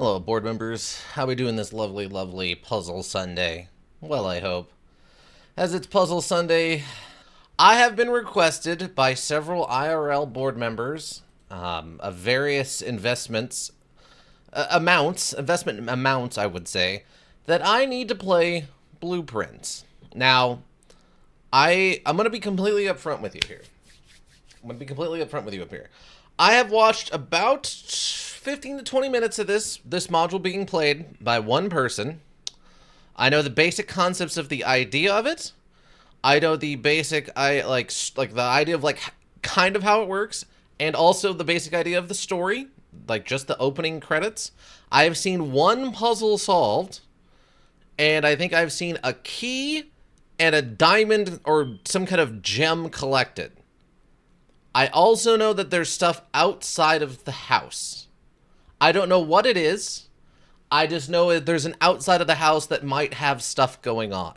Hello, board members. How we doing this lovely, lovely Puzzle Sunday? Well, I hope. As it's Puzzle Sunday, I have been requested by several IRL board members of various investment amounts, I would say, that I need to play Blueprints. Now, I'm going to be completely upfront with you here. I have watched about 15 to 20 minutes of this module being played by one person. I know the basic concepts of the idea of it. I know the basic like the idea of like kind of how it works, and also the basic idea of the story, like just the opening credits. I have seen one puzzle solved, and I think I've seen a key and a diamond or some kind of gem collected. I also know that there's stuff outside of the house. I don't know what it is. I just know that there's an outside of the house that might have stuff going on.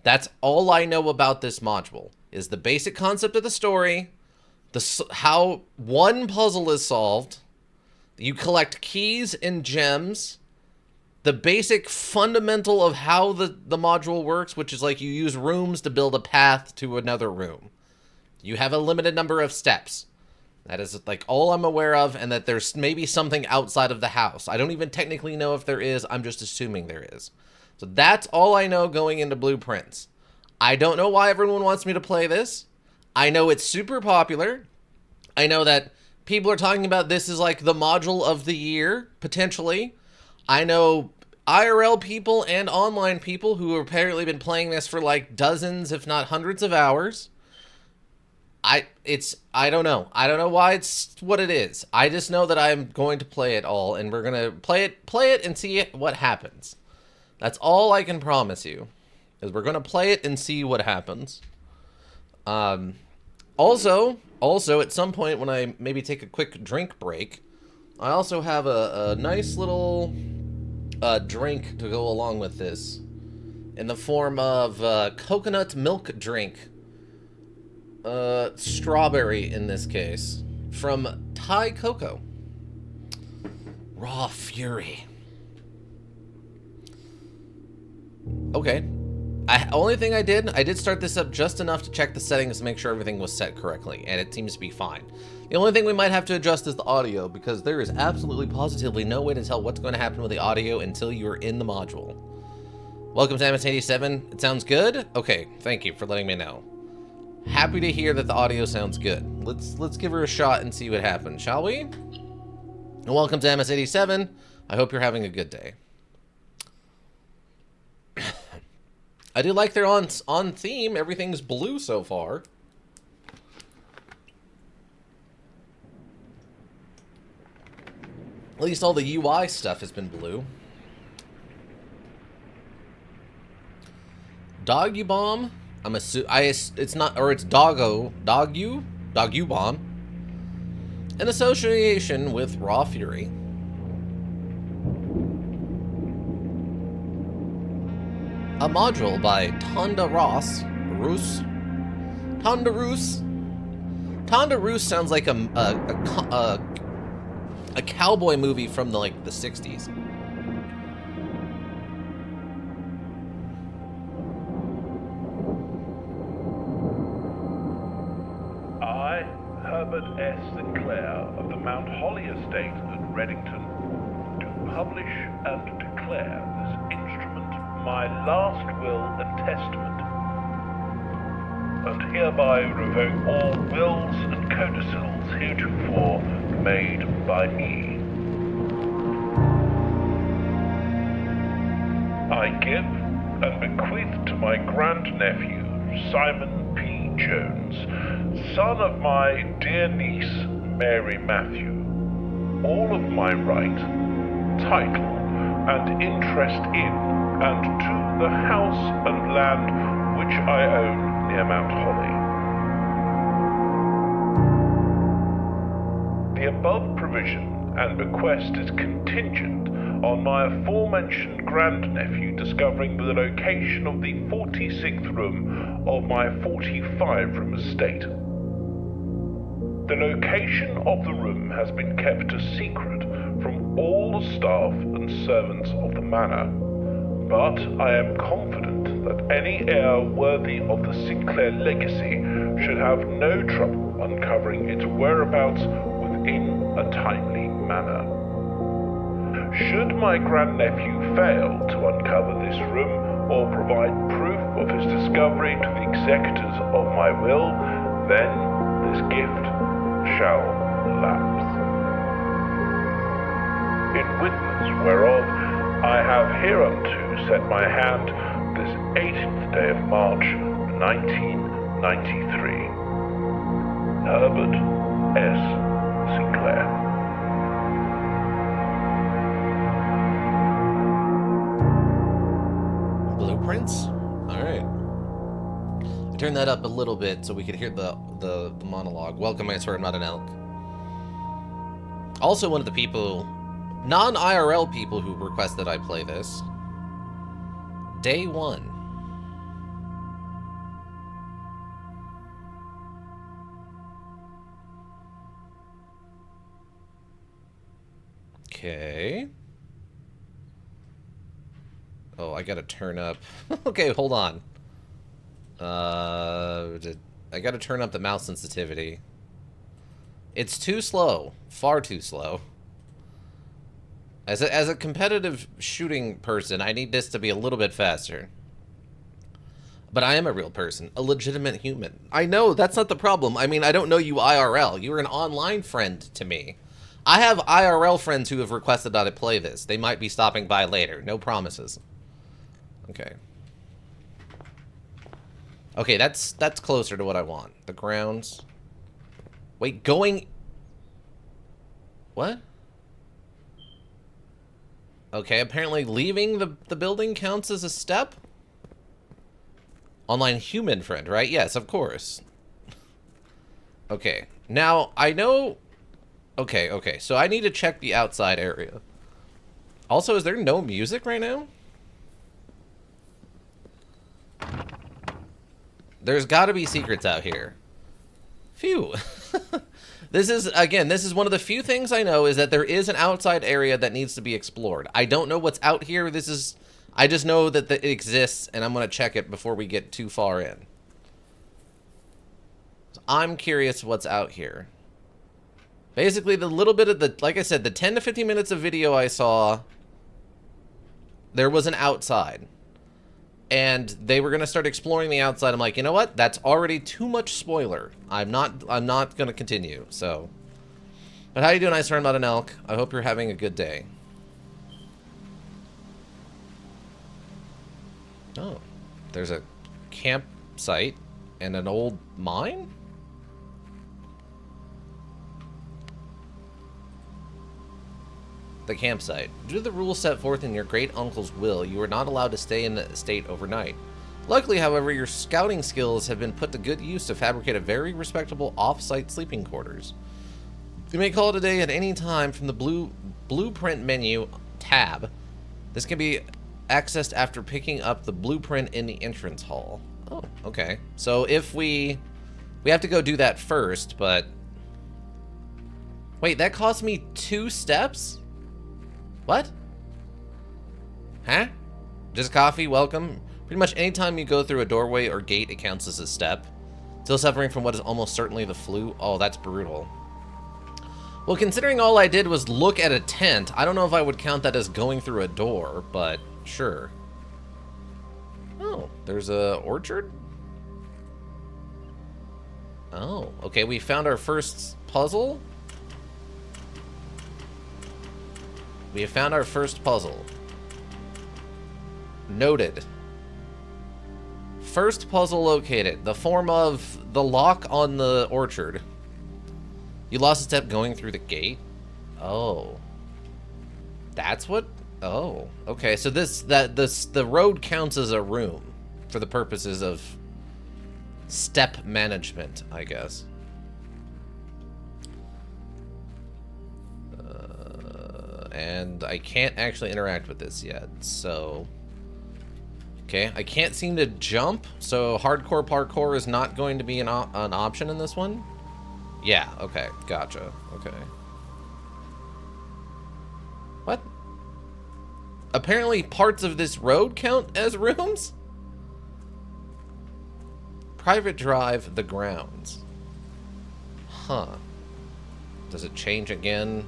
That's all I know about this module, is the basic concept of the story, how one puzzle is solved, you collect keys and gems, the basic fundamental of how the module works, which is like you use rooms to build a path to another room. You have a limited number of steps. That is like all I'm aware of, and that there's maybe something outside of the house. I don't even technically know if there is. I'm just assuming there is. So that's all I know going into Blueprints. I don't know why everyone wants me to play this. I know it's super popular. I know that people are talking about this as like the module of the year, potentially. I know IRL people and online people who have apparently been playing this for like dozens, if not hundreds of hours. I don't know. I don't know why it's what it is. I just know that I'm going to play it all, and we're going to play it and see what happens. That's all I can promise you, is we're going to play it and see what happens. Also, at some point when I maybe take a quick drink break, I also have a nice little drink to go along with this in the form of coconut milk drink. Strawberry in this case, from Thai Cocoa. Raw Fury. Okay. Only thing I did start this up just enough to check the settings to make sure everything was set correctly, and it seems to be fine. The only thing we might have to adjust is the audio, because there is absolutely positively no way to tell what's going to happen with the audio until you're in the module. Welcome to MS87. It sounds good? Okay, thank you for letting me know. Happy to hear that the audio sounds good. Let's give her a shot and see what happens, shall we? And welcome to MS87. I hope you're having a good day. I do like they're on theme. Everything's blue so far. At least all the UI stuff has been blue. Doggy Bomb. It's not, or it's Doggo Bomb, in association with Raw Fury. A module by Tonda Roos. Tonda Roos sounds like a cowboy movie from the 60s. Herbert S. Sinclair of the Mount Holly estate at Reddington, do publish and declare this instrument my last will and testament, and hereby revoke all wills and codicils heretofore made by me. I give and bequeath to my grandnephew, Simon P. Jones, son of my dear niece, Mary Matthew, all of my right, title, and interest in, and to the house and land which I own near Mount Holly. The above provision and bequest is contingent on my aforementioned grandnephew discovering the location of the 46th room of my 45-room estate. The location of the room has been kept a secret from all the staff and servants of the manor, but I am confident that any heir worthy of the Sinclair legacy should have no trouble uncovering its whereabouts within a timely manner. Should my grandnephew fail to uncover this room or provide proof of his discovery to the executors of my will, then this gift shall lapse. In witness whereof I have hereunto set my hand this 18th day of March, 1993. Herbert S. Sinclair. Blueprints? Alright. I turned that up a little bit so we could hear the monologue. Welcome, I swear I'm not an elk. Also one of the people, non-IRL people who requested I play this. Day one. Okay. Oh, I gotta turn up. Okay, hold on. I gotta turn up the mouse sensitivity. It's too slow. Far too slow. As a competitive shooting person, I need this to be a little bit faster. But I am a real person. A legitimate human. I know, that's not the problem. I mean, I don't know you IRL. You're an online friend to me. I have IRL friends who have requested that I play this. They might be stopping by later. No promises. Okay. Okay, that's closer to what I want. The grounds. Wait, going... What? Okay, apparently leaving the building counts as a step? Online human friend, right? Yes, of course. Okay, now, I know... Okay, so I need to check the outside area. Also, is there no music right now? There's gotta be secrets out here. Phew. This is one of the few things I know is that there is an outside area that needs to be explored. I don't know what's out here. I just know that it exists, and I'm gonna check it before we get too far in. So I'm curious what's out here. Basically, the little bit of like I said, the 10 to 15 minutes of video I saw, there was an outside. And they were going to start exploring the outside. I'm like, you know what? That's already too much spoiler. I'm not going to continue, so. But how you doing? I swear I'm not an elk. I hope you're having a good day. Oh. There's a campsite and an old mine? The campsite. Due to the rules set forth in your great uncle's will, you are not allowed to stay in the estate overnight. Luckily, however, your scouting skills have been put to good use to fabricate a very respectable off-site sleeping quarters. You may call it a day at any time from the blueprint menu tab. This can be accessed after picking up the blueprint in the entrance hall. Oh, okay. So if we have to go do that first, but wait, that cost me 2 steps? What? Huh? Just coffee, welcome. Pretty much anytime you go through a doorway or gate, it counts as a step. Still suffering from what is almost certainly the flu? Oh, that's brutal. Well, considering all I did was look at a tent, I don't know if I would count that as going through a door, but sure. Oh, there's a orchard? Oh, okay, we found our first puzzle. We have found our first puzzle. Noted. First puzzle located. The form of the lock on the orchard. You lost a step going through the gate? Oh. That's what? Oh. Okay, so the road counts as a room for the purposes of step management, I guess. And I can't actually interact with this yet, so... Okay, I can't seem to jump, so hardcore parkour is not going to be an option in this one. Yeah, okay, gotcha. Okay. What? Apparently parts of this road count as rooms? Private drive, the grounds. Huh. Does it change again?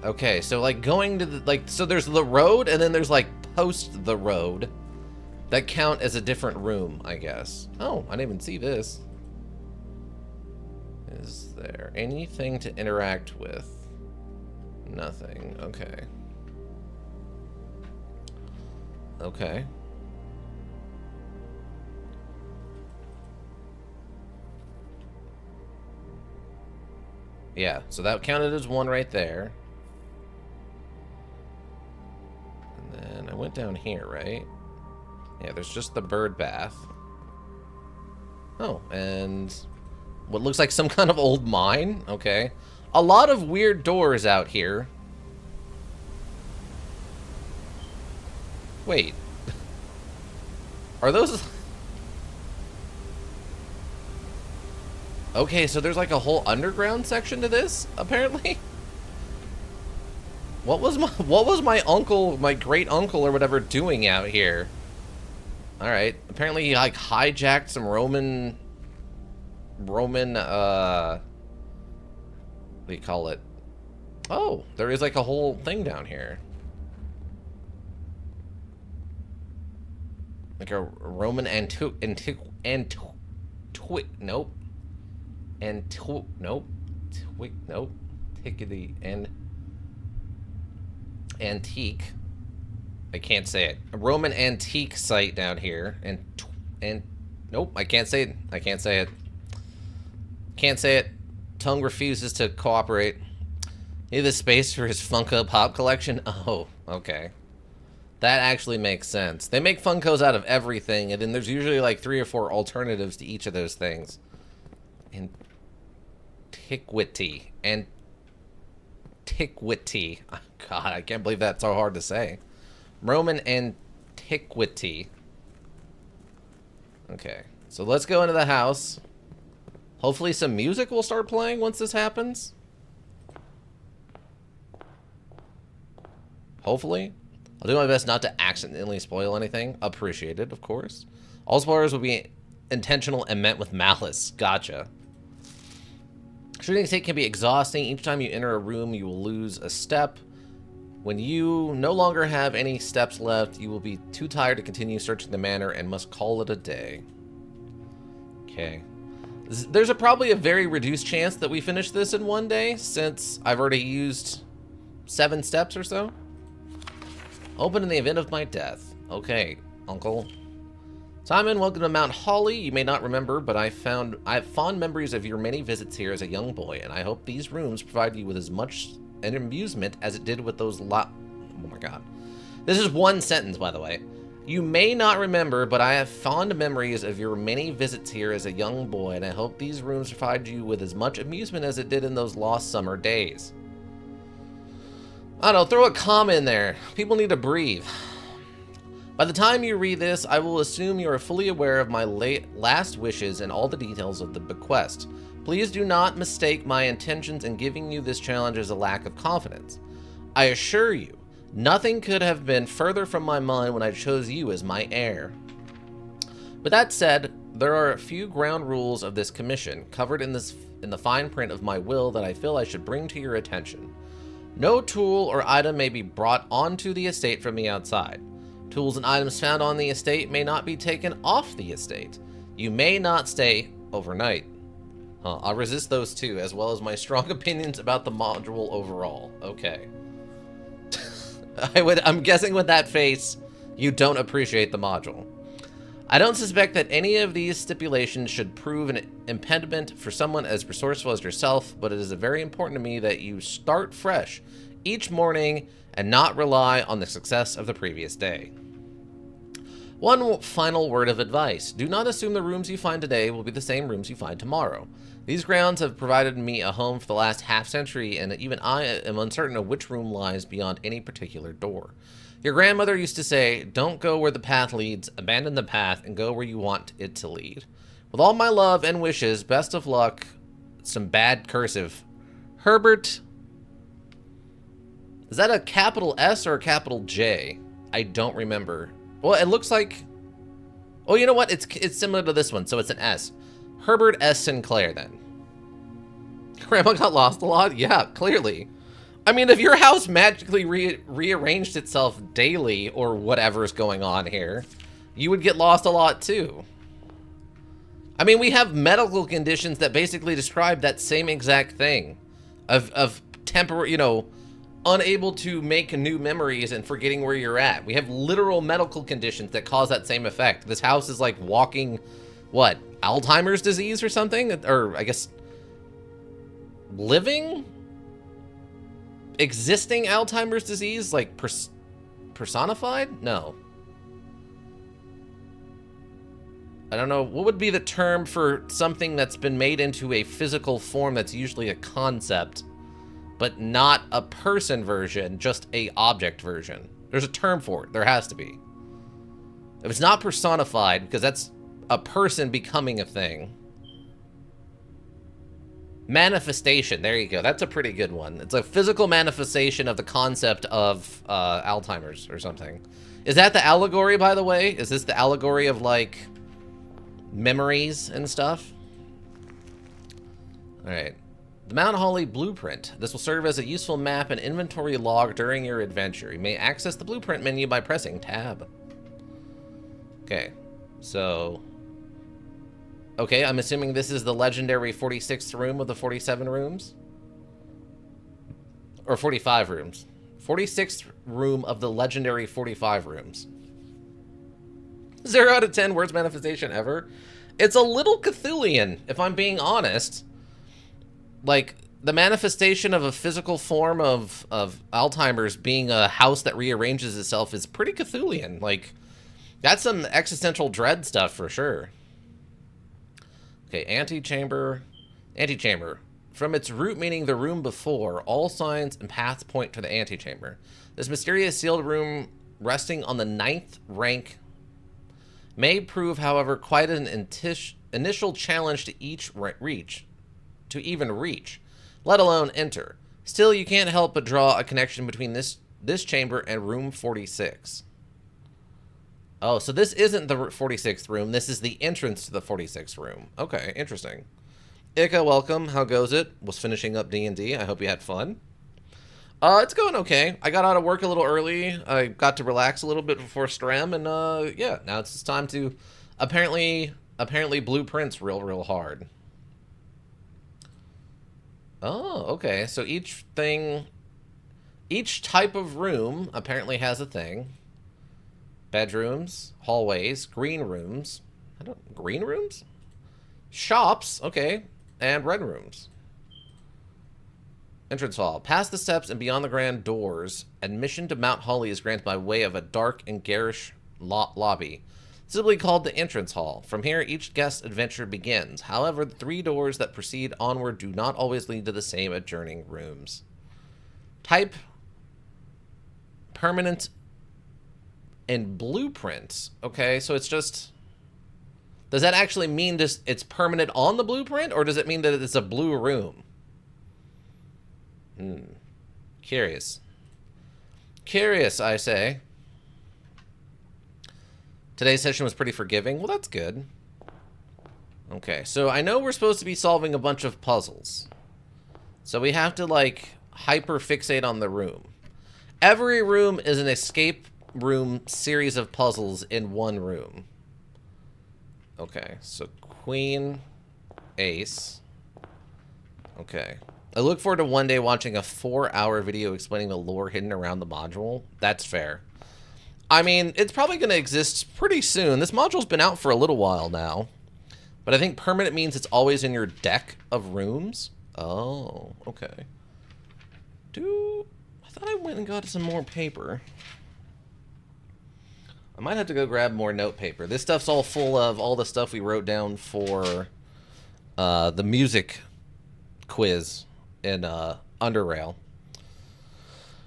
Okay, so like going to the, like, so there's the road and then there's like post the road that count as a different room, I guess. Oh, I didn't even see this. Is there anything to interact with? Nothing. Okay. Okay. Yeah, so that counted as one right there. And then I went down here, right? Yeah, there's just the bird bath. Oh, and what looks like some kind of old mine. Okay. A lot of weird doors out here. Wait. Are those... Okay, so there's like a whole underground section to this, apparently? What was my uncle, my great uncle or whatever doing out here? Alright. Apparently he like hijacked some Roman what do you call it? Oh, there is like a whole thing down here. Like a Roman nope. Nope. Tickety and antique. I can't say it. A Roman antique site down here, and nope, I can't say it. I can't say it. Can't say it. Tongue refuses to cooperate. Need the space for his Funko Pop collection? Oh, okay. That actually makes sense. They make Funkos out of everything, and then there's usually like 3 or 4 alternatives to each of those things. Antiquity. Antiquity. Oh, God, I can't believe that's so hard to say. Roman antiquity. Okay, so let's go into the house. Hopefully some music will start playing once this happens. Hopefully. I'll do my best not to accidentally spoil anything. Appreciated, of course. All spoilers will be intentional and meant with malice. Gotcha. Shooting state can be exhausting. Each time you enter a room, you will lose a step. When you no longer have any steps left, you will be too tired to continue searching the manor and must call it a day. Okay. There's probably a very reduced chance that we finish this in one day, since I've already used 7 steps or so. Open in the event of my death. Okay, Uncle. Simon, welcome to Mount Holly. You may not remember, but I have fond memories of your many visits here as a young boy, and I hope these rooms provide you with as much an amusement as it did with those oh my God. This is one sentence, by the way. You may not remember, but I have fond memories of your many visits here as a young boy, and I hope these rooms provide you with as much amusement as it did in those lost summer days. I don't know, throw a comma in there. People need to breathe. By the time you read this, I will assume you are fully aware of my last wishes and all the details of the bequest. Please do not mistake my intentions in giving you this challenge as a lack of confidence. I assure you, nothing could have been further from my mind when I chose you as my heir. But that said, there are a few ground rules of this commission, covered in the fine print of my will, that I feel I should bring to your attention. No tool or item may be brought onto the estate from the outside. Tools and items found on the estate may not be taken off the estate. You may not stay overnight. I'll resist those too, as well as my strong opinions about the module overall. Okay. I'm guessing with that face, you don't appreciate the module. I don't suspect that any of these stipulations should prove an impediment for someone as resourceful as yourself, but it is very important to me that you start fresh each morning and not rely on the success of the previous day. One final word of advice. Do not assume the rooms you find today will be the same rooms you find tomorrow. These grounds have provided me a home for the last half-century, and even I am uncertain of which room lies beyond any particular door. Your grandmother used to say, don't go where the path leads, abandon the path, and go where you want it to lead. With all my love and wishes, best of luck. Some bad cursive. Herbert. Is that a capital S or a capital J? I don't remember. Well, it looks like... Oh, you know what? It's similar to this one, so it's an S. Herbert S. Sinclair, then. Grandma got lost a lot? Yeah, clearly. I mean, if your house magically rearranged itself daily or whatever's going on here, you would get lost a lot, too. I mean, we have medical conditions that basically describe that same exact thing. Of temporary, you know, unable to make new memories and forgetting where you're at. We have literal medical conditions that cause that same effect. This house is like walking, what, Alzheimer's disease or something? Or, I guess, living? Existing Alzheimer's disease? Like, personified? No. I don't know. What would be the term for something that's been made into a physical form that's usually a concept, but not a person version, just a object version? There's a term for it. There has to be. If it's not personified, because that's a person becoming a thing. Manifestation. There you go. That's a pretty good one. It's a physical manifestation of the concept of Alzheimer's or something. Is that the allegory, by the way? Is this the allegory of, like, memories and stuff? All right. The Mount Holly Blueprint. This will serve as a useful map and inventory log during your adventure. You may access the blueprint menu by pressing tab. Okay. So... Okay, I'm assuming this is the legendary 46th room of the 47 rooms? Or 45 rooms. 46th room of the legendary 45 rooms. 0 out of 10 worst manifestation ever. It's a little Cthulhian, if I'm being honest. Like, the manifestation of a physical form of Alzheimer's being a house that rearranges itself is pretty Cthulhian. Like, that's some existential dread stuff for sure. Okay, antechamber. Antechamber. From its root meaning the room before, all signs and paths point to the antechamber. This mysterious sealed room resting on the 9th rank may prove, however, quite an initial challenge to even reach, let alone enter. Still, you can't help but draw a connection between this chamber and room 46. Oh, so this isn't the 46th room. This is the entrance to the 46th room. Okay, interesting. Ika, welcome. How goes it? Was finishing up D&D. I hope you had fun. It's going okay. I got out of work a little early. I got to relax a little bit before Strem, and yeah, now it's time to apparently blueprints real hard. Oh, okay. So each type of room apparently has a thing. Bedrooms, hallways, green rooms. Green rooms? Shops, okay, and red rooms. Entrance hall. Past the steps and beyond the grand doors, admission to Mount Holly is granted by way of a dark and garish lobby, simply called the entrance hall. From here, each guest's adventure begins. However, the 3 doors that proceed onward do not always lead to the same adjoining rooms. Type: permanent and blueprints. Okay, so it's just... Does that actually mean it's permanent on the blueprint, or does it mean that it's a blue room? Curious. Curious, I say. Today's session was pretty forgiving. Well, that's good. Okay, so I know we're supposed to be solving a bunch of puzzles. So we have to, like, hyper-fixate on the room. Every room is an escape room series of puzzles in one room. Okay, so queen, ace. Okay. I look forward to one day watching a 4-hour video explaining the lore hidden around the module. That's fair. I mean, it's probably going to exist pretty soon. This module's been out for a little while now. But I think permanent means it's always in your deck of rooms. Oh, okay. I thought I went and got some more paper. I might have to go grab more note paper. This stuff's all full of all the stuff we wrote down for the music quiz in Underrail.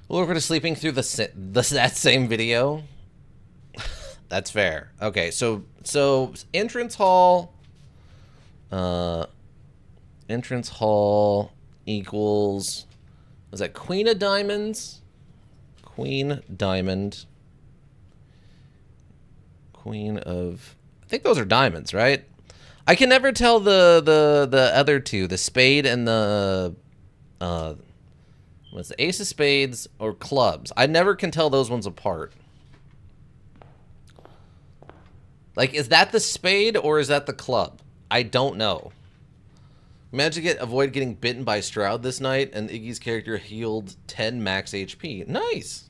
We'll look forward to sleeping through that same video. That's fair. Okay, so entrance hall, Uh, entrance hall equals... Was that Queen of Diamonds? Queen Diamond. Queen of... I think those are diamonds, right? I can never tell the other two, the spade and the... what's the ace of spades or clubs? I never can tell those ones apart. Like, is that the spade or is that the club? I don't know. Managed to avoid getting bitten by Stroud this night, and Iggy's character healed 10 max HP. Nice.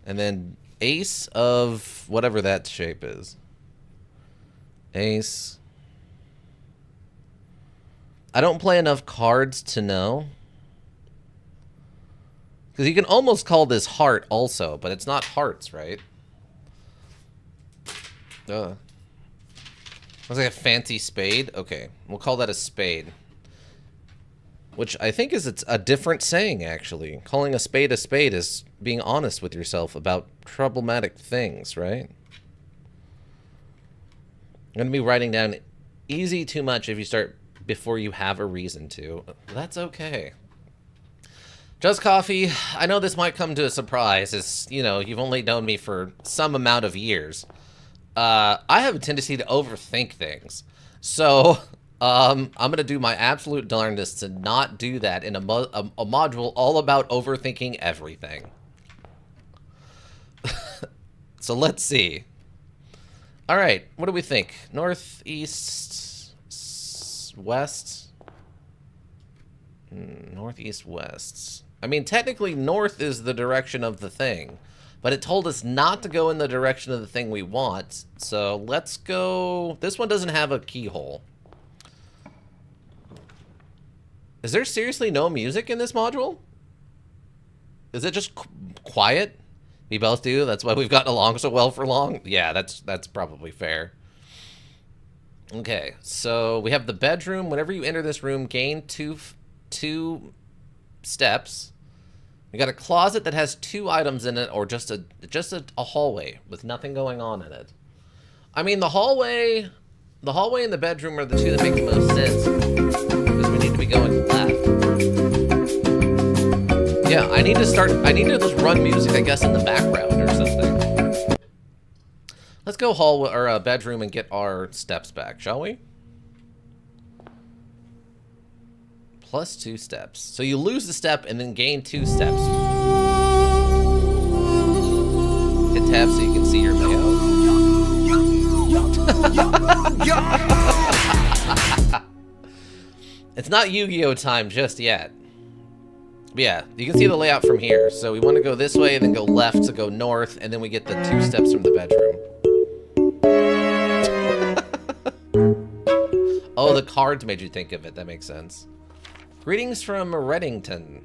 And then ace of whatever that shape is. Ace. I don't play enough cards to know. Because you can almost call this heart also, but it's not hearts, right? Looks like a fancy spade. Okay, we'll call that a spade. Which I think it's a different saying, actually. Calling a spade is being honest with yourself about problematic things, right? I'm going to be writing down easy too much if you start before you have a reason to. That's okay. Just Coffee, I know this might come to a surprise, as, you know, you've only known me for some amount of years. I have a tendency to overthink things. So, I'm going to do my absolute darndest to not do that in a module all about overthinking everything. So let's see. All right, what do we think? North, east, west? Northeast, west. I mean, technically north is the direction of the thing. But it told us not to go in the direction of the thing we want. So let's go... This one doesn't have a keyhole. Is there seriously no music in this module? Is it just quiet? We both do? That's why we've gotten along so well for long? Yeah, that's probably fair. Okay, so we have the bedroom. Whenever you enter this room, gain two steps. We got a closet that has 2 items in it, or just a hallway with nothing going on in it. I mean, the hallway and the bedroom are the two that make the most sense, because we need to be going left. Yeah, I need to just run music, I guess, in the background or something. Let's go hallway or bedroom and get our steps back, shall we? Plus 2 steps. So you lose the step and then gain 2 steps. Hit tab so you can see your layout. It's not Yu-Gi-Oh time just yet. But yeah, you can see the layout from here. So we want to go this way, then go left to go north, and then we get the 2 steps from the bedroom. Oh, the cards made you think of it. That makes sense. Greetings from Reddington.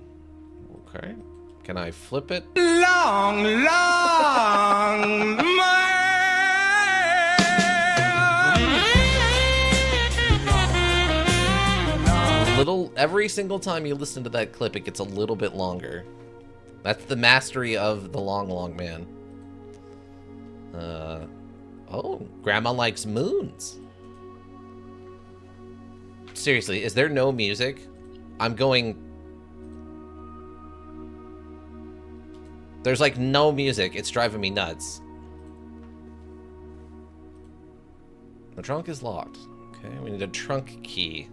Okay. Can I flip it? Long, long every single time you listen to that clip, it gets a little bit longer. That's the mastery of the long man. Oh, Grandma likes moons. Seriously, is there no music? I'm going... There's like no music. It's driving me nuts. The trunk is locked. Okay, we need a trunk key.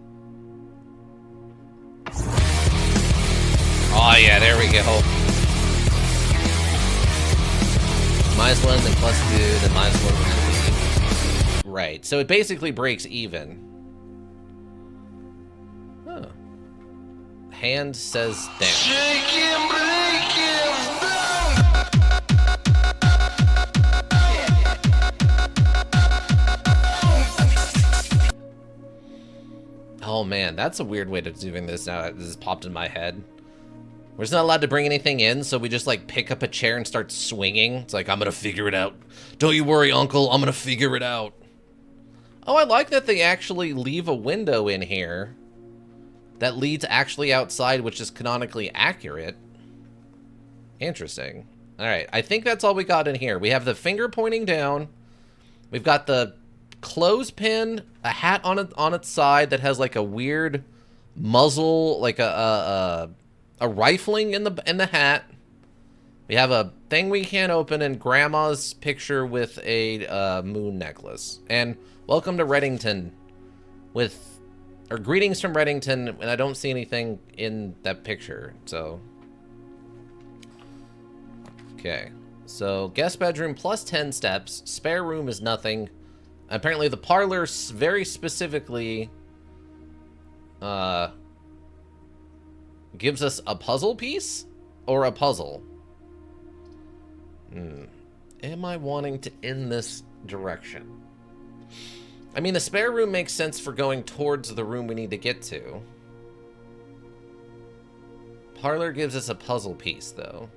Oh yeah, there we go. -1, then +2, then -1. Right, so it basically breaks even. Huh. Hand says down. Shake him, break him down. Oh man, that's a weird way to doing this now. This has popped in my head. We're just not allowed to bring anything in, so we just like pick up a chair and start swinging. It's like, I'm gonna figure it out. Don't you worry, Uncle, I'm gonna figure it out. Oh, I like that they actually leave a window in here that leads actually outside, which is canonically accurate. Interesting. All right, I think that's all we got in here. We have the finger pointing down. We've got the clothespin, a hat on its side that has like a weird muzzle, like a rifling in the hat. We have a thing we can't open, and Grandma's picture with a moon necklace. And welcome to Reddington, or greetings from Reddington, and I don't see anything in that picture, so. Okay, so guest bedroom plus 10 steps, spare room is nothing. Apparently the parlor very specifically gives us a puzzle piece or a puzzle. Am I wanting to in this direction? I mean, the spare room makes sense for going towards the room we need to get to. Parlor gives us a puzzle piece, though.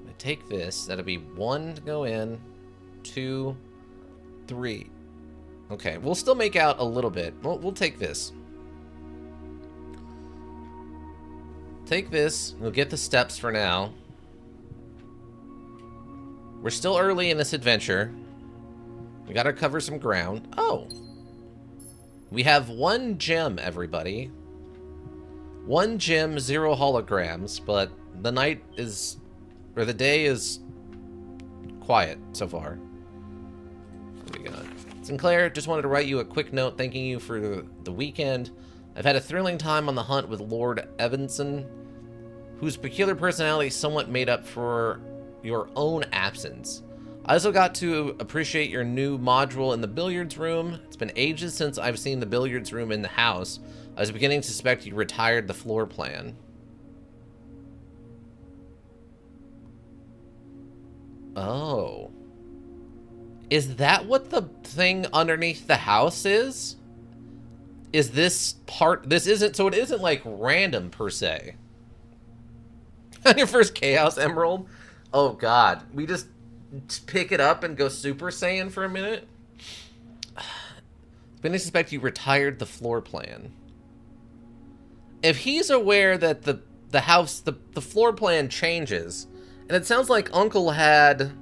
I take this. That'll be 1 to go in, 2, 3. Okay, we'll still make out a little bit. We'll take this. Take this. We'll get the steps for now. We're still early in this adventure. We gotta cover some ground. Oh! We have 1 gem, everybody. 1 gem, 0 holograms, but the night is... or the day is... quiet so far. What do we got? Sinclair, just wanted to write you a quick note thanking you for the weekend. I've had a thrilling time on the hunt with Lord Evanson, whose peculiar personality somewhat made up for your own absence. I also got to appreciate your new module in the billiards room. It's been ages since I've seen the billiards room in the house. I was beginning to suspect you retired the floor plan. Oh. Is that what the thing underneath the house is? Is this part... this isn't... so it isn't, like, random, per se. On your first Chaos Emerald? Oh, God. We just pick it up and go Super Saiyan for a minute? Been to suspect you retired the floor plan. If he's aware that the house... the floor plan changes, and it sounds like Uncle had...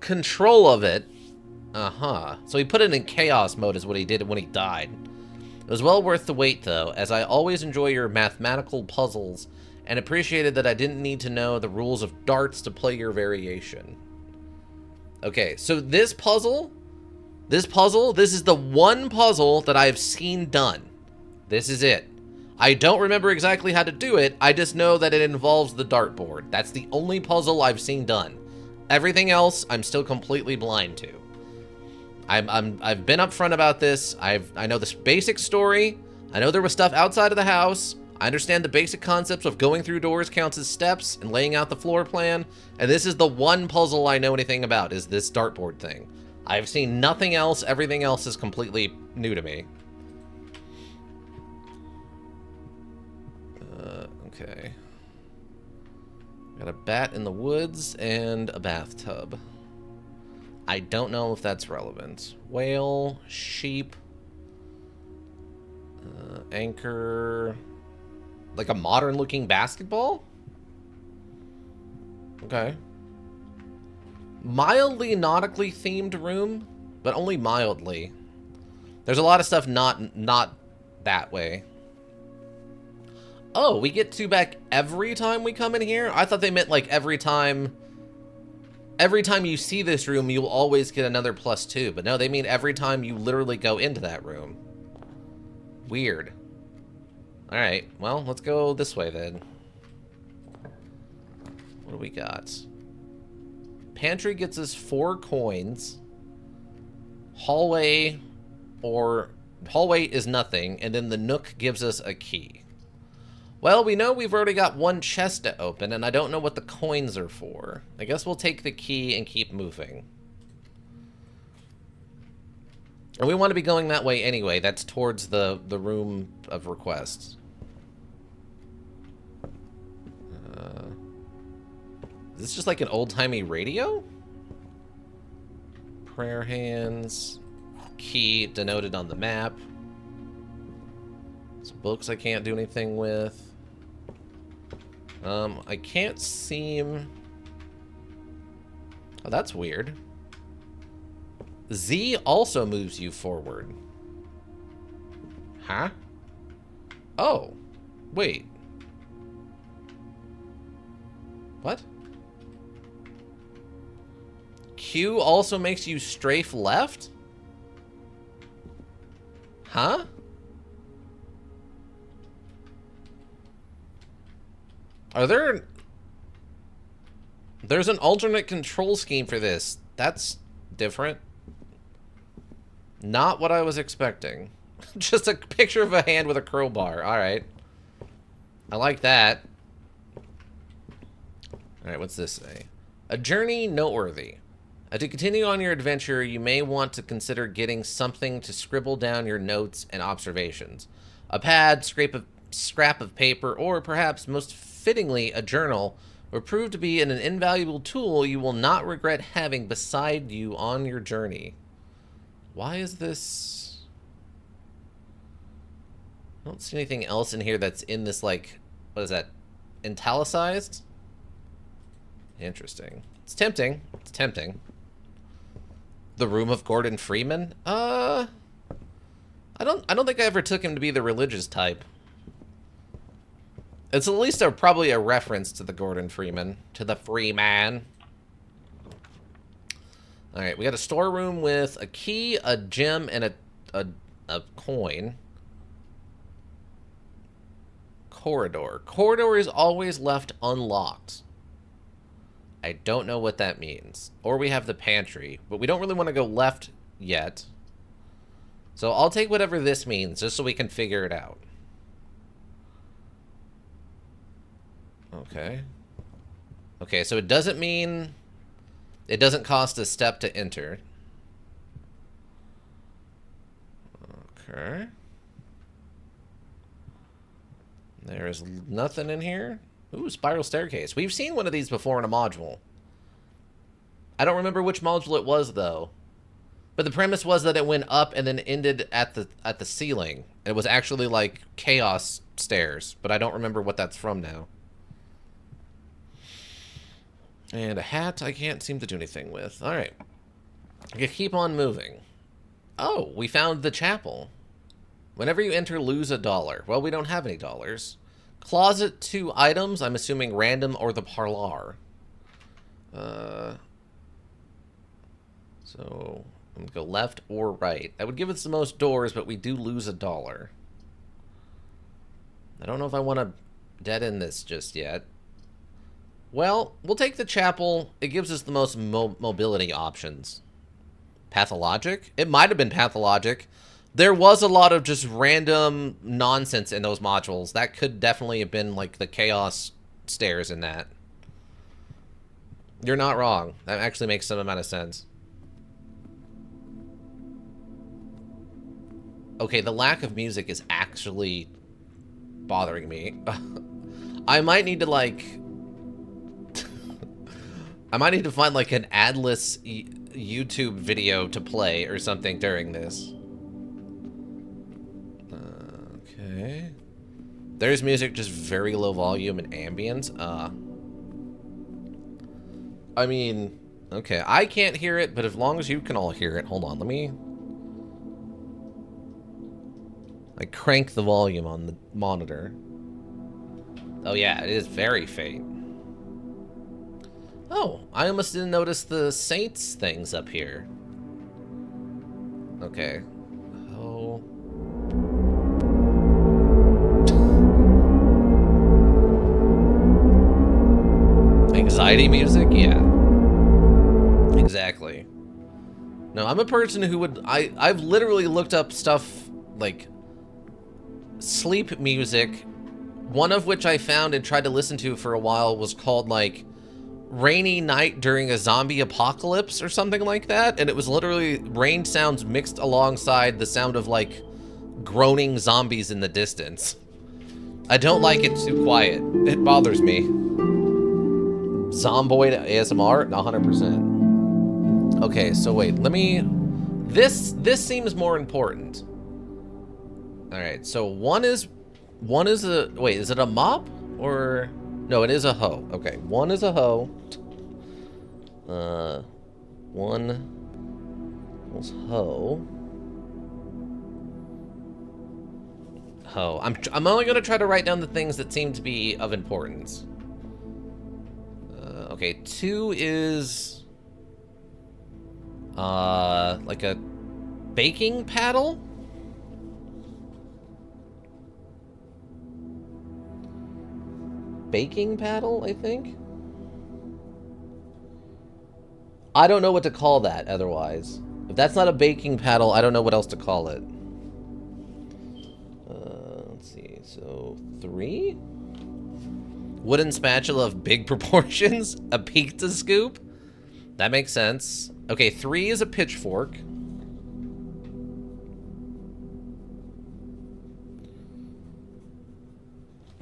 control of it. So he put it in chaos mode is what he did when he died. It was well worth the wait, though, as I always enjoy your mathematical puzzles and appreciated that I didn't need to know the rules of darts to play your variation. Okay, so this is the one puzzle that I've seen done. This is it. I don't remember exactly how to do it. I just know that it involves the dartboard. That's the only puzzle I've seen done. Everything else, I'm still completely blind to. I've been upfront about this. I know this basic story. I know there was stuff outside of the house. I understand the basic concepts of going through doors counts as steps and laying out the floor plan. And this is the one puzzle I know anything about, is this dartboard thing. I've seen nothing else. Everything else is completely new to me. Okay. Got a bat in the woods and a bathtub. I don't know if that's relevant. Whale, sheep, anchor, like a modern looking basketball? Okay. Mildly nautically themed room, but only mildly. There's a lot of stuff not that way. Oh, we get 2 back every time we come in here? I thought they meant like every time you see this room, you'll always get another +2. But no, they mean every time you literally go into that room. Weird. Alright, well, let's go this way then. What do we got? Pantry gets us 4 coins. Hallway is nothing, and then the Nook gives us a key. Well, we know we've already got 1 chest to open, and I don't know what the coins are for. I guess we'll take the key and keep moving. And we want to be going that way anyway. That's towards the room of requests. Is this just like an old-timey radio? Prayer hands. Key denoted on the map. Some books I can't do anything with. I can't seem... Oh, that's weird. Z also moves you forward. Huh? Oh. Wait. What? Q also makes you strafe left? Huh? Are there... There's an alternate control scheme for this. That's different. Not what I was expecting. Just a picture of a hand with a crowbar. Alright. I like that. Alright, what's this say? A journey noteworthy. To continue on your adventure, you may want to consider getting something to scribble down your notes and observations. A pad, scrap of paper, or perhaps most fittingly, a journal, will prove to be an invaluable tool you will not regret having beside you on your journey. Why is this... I don't see anything else in here that's in this, like, what is that, italicized? Interesting. It's tempting. It's tempting. The Room of Gordon Freeman? I don't think I ever took him to be the religious type. It's at least probably a reference to the Gordon Freeman. To the free man. Alright, we got a storeroom with a key, a gem, and a coin. Corridor. Corridor is always left unlocked. I don't know what that means. Or we have the pantry, but we don't really want to go left yet. So I'll take whatever this means, just so we can figure it out. Okay. Okay, so it doesn't mean... It doesn't cost a step to enter. Okay. There's nothing in here. Ooh, spiral staircase. We've seen one of these before in a module. I don't remember which module it was, though. But the premise was that it went up and then ended at the ceiling. It was actually like chaos stairs, but I don't remember what that's from now. And a hat I can't seem to do anything with. Alright. I can keep on moving. Oh, we found the chapel. Whenever you enter, lose $1. Well, we don't have any dollars. Closet 2 items, I'm assuming random or the parlor. So, I'm going to go left or right. That would give us the most doors, but we do lose $1. I don't know if I want to dead end this just yet. Well, we'll take the chapel. It gives us the most mobility options. Pathologic? It might have been pathologic. There was a lot of just random nonsense in those modules. That could definitely have been like the chaos stairs in that. You're not wrong. That actually makes some amount of sense. Okay, the lack of music is actually bothering me. I might need to like... I might need to find like an adless YouTube video to play or something during this. Okay. There's music, just very low volume and ambience. I mean, okay, I can't hear it, but as long as you can all hear it, hold on, let me... I crank the volume on the monitor. Oh yeah, it is very faint. Oh, I almost didn't notice the saints things up here. Okay. Oh. Anxiety music? Yeah. Exactly. No, I'm a person who would... I've literally looked up stuff like sleep music, one of which I found and tried to listen to for a while was called like Rainy Night During a Zombie Apocalypse or something like that, and it was literally rain sounds mixed alongside the sound of like groaning zombies in the distance. I don't like it too quiet. It bothers me. Zomboid ASMR? 100%. Okay, so wait, let me... This seems more important. Alright, so one is a... Wait, is it a mop? Or... No, it is a hoe. Okay, one is a hoe. One was hoe. Hoe. I'm only gonna try to write down the things that seem to be of importance. Okay, two is like a baking paddle. Baking paddle, I think. I don't know what to call that otherwise. If that's not a baking paddle, I don't know what else to call it. Let's see. So, 3? Wooden spatula of big proportions? A pizza scoop? That makes sense. Okay, 3 is a pitchfork.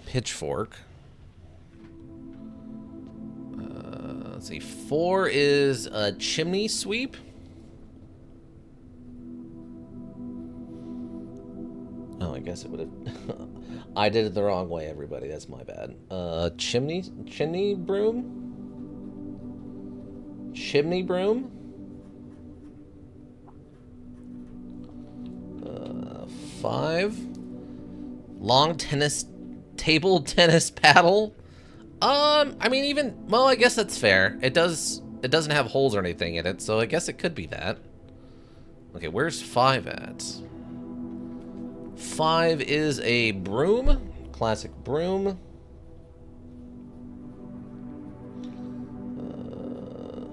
Pitchfork. Let's see. 4 is a chimney sweep. Oh, I guess it would have. I did it the wrong way, everybody. That's my bad. Chimney broom. Chimney broom. 5. Long table tennis paddle. I mean, well, I guess that's fair. It doesn't have holes or anything in it, so I guess it could be that. Okay, where's 5 at? 5 is a broom. Classic broom.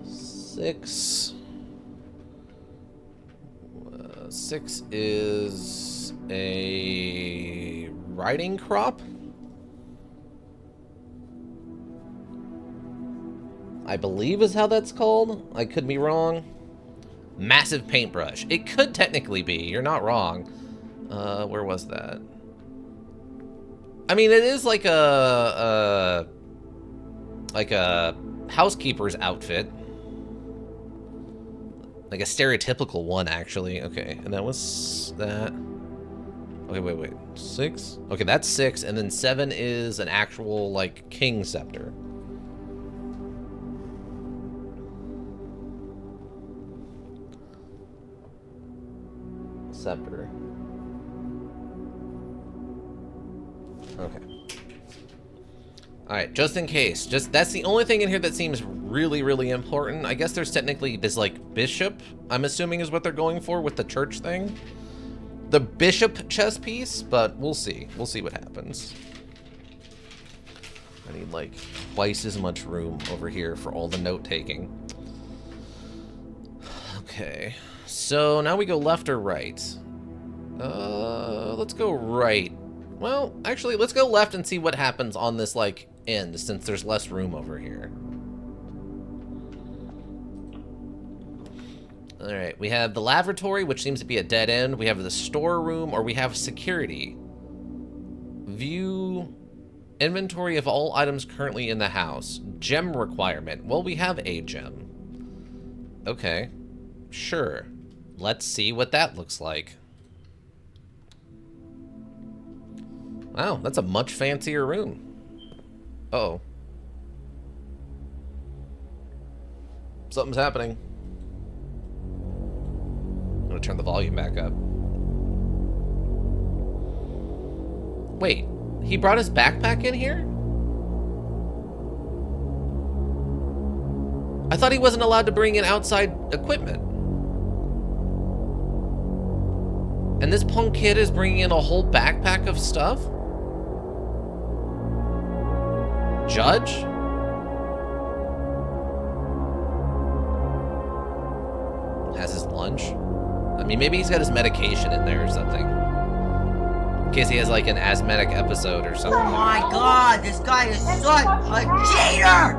6. 6 is a riding crop. I believe is how that's called. I could be wrong. Massive paintbrush. It could technically be. You're not wrong. Where was that? I mean, it is like a housekeeper's outfit. Like a stereotypical one, actually. Okay, and that was that. Okay, wait. 6? Okay, that's 6, and then 7 is an actual, like, king scepter. Scepter. Okay. Alright, just in case. That's the only thing in here that seems really, really important. I guess there's technically this, like, bishop, I'm assuming is what they're going for with the church thing. The bishop chess piece, but we'll see. We'll see what happens. I need, like, twice as much room over here for all the note-taking. Okay. So, now we go left or right? Let's go right. Well, actually, let's go left and see what happens on this, like, end, since there's less room over here. Alright, we have the lavatory, which seems to be a dead end. We have the storeroom, or we have security. View inventory of all items currently in the house. Gem requirement. Well, we have a gem. Okay. Sure. Let's see what that looks like. Wow, that's a much fancier room. Uh-oh. Something's happening. I'm gonna turn the volume back up. Wait, he brought his backpack in here? I thought he wasn't allowed to bring in outside equipment. And this punk kid is bringing in a whole backpack of stuff? Judge? Has his lunch? I mean, maybe he's got his medication in there or something. In case he has, like, an asthmatic episode or something. Oh my god, this guy is such a cheater!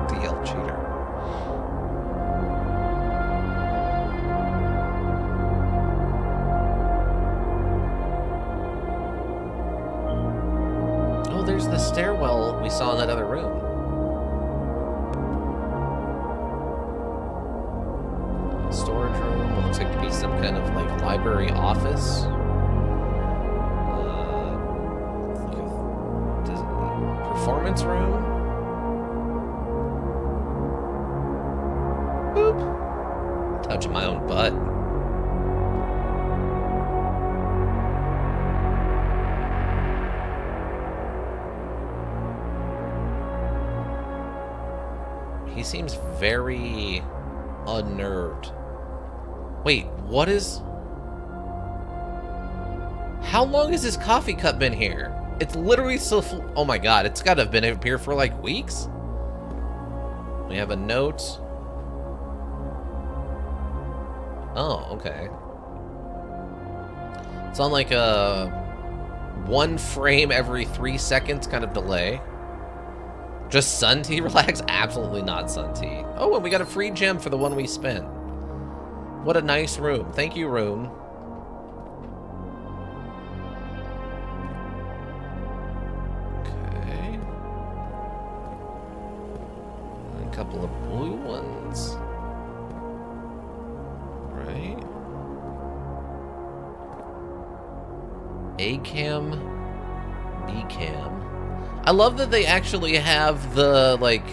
DL cheater. Oh, there's the stairwell we saw in that other room. Storage room. What looks like to be some kind of, like, library office. performance room. Boop. Touching my own butt. He seems very unnerved. Wait, what is... How long has this coffee cup been here? It's literally so full. Oh my god, it's gotta have been up here for like weeks. We have a note. Oh, okay. It's on like a 1 frame every 3 seconds kind of delay. Just sun tea? Relax? Absolutely not sun tea. Oh, and we got a free gem for the one we spent. What a nice room. Thank you, room. Okay. A couple of blue ones. Right. A-cam, B-cam. I love that they actually have the, like,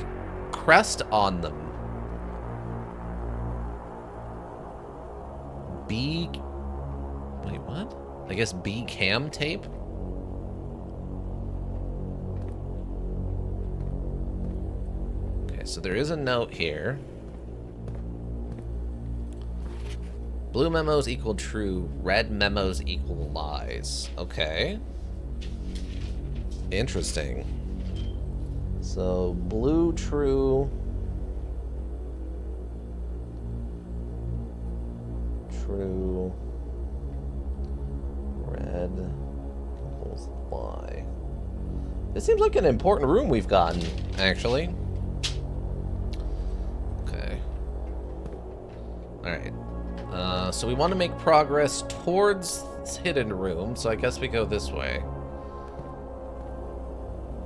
crest on them. B... Wait, what? I guess B-cam tape? Okay, so there is a note here. Blue memos equal true, red memos equal lies. Okay. Interesting. So, blue, true. True. Red equals lie. This seems like an important room we've gotten, actually. Okay. Alright. So we want to make progress towards this hidden room, so I guess we go this way.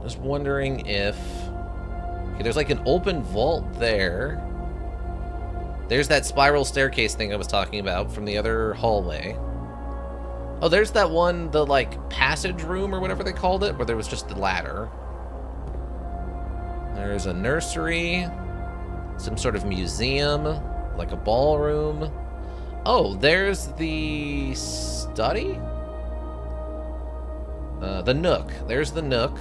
Just wondering if... Okay, there's like an open vault there. There's that spiral staircase thing I was talking about from the other hallway. Oh, there's that one, the like passage room or whatever they called it, where there was just the ladder. There's a nursery, some sort of museum, like a ballroom. Oh, there's the study? The nook. There's the nook.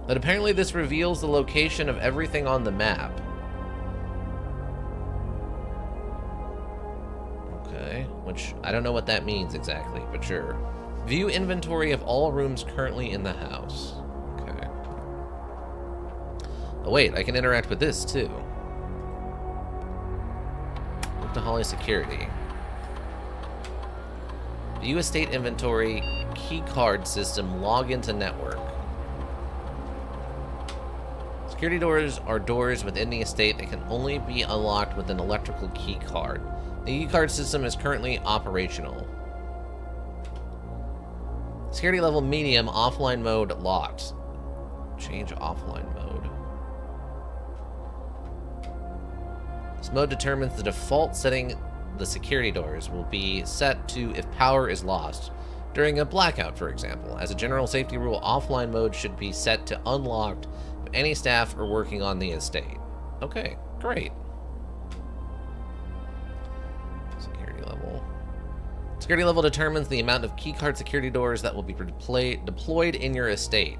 But apparently this reveals the location of everything on the map. Okay, which I don't know what that means exactly, but sure. View inventory of all rooms currently in the house. Okay. Oh wait, I can interact with this too. Look to Holly security. View estate inventory, key card system, log into network. Security doors are doors within the estate that can only be unlocked with an electrical key card. The key card system is currently operational. Security level medium, offline mode locked. Change offline mode. This mode determines the default setting the security doors will be set to if power is lost. During a blackout, for example. As a general safety rule, offline mode should be set to unlocked if any staff are working on the estate. Okay, great. Security level. Security level determines the amount of keycard security doors that will be deployed in your estate.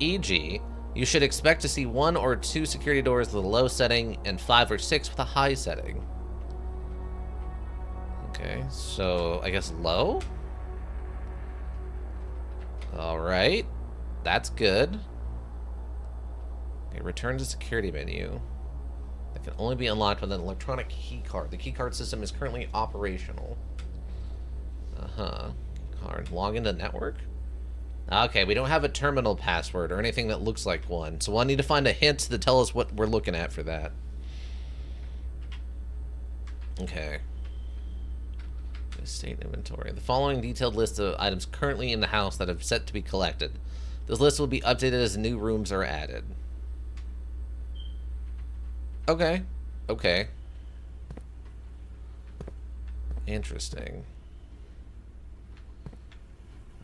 E.g., you should expect to see 1 or 2 security doors with a low setting and 5 or 6 with a high setting. Okay, so I guess low? Alright, that's good. Okay, return to security menu. That can only be unlocked with an electronic keycard. The keycard system is currently operational. Card. Log into network? Okay, we don't have a terminal password or anything that looks like one, so we'll need to find a hint to tell us what we're looking at for that. Okay. Estate inventory. The following detailed list of items currently in the house that have set to be collected. This list will be updated as new rooms are added. Okay. Okay. Interesting.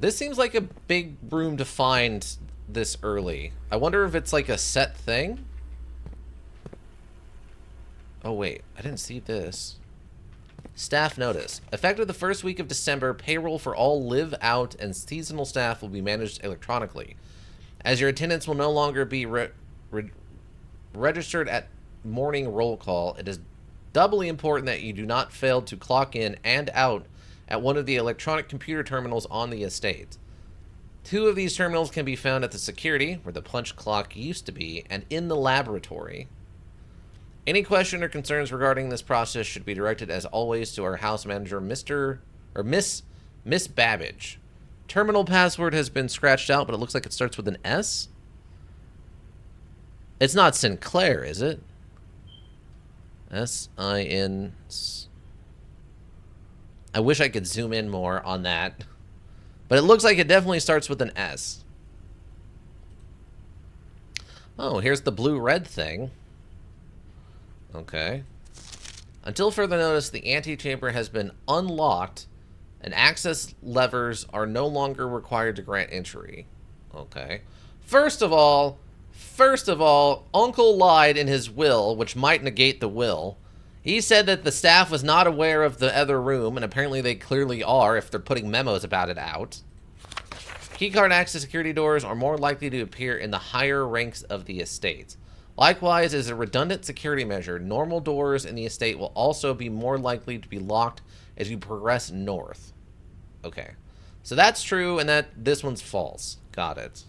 This seems like a big room to find this early. I wonder if it's like a set thing. Oh wait, I didn't see this. Staff notice. Effective the first week of December, payroll for all live, out, and seasonal staff will be managed electronically. As your attendance will no longer be registered at morning roll call, it is doubly important that you do not fail to clock in and out at one of the electronic computer terminals on the estate. 2 of these terminals can be found at the security, where the punch clock used to be, and in the laboratory. Any question or concerns regarding this process should be directed, as always, to our house manager, Miss Babbage. Terminal password has been scratched out, but it looks like it starts with an S. It's not Sinclair, is it? S-I-N... I wish I could zoom in more on that. But it looks like it definitely starts with an S. Oh, here's the blue-red thing. Okay. Until further notice, the antechamber has been unlocked, and access levers are no longer required to grant entry. Okay. First of all, Uncle lied in his will, which might negate the will. He said that the staff was not aware of the other room, and apparently they clearly are if they're putting memos about it out. Keycard access security doors are more likely to appear in the higher ranks of the estate. Likewise, as a redundant security measure, normal doors in the estate will also be more likely to be locked as you progress north. Okay. So that's true, and this one's false. Got it.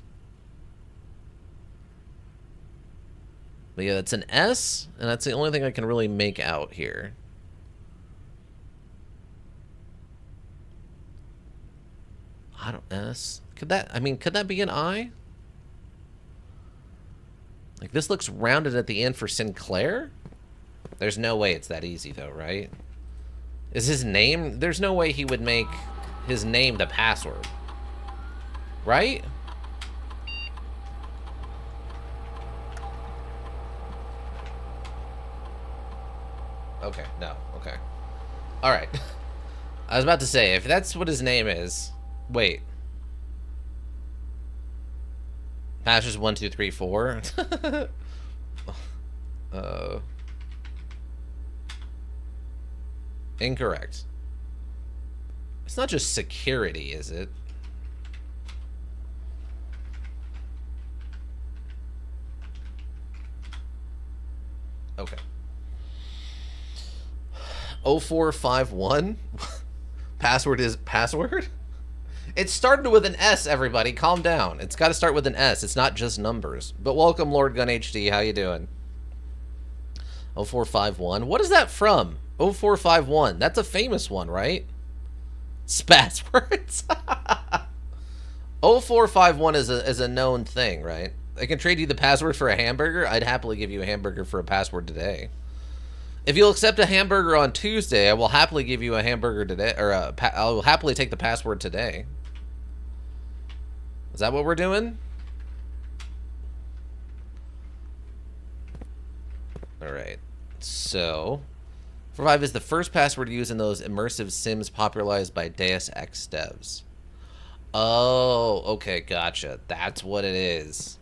But yeah, that's an S, and that's the only thing I can really make out here. I don't... S? Could that be an I? Like, this looks rounded at the end for Sinclair? There's no way it's that easy, though, right? Is his name... There's no way he would make his name the password. Right? Okay, no, okay. Alright. I was about to say, if that's what his name is... Wait. Passwords 1, 2, 3, 4? Incorrect. It's not just security, is it? Okay. 0451? Password is password? It started with an S, everybody. Calm down. It's got to start with an S. It's not just numbers. But welcome, Lord Gun HD. How you doing? 0451. What is that from? 0451. That's a famous one, right? Spasswords. 0451 is a known thing, right? I can trade you the password for a hamburger. I'd happily give you a hamburger for a password today. If you'll accept a hamburger on Tuesday, I will happily give you a hamburger today, or I will happily take the password today. Is that what we're doing? All right. So, 45 is the first password used in those immersive sims popularized by Deus Ex devs. Oh, okay, gotcha. That's what it is.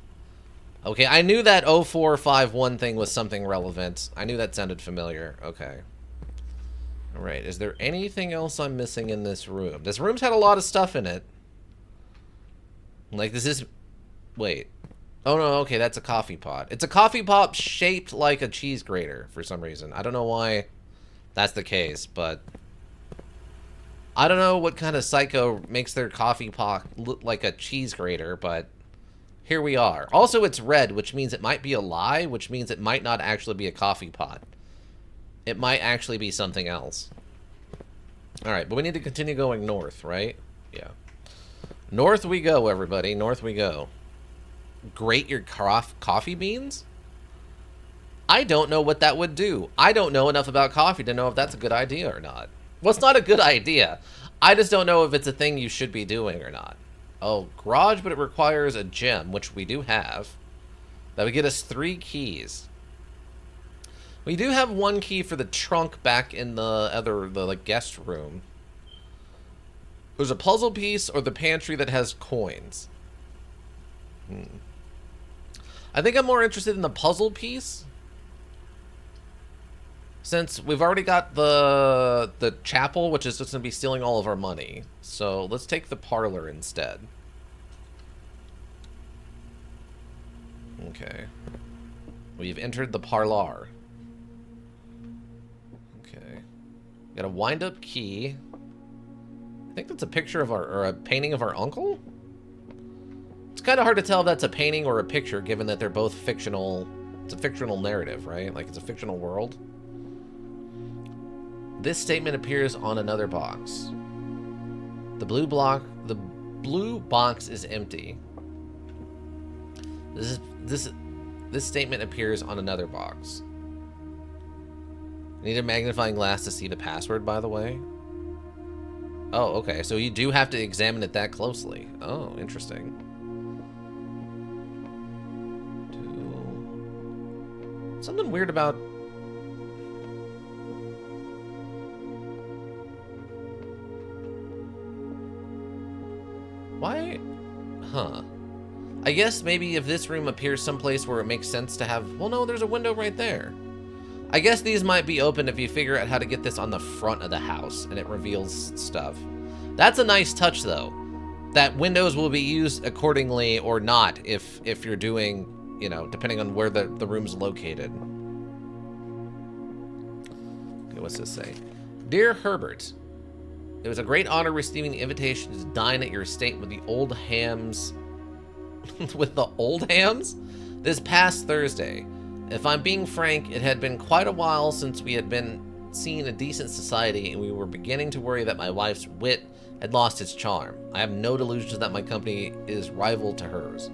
Okay, I knew that 0451 thing was something relevant. I knew that sounded familiar. Okay. Alright, is there anything else I'm missing in this room? This room's had a lot of stuff in it. Like, this is... Wait. Oh, no, okay, that's a coffee pot. It's a coffee pot shaped like a cheese grater for some reason. I don't know why that's the case, but... I don't know what kind of psycho makes their coffee pot look like a cheese grater, but... Here we are. Also, it's red, which means it might be a lie, which means it might not actually be a coffee pot. It might actually be something else. Alright, but we need to continue going north, right? Yeah. North we go, everybody. North we go. Grate your coffee beans? I don't know what that would do. I don't know enough about coffee to know if that's a good idea or not. Well, it's not a good idea. I just don't know if it's a thing you should be doing or not. Oh, garage, but it requires a gem, which we do have. That would get us 3 keys. We do have 1 key for the trunk back in the like, guest room. There's a puzzle piece or the pantry that has coins. I think I'm more interested in the puzzle piece. Since we've already got the chapel, which is just going to be stealing all of our money. So let's take the parlor instead. Okay. We've entered the parlor. Okay. Got a wind-up key. I think that's a picture of or a painting of our uncle? It's kind of hard to tell if that's a painting or a picture, given that they're both fictional. It's a fictional narrative, right? Like, it's a fictional world. This statement appears on another box. The blue box is empty. This statement appears on another box. Need a magnifying glass to see the password, by the way. Oh, okay. So you do have to examine it that closely. Oh, interesting. Something weird about... Why? Huh. I guess maybe if this room appears someplace where it makes sense to have... Well, no, there's a window right there. I guess these might be open if you figure out how to get this on the front of the house and it reveals stuff. That's a nice touch, though. That windows will be used accordingly or not if you're doing, you know, depending on where the room's located. Okay, what's this say? Dear Herbert, it was a great honor receiving the invitation to dine at your estate with the old hams... with the old hams? This past Thursday. If I'm being frank, it had been quite a while since we had been seeing a decent society, and we were beginning to worry that my wife's wit had lost its charm. I have no delusions that my company is rival to hers.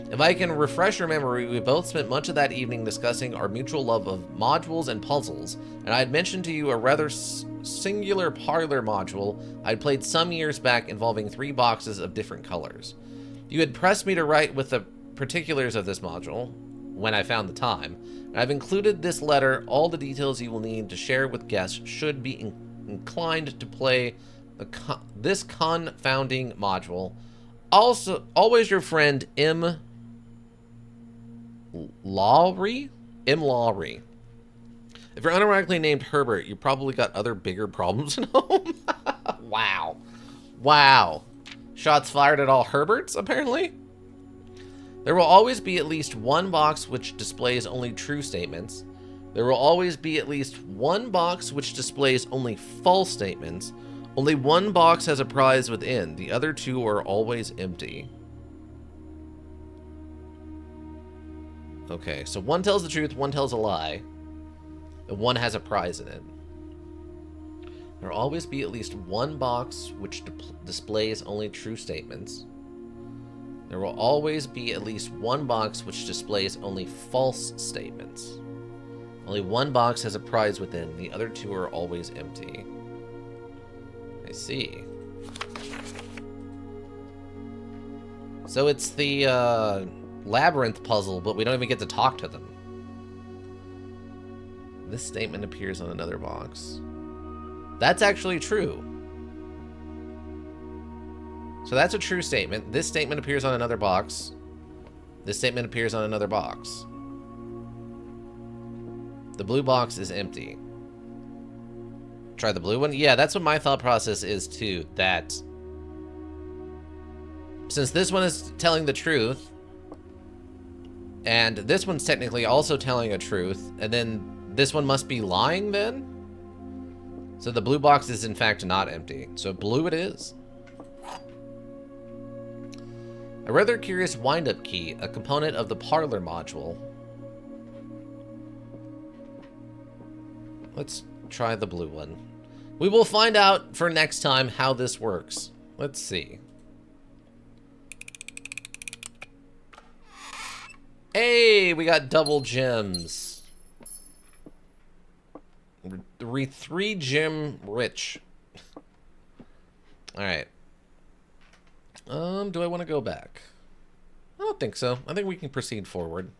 If I can refresh your memory, we both spent much of that evening discussing our mutual love of modules and puzzles, and I had mentioned to you a rather singular parlor module I'd played some years back involving 3 boxes of different colors. You had pressed me to write with the particulars of this module when I found the time, and I've included this letter all the details you will need to share with guests should be inclined to play this confounding module. Also, always your friend, M. Lawry? M. Lawry. If you're unironically named Herbert, you probably got other bigger problems at home. Wow. Wow. Shots fired at all Herberts, apparently. There will always be at least one box which displays only true statements. There will always be at least one box which displays only false statements. Only one box has a prize within. The other 2 are always empty. Okay, so one tells the truth, one tells a lie, and one has a prize in it. There will always be at least one box which displays only true statements. There will always be at least one box which displays only false statements. Only one box has a prize within. The other 2 are always empty. I see. So it's the labyrinth puzzle, but we don't even get to talk to them. This statement appears on another box. That's actually true. So that's a true statement. This statement appears on another box. This statement appears on another box. The blue box is empty. Try the blue one? Yeah, that's what my thought process is too. That since this one is telling the truth, and this one's technically also telling a truth, and then this one must be lying then? So the blue box is in fact not empty. So blue it is. A rather curious wind-up key, a component of the parlor module. Let's try the blue one. We will find out for next time how this works. Let's see. Hey, we got double gems. 3 gem rich. Alright. Do I want to go back? I don't think so. I think we can proceed forward.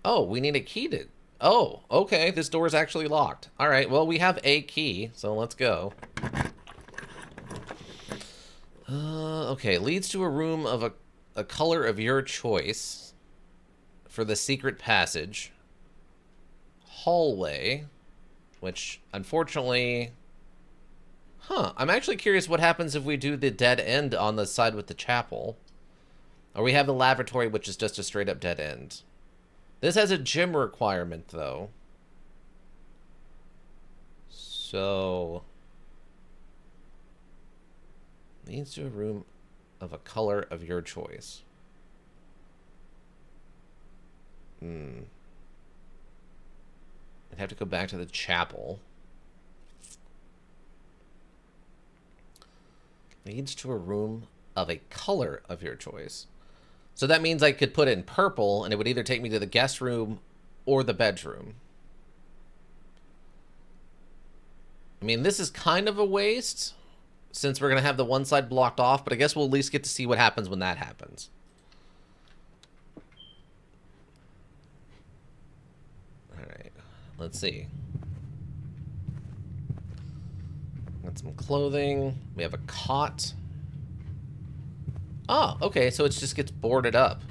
Oh, we need a key to... Oh, okay. This door is actually locked. Alright, well, we have a key, so let's go. Okay, leads to a room of a color of your choice for the secret passage. Hallway, which unfortunately... Huh, I'm actually curious what happens if we do the dead end on the side with the chapel. Or we have the lavatory, which is just a straight up dead end. This has a gym requirement, though. So... leads to a room of a color of your choice. I'd have to go back to the chapel. Leads to a room of a color of your choice. So that means I could put it in purple, and it would either take me to the guest room or the bedroom. I mean, this is kind of a waste, since we're going to have the one side blocked off, but I guess we'll at least get to see what happens when that happens. Alright, let's see. Got some clothing. We have a cot. Oh, okay, so it just gets boarded up.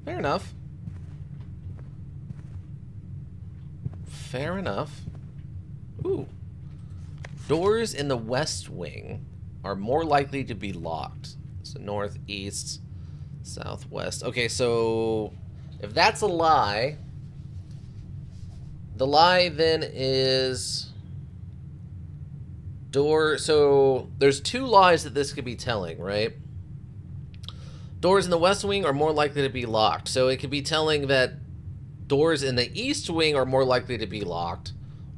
Fair enough. Fair enough. Ooh. Doors in the west wing are more likely to be locked. So north, east, southwest. Okay, so if that's a lie, the lie then is door. So there's two lies that this could be telling, right? Doors in the west wing are more likely to be locked. So it could be telling that doors in the east wing are more likely to be locked.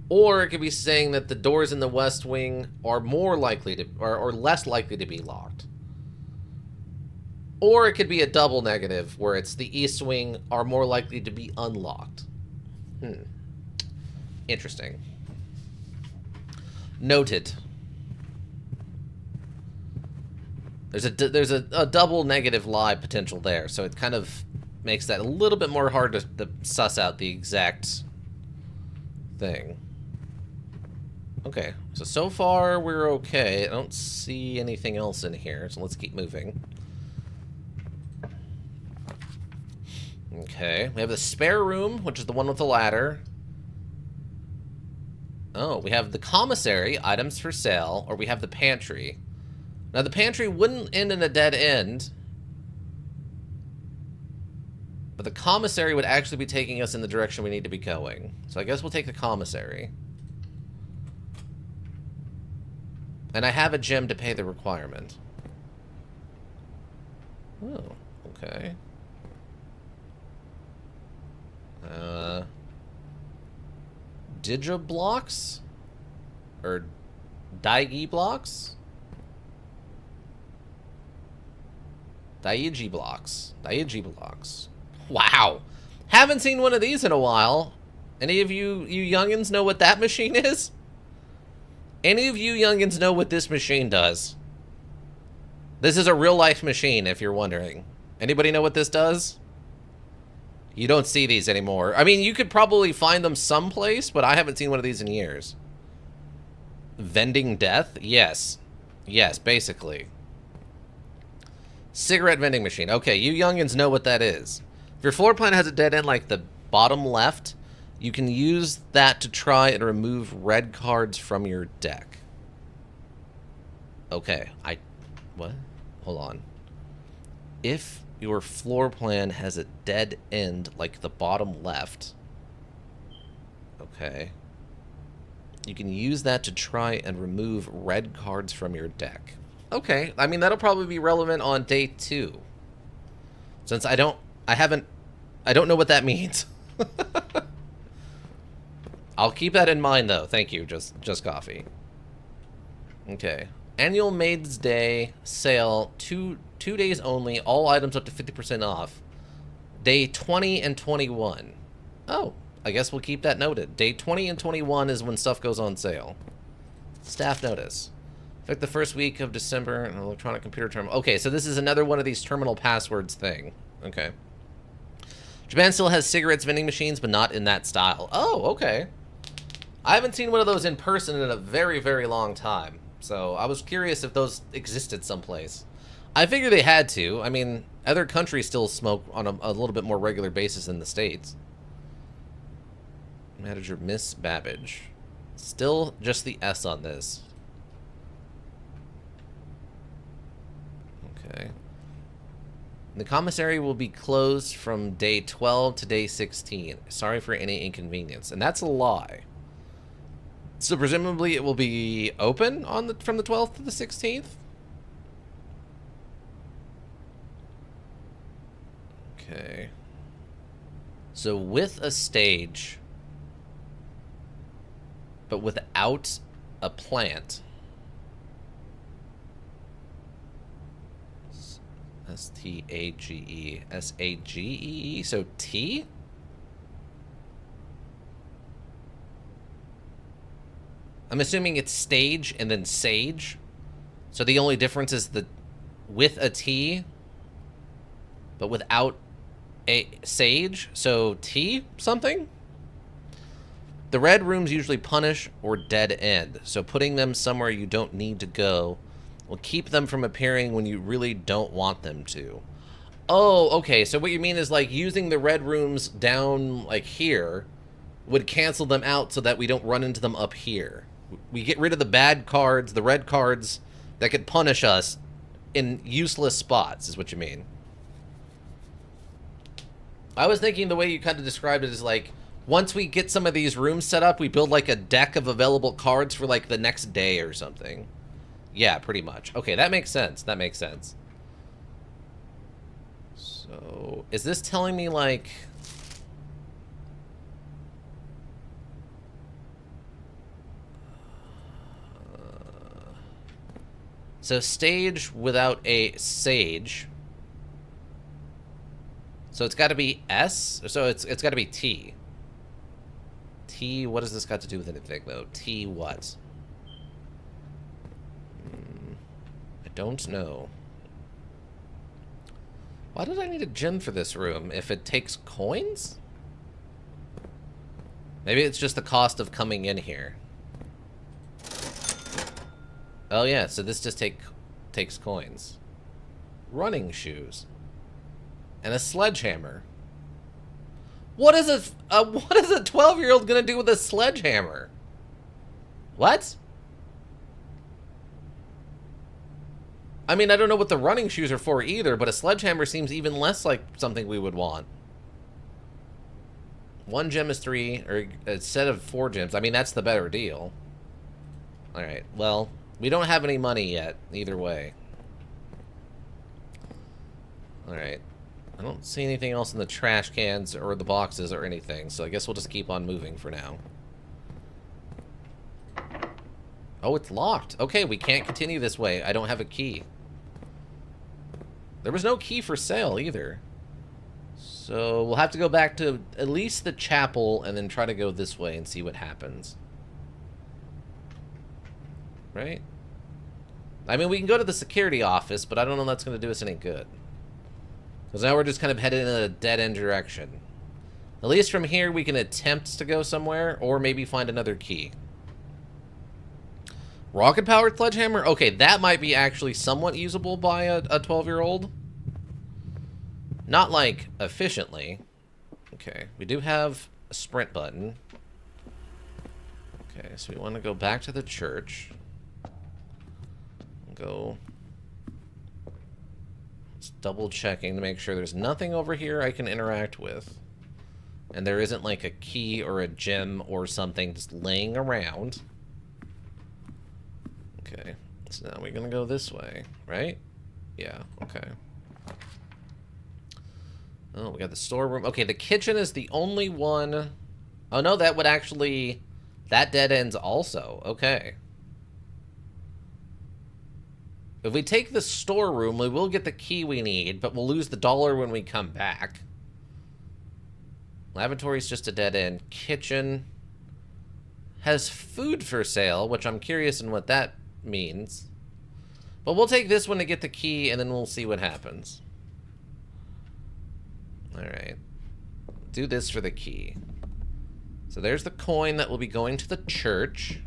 Or it could be saying that the doors in the west wing are more likely to, or less likely to be locked. Or it could be a double negative, where it's the east wing are more likely to be unlocked. Interesting. Noted. There's a double negative lie potential there, so it kind of makes that a little bit more hard to suss out the exact thing. Okay, so far we're okay. I don't see anything else in here, so let's keep moving. Okay, we have the spare room, which is the one with the ladder. Oh, we have the commissary, items for sale, or we have the pantry. Now, the pantry wouldn't end in a dead end, but the commissary would actually be taking us in the direction we need to be going. So I guess we'll take the commissary. And I have a gem to pay the requirement. Oh, okay. Digiblocks? Or Daigi blocks? Daigi blocks. Daigi blocks. Wow. Haven't seen one of these in a while. Any of you youngins know what that machine is? Any of you youngins know what this machine does? This is a real-life machine, if you're wondering. Anybody know what this does? You don't see these anymore. I mean, you could probably find them someplace, but I haven't seen one of these in years. Vending death? Yes. Yes, basically. Cigarette vending machine. Okay, you youngins know what that is. If your floor plan has a dead end like the bottom left, you can use that to try and remove red cards from your deck. Okay, what? Hold on. If your floor plan has a dead end like the bottom left, okay, you can use that to try and remove red cards from your deck. Okay, I mean, that'll probably be relevant on day 2. Since I don't know what that means. I'll keep that in mind, though. Thank you, just coffee. Okay. Annual Maid's Day sale, two days only, all items up to 50% off. Day 20 and 21. Oh, I guess we'll keep that noted. Day 20 and 21 is when stuff goes on sale. Staff notice. Affect the first week of December, an electronic computer terminal. Okay, so this is another one of these terminal passwords thing. Okay. Japan still has cigarettes vending machines, but not in that style. Oh, okay. I haven't seen one of those in person in a very, very long time. So I was curious if those existed someplace. I figure they had to. I mean, other countries still smoke on a little bit more regular basis than the States. Manager Miss Babbage. Still just the S on this. Okay. The commissary will be closed from day 12 to day 16. Sorry for any inconvenience. And that's a lie. So presumably it will be open on from the 12th to the 16th? Okay. So with a stage, but without a plant. S-T-A-G-E. S-A-G-E-E? So T? I'm assuming it's stage and then sage. So the only difference is the with a T, but without a sage. So T something? The red rooms usually punish or dead end. So putting them somewhere you don't need to go will keep them from appearing when you really don't want them to. Oh, okay. So what you mean is like using the red rooms down like here would cancel them out so that we don't run into them up here. We get rid of the bad cards, the red cards that could punish us in useless spots is what you mean. I was thinking the way you kind of described it is like once we get some of these rooms set up, we build like a deck of available cards for like the next day or something. Yeah, pretty much. Okay, that makes sense. That makes sense. So, is this telling me like... So stage without a sage. So it's got to be S? So it's got to be T. T, what has this got to do with anything, though? T what? I don't know. Why did I need a gem for this room if it takes coins? Maybe it's just the cost of coming in here. Oh yeah, so this just takes coins. Running shoes. And a sledgehammer. What is a 12-year-old gonna do with a sledgehammer? What? I mean, I don't know what the running shoes are for either, but a sledgehammer seems even less like something we would want. 1 gem is 3, or a set of 4 gems. I mean, that's the better deal. Alright, well, we don't have any money yet, either way. Alright. I don't see anything else in the trash cans or the boxes or anything, so I guess we'll just keep on moving for now. Oh, it's locked. Okay, we can't continue this way. I don't have a key. There was no key for sale either. So we'll have to go back to at least the chapel and then try to go this way and see what happens. Right? I mean, we can go to the security office, but I don't know if that's going to do us any good. Because now we're just kind of headed in a dead-end direction. At least from here, we can attempt to go somewhere, or maybe find another key. Rocket-powered sledgehammer? Okay, that might be actually somewhat usable by a 12-year-old. Not, like, efficiently. Okay, we do have a sprint button. Okay, so we want to go back to the church. Go... double checking to make sure there's nothing over here I can interact with. And there isn't like a key or a gem or something just laying around. Okay, so now we're gonna go this way, right? Yeah, okay. Oh, we got the storeroom. Okay, the kitchen is the only one. Oh no, that would actually... that dead ends also. Okay. If we take the storeroom, we will get the key we need, but we'll lose the dollar when we come back. Lavatory's just a dead end. Kitchen has food for sale, which I'm curious in what that means. But we'll take this one to get the key, and then we'll see what happens. Alright. Do this for the key. So there's the coin that will be going to the church.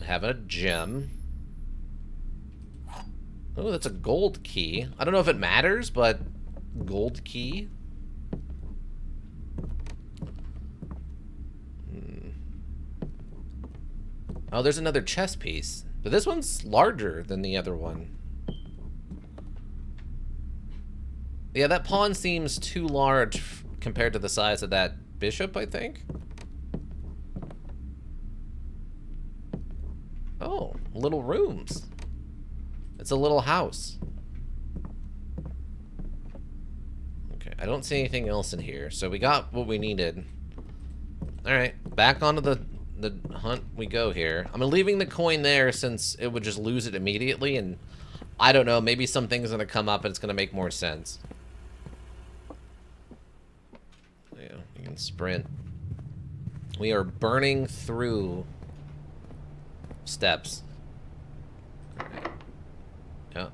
We have a gem. Oh, that's a gold key. I don't know if it matters, but gold key. Oh, there's another chess piece. But this one's larger than the other one. Yeah, that pawn seems too large compared to the size of that bishop, I think. Oh, little rooms. It's a little house. Okay, I don't see anything else in here, so we got what we needed. Alright, back onto the hunt we go here. I'm leaving the coin there since it would just lose it immediately, and I don't know, maybe something's gonna come up and it's gonna make more sense. Yeah, you can sprint. We are burning through steps. Yeah.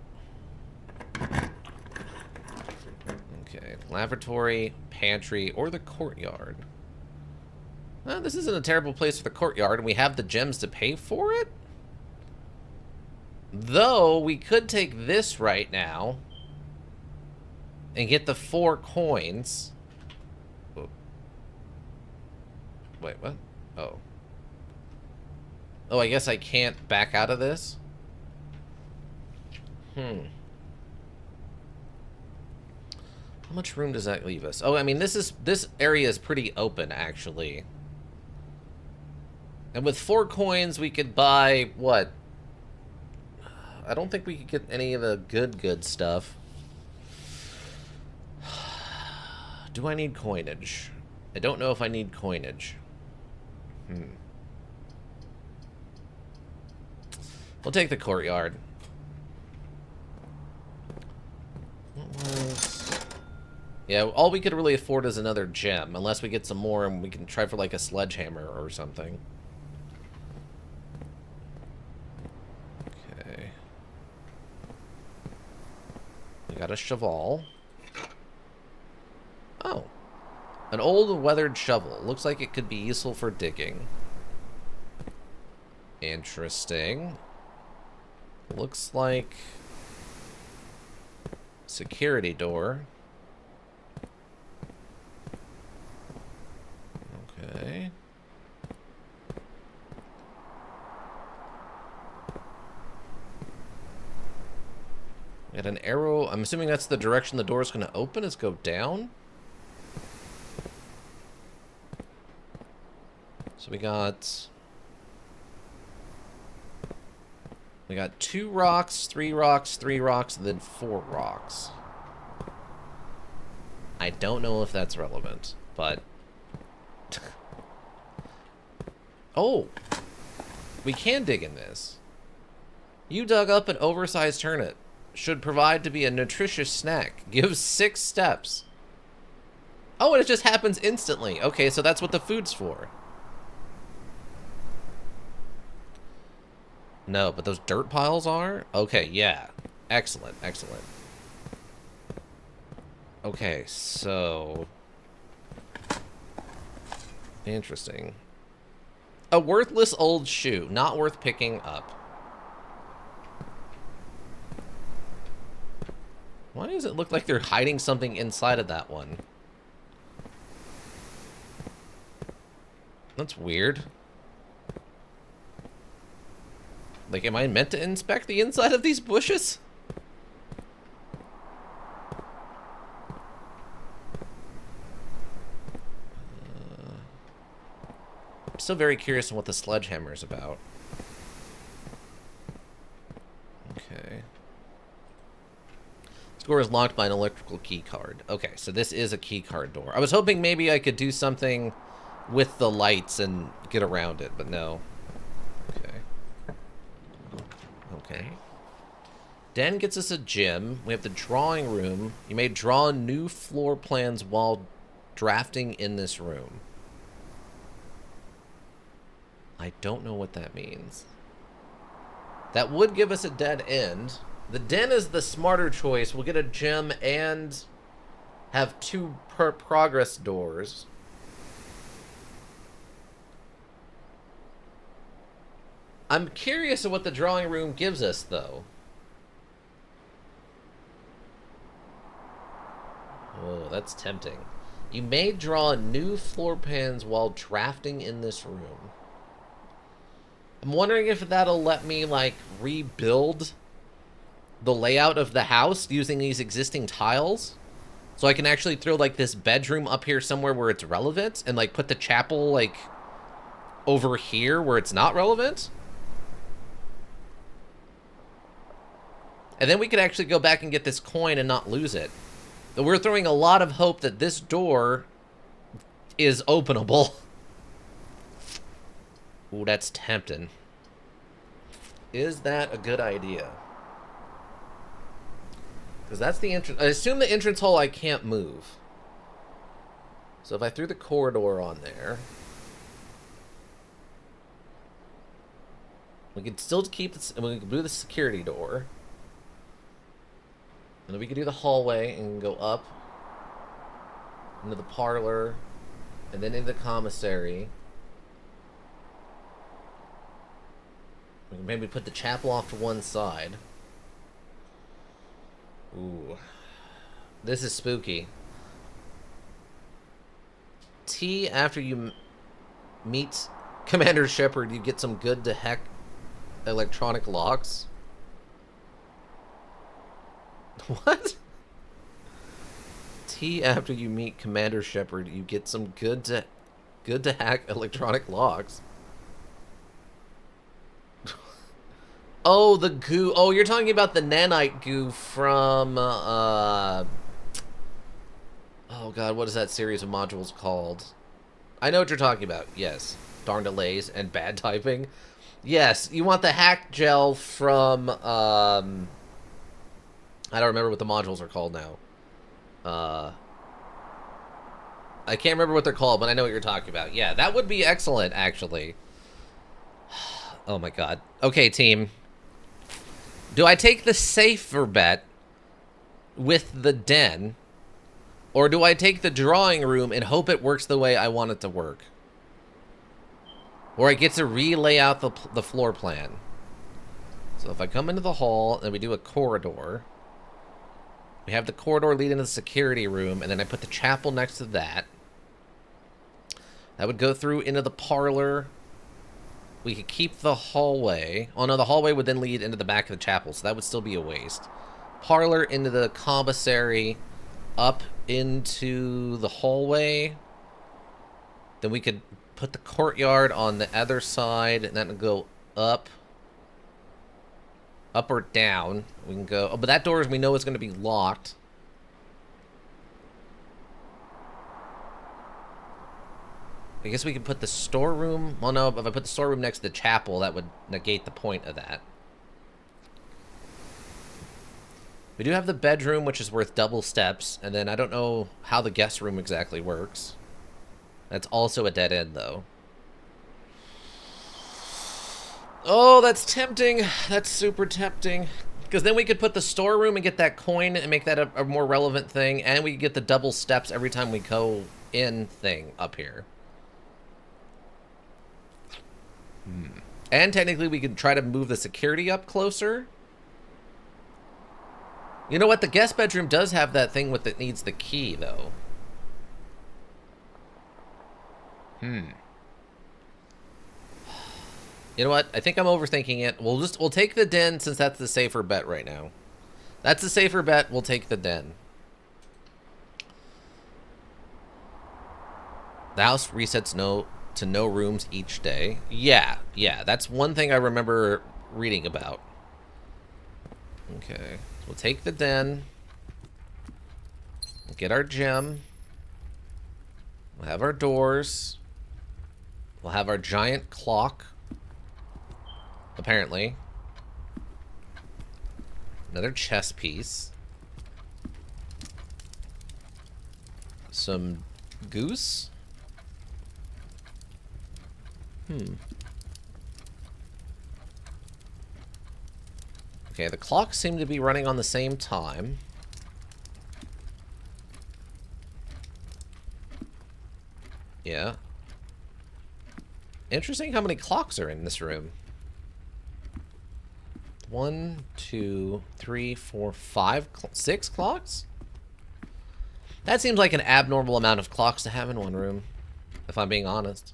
Okay, lavatory, pantry, or the courtyard. This isn't a terrible place for the courtyard, and we have the gems to pay for it? Though, we could take this right now and get the 4 coins. Oh. Wait, what? Oh. Oh, I guess I can't back out of this? How much room does that leave us? Oh, I mean, this area is pretty open, actually. And with 4 coins, we could buy, what? I don't think we could get any of the good stuff. Do I need coinage? I don't know if I need coinage. We'll take the courtyard. What was... Yeah, all we could really afford is another gem, unless we get some more and we can try for like a sledgehammer or something. Okay. We got a cheval. Oh. An old weathered shovel. Looks like it could be useful for digging. Interesting. Looks like security door. Okay. Got an arrow. I'm assuming that's the direction the door is going to open. Is go down. So we got 2 rocks, 3 rocks, 3 rocks, and then 4 rocks. I don't know if that's relevant, but... Oh! We can dig in this. You dug up an oversized turnip. Should provide to be a nutritious snack. Give 6 steps. Oh, and it just happens instantly. Okay, so that's what the food's for. No, but those dirt piles are? Okay, yeah. Excellent, excellent. Okay, so... Interesting. A worthless old shoe. Not worth picking up. Why does it look like they're hiding something inside of that one? That's weird. Like, am I meant to inspect the inside of these bushes? I'm still very curious on what the sledgehammer is about. Okay. Door is locked by an electrical key card. Okay, so this is a key card door. I was hoping maybe I could do something with the lights and get around it, but no. Okay. Okay. Dan gets us a gym. We have the drawing room. You may draw new floor plans while drafting in this room. I don't know what that means. That would give us a dead end. The den is the smarter choice. We'll get a gem and have 2 progress doors. I'm curious of what the drawing room gives us, though. that's tempting. You may draw new floor plans while drafting in this room. I'm wondering if that'll let me, like, rebuild the layout of the house using these existing tiles. So I can actually throw, like, this bedroom up here somewhere where it's relevant and, like, put the chapel, like, over here where it's not relevant. And then we could actually go back and get this coin and not lose it. But we're throwing a lot of hope that this door is openable. Ooh, that's tempting. Is that a good idea? Because that's the entrance. I assume the entrance hall I can't move. So if I threw the corridor on there, we could still keep this, and we can do the security door. And then we could do the hallway and go up into the parlor and then into the commissary. We can maybe put the chapel off to one side. Ooh. This is spooky. T, after you meet Commander Shepard, you get some good to heck electronic locks. What? T, after you meet Commander Shepard, you get some good to hack electronic locks. Oh, the goo. Oh, you're talking about the nanite goo from, oh god, what is that series of modules called? I know what you're talking about, yes. Darn delays and bad typing. Yes, you want the hack gel from, I don't remember what the modules are called now. I can't remember what they're called, but I know what you're talking about. Yeah, that would be excellent, actually. Oh my god. Okay, team. Do I take the safer bet with the den, or do I take the drawing room and hope it works the way I want it to work? Or I get to relay out the floor plan. So if I come into the hall and we do a corridor, we have the corridor leading to the security room, and then I put the chapel next to that. That would go through into the parlor. We could keep the hallway. Oh no, the hallway would then lead into the back of the chapel, so that would still be a waste. Parlor into the commissary, up into the hallway. Then we could put the courtyard on the other side, and then go up. Up or down. We can go... Oh, but that door, we know, is going to be locked. I guess we could put the storeroom... Well, no, if I put the storeroom next to the chapel, that would negate the point of that. We do have the bedroom, which is worth double steps, and then I don't know how the guest room exactly works. That's also a dead end, though. Oh, that's tempting. That's super tempting. Because then we could put the storeroom and get that coin and make that a more relevant thing, and we get the double steps every time we go in thing up here. And technically we could try to move the security up closer. You know what? The guest bedroom does have that thing with it needs the key, though. You know what? I think I'm overthinking it. We'll take the den since that's the safer bet right now. That's the safer bet. We'll take the den. The house resets to no rooms each day. Yeah, that's one thing I remember reading about. Okay, so we'll take the den. We'll get our gem. We'll have our doors. We'll have our giant clock. Apparently. Another chess piece. Some goose. Okay, the clocks seem to be running on the same time. Yeah. Interesting how many clocks are in this room. 1, 2, 3, 4, 5, 6 clocks? That seems like an abnormal amount of clocks to have in one room, if I'm being honest.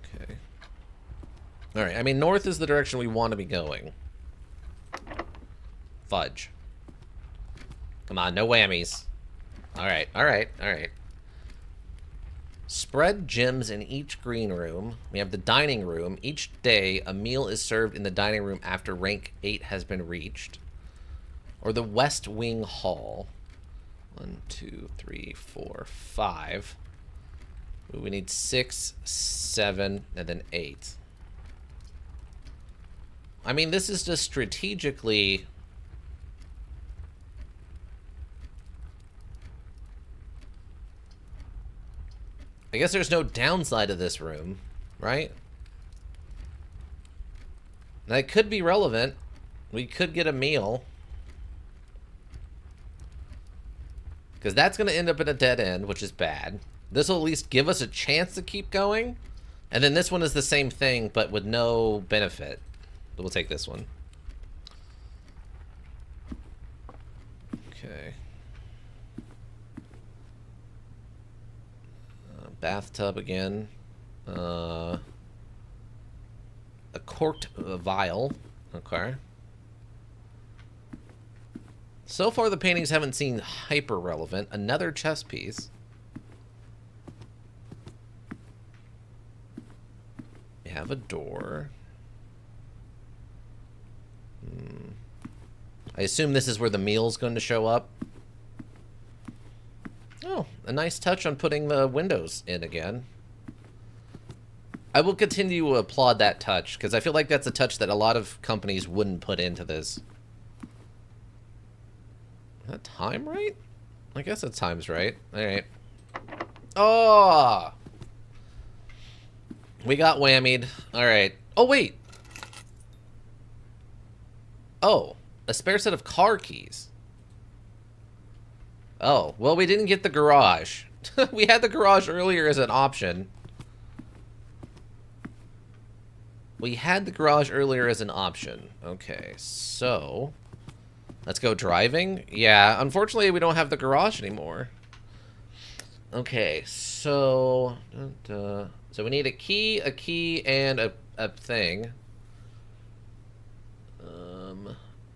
Okay. Alright, I mean, north is the direction we want to be going. Fudge. Come on, no whammies. Alright, alright, alright. Spread gyms in each green room. We have the dining room. Each day, a meal is served in the dining room after rank 8 has been reached. Or the West Wing Hall. 1, 2, 3, 4, 5. Ooh, we need 6, 7, and then 8. I mean, this is just strategically... I guess there's no downside to this room, right? That could be relevant. We could get a meal. Because that's going to end up in a dead end, which is bad. This will at least give us a chance to keep going. And then this one is the same thing, but with no benefit. We'll take this one. Okay. Bathtub again. A corked vial. Okay. So far, the paintings haven't seemed hyper relevant. Another chess piece. We have a door. I assume this is where the meal's going to show up. Oh, a nice touch on putting the windows in again. I will continue to applaud that touch, because I feel like that's a touch that a lot of companies wouldn't put into this. Is that time right? I guess that time's right. Alright. Oh! We got whammied. Alright. Oh, wait! Oh, a spare set of car keys. Oh, well, we didn't get the garage. We had the garage earlier as an option. We had the garage earlier as an option. Okay, so... let's go driving? Yeah, unfortunately, we don't have the garage anymore. Okay, so... so we need a key, and a thing.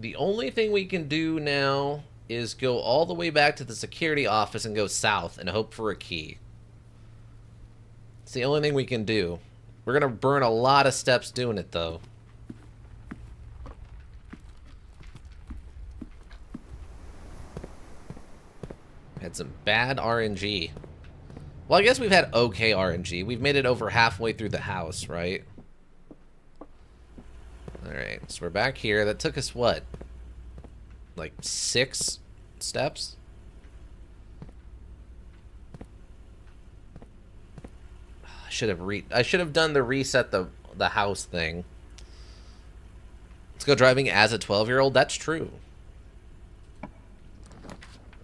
The only thing we can do now is go all the way back to the security office and go south and hope for a key. It's the only thing we can do. We're gonna burn a lot of steps doing it, though. Had some bad RNG. Well, I guess we've had okay RNG. We've made it over halfway through the house, right? Alright, so we're back here. That took us, what? Like 6 steps? I should have done the reset the house thing. Let's go driving as a 12-year-old. That's true.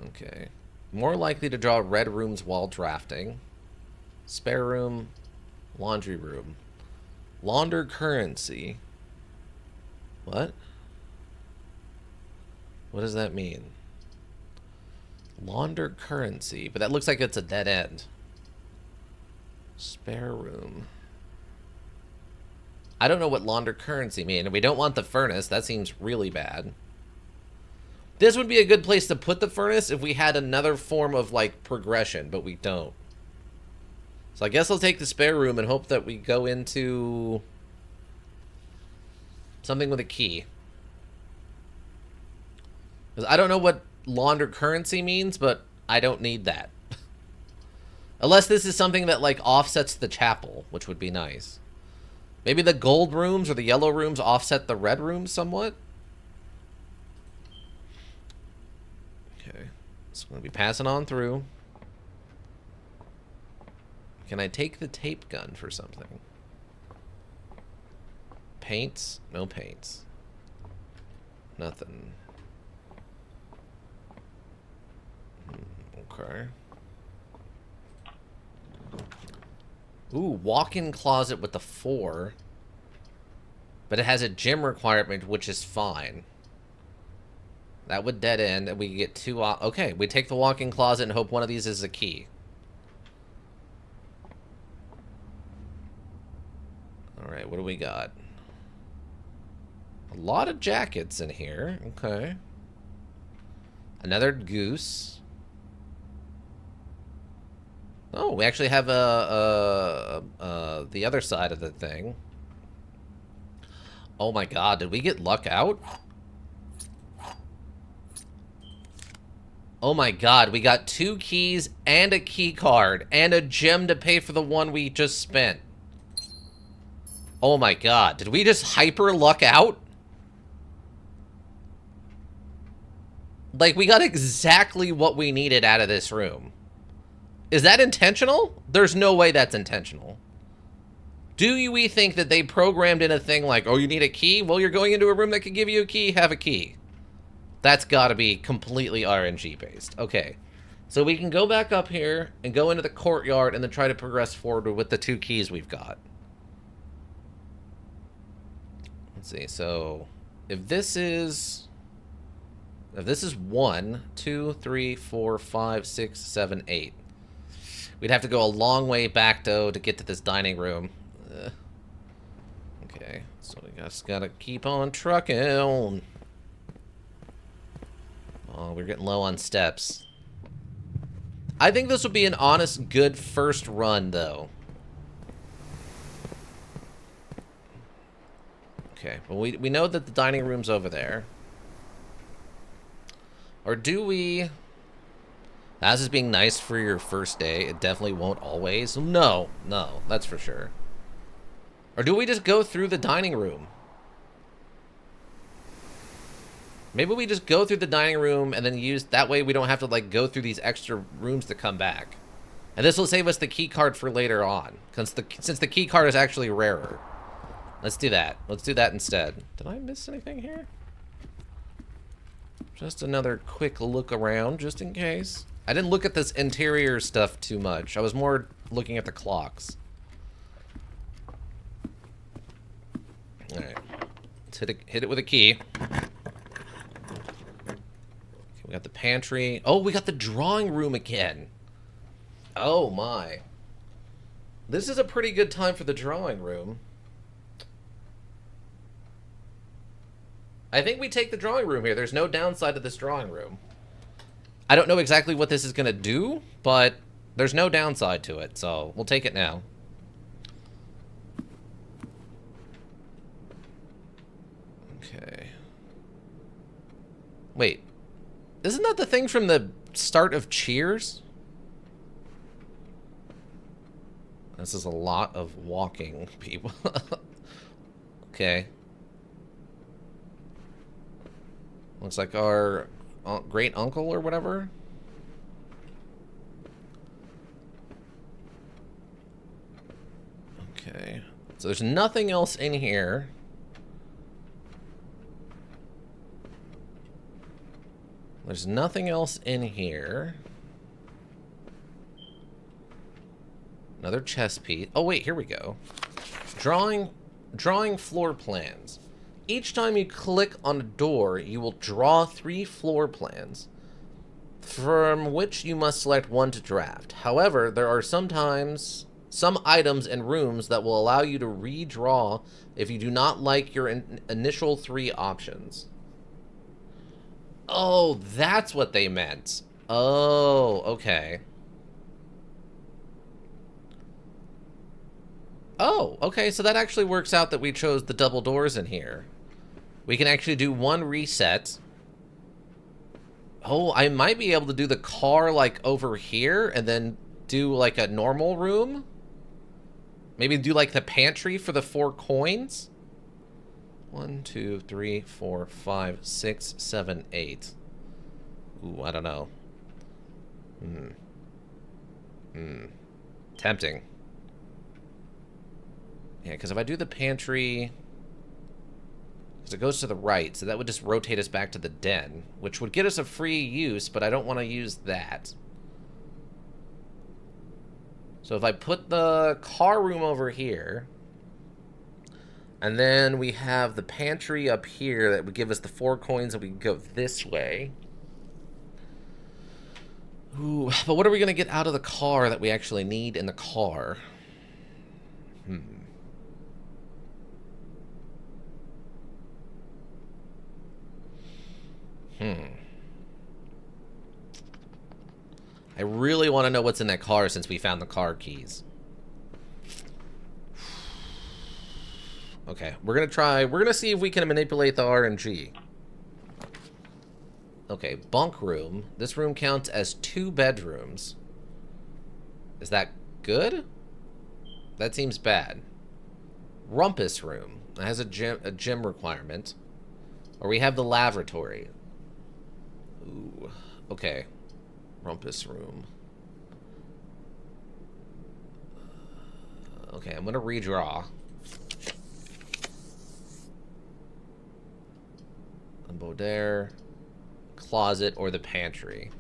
Okay. More likely to draw red rooms while drafting. Spare room. Laundry room. Launder currency. What? What does that mean? Launder currency. But that looks like it's a dead end. Spare room. I don't know what launder currency mean. And we don't want the furnace. That seems really bad. This would be a good place to put the furnace if we had another form of, like, progression. But we don't. So I guess I'll take the spare room and hope that we go into... something with a key. Because I don't know what launder currency means, but I don't need that. Unless this is something that, like, offsets the chapel, which would be nice. Maybe the gold rooms or the yellow rooms offset the red rooms somewhat? Okay. So I'm going to be passing on through. Can I take the tape gun for something? Paints? No paints. Nothing. Okay. Ooh, walk-in closet with the 4. But it has a gym requirement, which is fine. That would dead end, and we get two... Okay, we take the walk-in closet and hope one of these is a key. Alright, what do we got? A lot of jackets in here. Okay. Another goose. Oh, we actually have the other side of the thing. Oh my god, did we get luck out? Oh my god, we got 2 keys and a key card and a gem to pay for the one we just spent. Oh my god, did we just hyper luck out? Like, we got exactly what we needed out of this room. Is that intentional? There's no way that's intentional. Do we think that they programmed in a thing like, oh, you need a key? Well, you're going into a room that can give you a key, have a key. That's gotta be completely RNG based. Okay. So we can go back up here and go into the courtyard and then try to progress forward with the 2 keys we've got. Let's see, so if this is 1, 2, 3, 4, 5, 6, 7, 8. We'd have to go a long way back, though, to get to this dining room. Okay, so we just gotta keep on trucking. Oh, we're getting low on steps. I think this would be an honest, good first run, though. Okay, well, we know that the dining room's over there. Or do we... As is being nice for your first day, it definitely won't always. No, that's for sure. Or do we just go through the dining room? Maybe we just go through the dining room and then use... That way we don't have to, like, go through these extra rooms to come back. And this will save us the key card for later on. Since the key card is actually rarer. Let's do that. Let's do that instead. Did I miss anything here? Just another quick look around, just in case. I didn't look at this interior stuff too much. I was more looking at the clocks. Alright. Let's hit it with a key. Okay, we got the pantry. Oh, we got the drawing room again. Oh, my. This is a pretty good time for the drawing room. I think we take the drawing room here. There's no downside to this drawing room. I don't know exactly what this is going to do, but there's no downside to it, so we'll take it now. Okay. Wait. Isn't that the thing from the start of Cheers? This is a lot of walking, people. Okay. Looks like our great uncle or whatever. Okay. So there's nothing else in here. There's nothing else in here. Another chess piece. Oh wait, here we go. Drawing floor plans. Each time you click on a door, you will draw 3 floor plans, from which you must select one to draft. However, there are sometimes some items and rooms that will allow you to redraw if you do not like your initial 3 options. Oh, that's what they meant. Oh, okay. Oh, okay, so that actually works out that we chose the double doors in here. We can actually do 1 reset. Oh, I might be able to do the car, like, over here, and then do, like, a normal room? Maybe do, like, the pantry for the 4 coins? 1, 2, 3, 4, 5, 6, 7, 8. Ooh, I don't know. Tempting. Yeah, because if I do the pantry... Because it goes to the right, so that would just rotate us back to the den, which would get us a free use, but I don't want to use that. So if I put the car room over here, And then we have the pantry up here that would give us the 4 coins and we can go this way. Ooh, but what are we going to get out of the car that we actually need in the car? I really want to know what's in that car since we found the car keys. Okay, we're going to see if we can manipulate the RNG. Okay, bunk room. This room counts as 2 bedrooms. Is that good? That seems bad. Rumpus room. It has a gym requirement. Or we have the lavatory. Ooh, okay. Rumpus room. Okay, I'm gonna redraw. A Baudelaire, closet, or the pantry.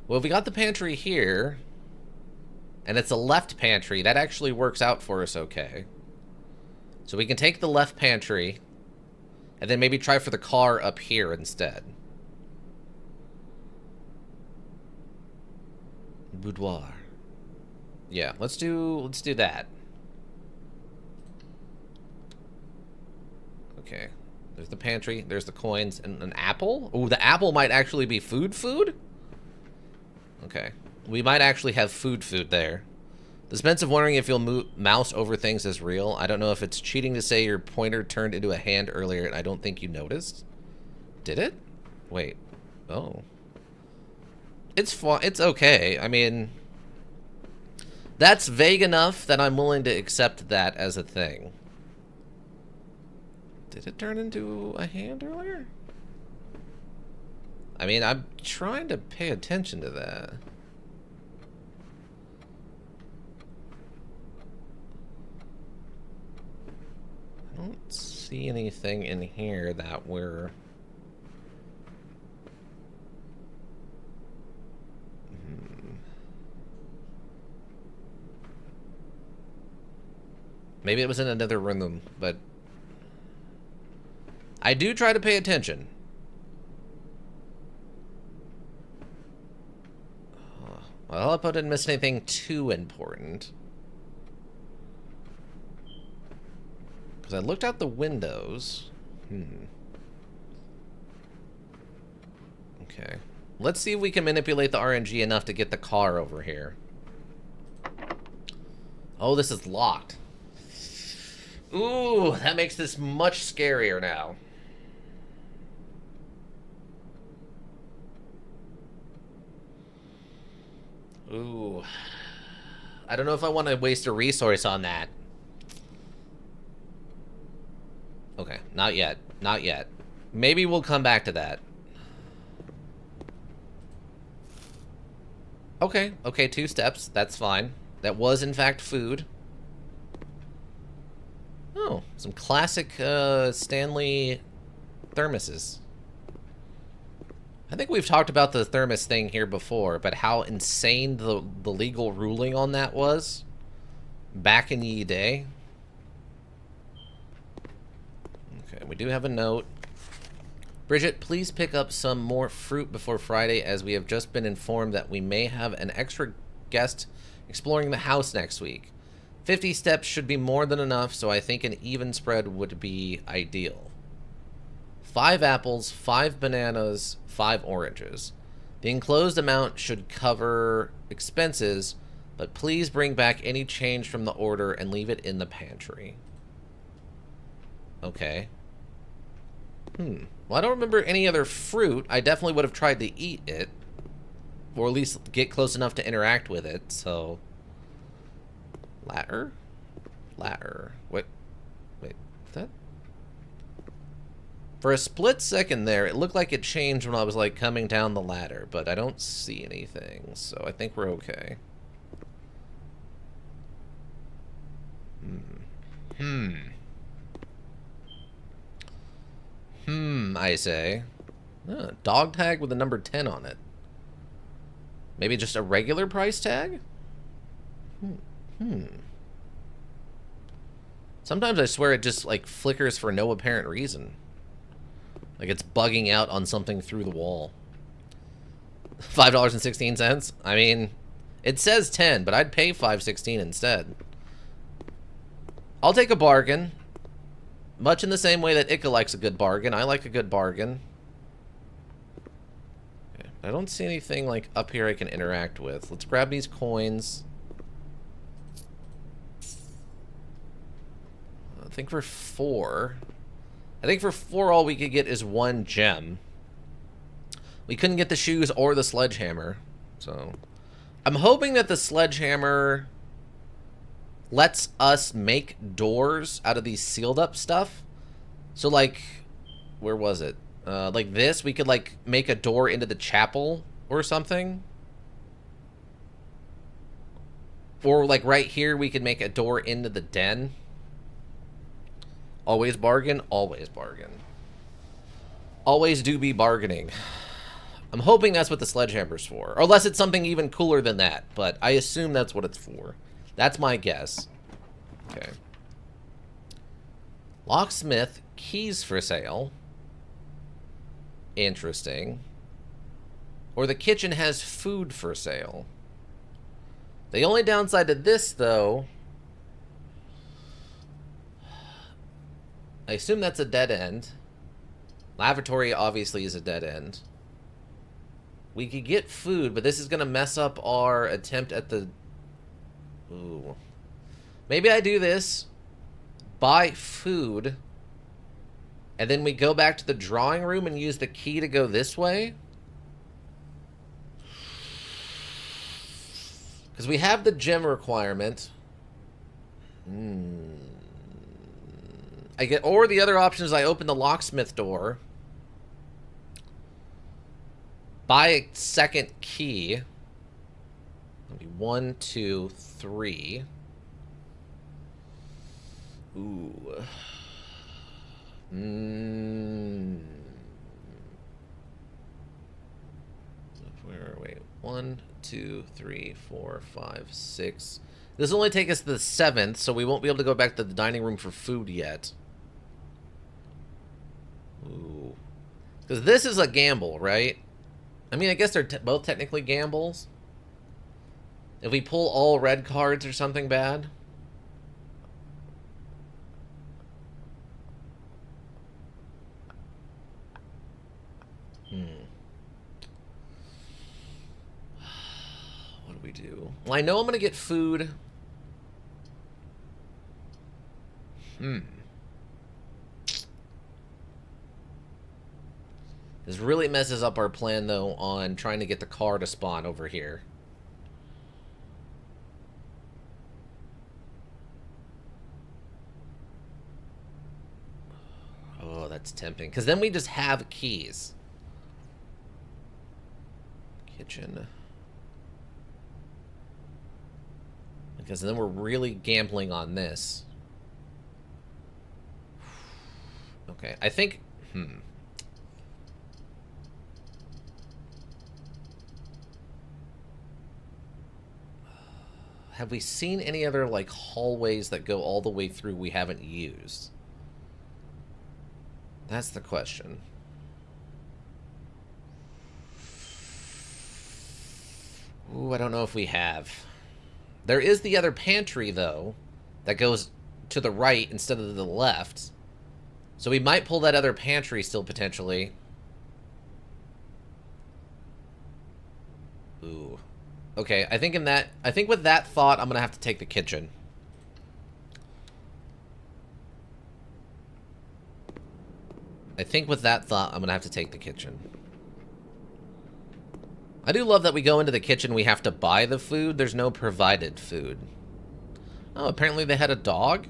Well, if we got the pantry here, and it's a left pantry, that actually works out for us okay. So we can take the left pantry, and then maybe try for the car up here instead. Boudoir. Yeah, let's do that. Okay. There's the pantry, there's the coins, and an apple? Ooh, the apple might actually be food? Okay. We might actually have food there. The sense of wondering if you'll mouse over things is real. I don't know if it's cheating to say your pointer turned into a hand earlier and I don't think you noticed. Did it? Wait. Oh. It's fun. It's okay. I mean, that's vague enough that I'm willing to accept that as a thing. Did it turn into a hand earlier? I mean, I'm trying to pay attention to that. I don't see anything in here that we're... Maybe it was in another room, but... I do try to pay attention. Well, I hope I didn't miss anything too important. Because I looked out the windows. Okay. Let's see if we can manipulate the RNG enough to get the car over here. Oh, this is locked. Ooh, that makes this much scarier now. Ooh. I don't know if I want to waste a resource on that. Okay, not yet. Not yet. Maybe we'll come back to that. Okay, okay, 2 steps. That's fine. That was, in fact, food. Oh, some classic Stanley thermoses. I think we've talked about the thermos thing here before, but how insane the legal ruling on that was back in the day. Okay, we do have a note. Bridget, please pick up some more fruit before Friday, as we have just been informed that we may have an extra guest exploring the house next week. 50 steps should be more than enough, so I think an even spread would be ideal. 5 apples, 5 bananas, 5 oranges. The enclosed amount should cover expenses, but please bring back any change from the order and leave it in the pantry. Okay. Well, I don't remember any other fruit. I definitely would have tried to eat it, or at least get close enough to interact with it, so... Ladder? Ladder. Wait, that? For a split second there, it looked like it changed when I was, like, coming down the ladder, but I don't see anything, so I think we're okay. I say. Dog tag with a number 10 on it. Maybe just a regular price tag? Sometimes I swear it just, like, flickers for no apparent reason. Like it's bugging out on something through the wall. $5.16? I mean, it says 10, but I'd pay $5.16 instead. I'll take a bargain. Much in the same way that Ika likes a good bargain, I like a good bargain. Okay. I don't see anything, like, up here I can interact with. Let's grab these coins. I think for 4. I think for 4 all we could get is 1 gem. We couldn't get the shoes or the sledgehammer. So I'm hoping that the sledgehammer lets us make doors out of these sealed up stuff. So like, where was it? Like this, we could like make a door into the chapel or something. Or like right here, we could make a door into the den. Always bargain, always bargain. Always do be bargaining. I'm hoping that's what the sledgehammer's for. Or unless it's something even cooler than that. But I assume that's what it's for. That's my guess. Okay. Locksmith, keys for sale. Interesting. Or the kitchen has food for sale. The only downside to this, though... I assume that's a dead end. Lavatory obviously is a dead end. We could get food, but this is going to mess up our attempt at the... Ooh. Maybe I do this. Buy food. And then we go back to the drawing room and use the key to go this way. Because we have the gem requirement. Or the other option is I open the locksmith door. Buy a second key. Maybe 1, 2, 3. Ooh. Wait. 1, 2, 3, 4, 5, 6. This will only take us to the 7th, so we won't be able to go back to the dining room for food yet. Ooh. Because this is a gamble, right? I mean, I guess they're both technically gambles. If we pull all red cards or something bad. What do we do? Well, I know I'm going to get food. This really messes up our plan, though, on trying to get the car to spawn over here. Oh, that's tempting. Because then we just have keys. Kitchen. Because then we're really gambling on this. Okay, I think... Have we seen any other, like, hallways that go all the way through we haven't used? That's the question. Ooh, I don't know if we have. There is the other pantry, though, that goes to the right instead of the left. So we might pull that other pantry still, potentially. Ooh. Okay, I think with that thought, I'm gonna have to take the kitchen. I think with that thought, I'm gonna have to take the kitchen. I do love that we go into the kitchen, we have to buy the food. There's no provided food. Oh, apparently they had a dog?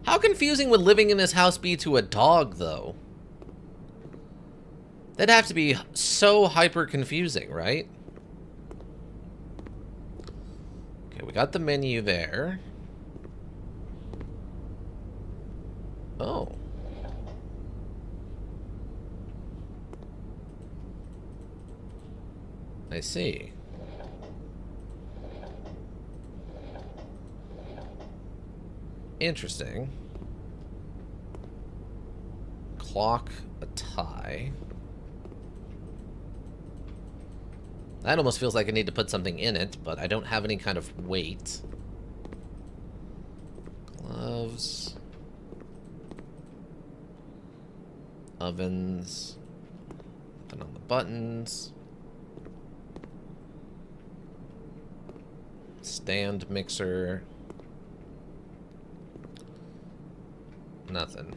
How confusing would living in this house be to a dog, though? That'd have to be so hyper confusing, right? Okay, we got the menu there. Oh. I see. Interesting. clock, a tie. That almost feels like I need to put something in it, but I don't have any kind of weight. Gloves. Ovens. Nothing on the buttons. Stand mixer. Nothing.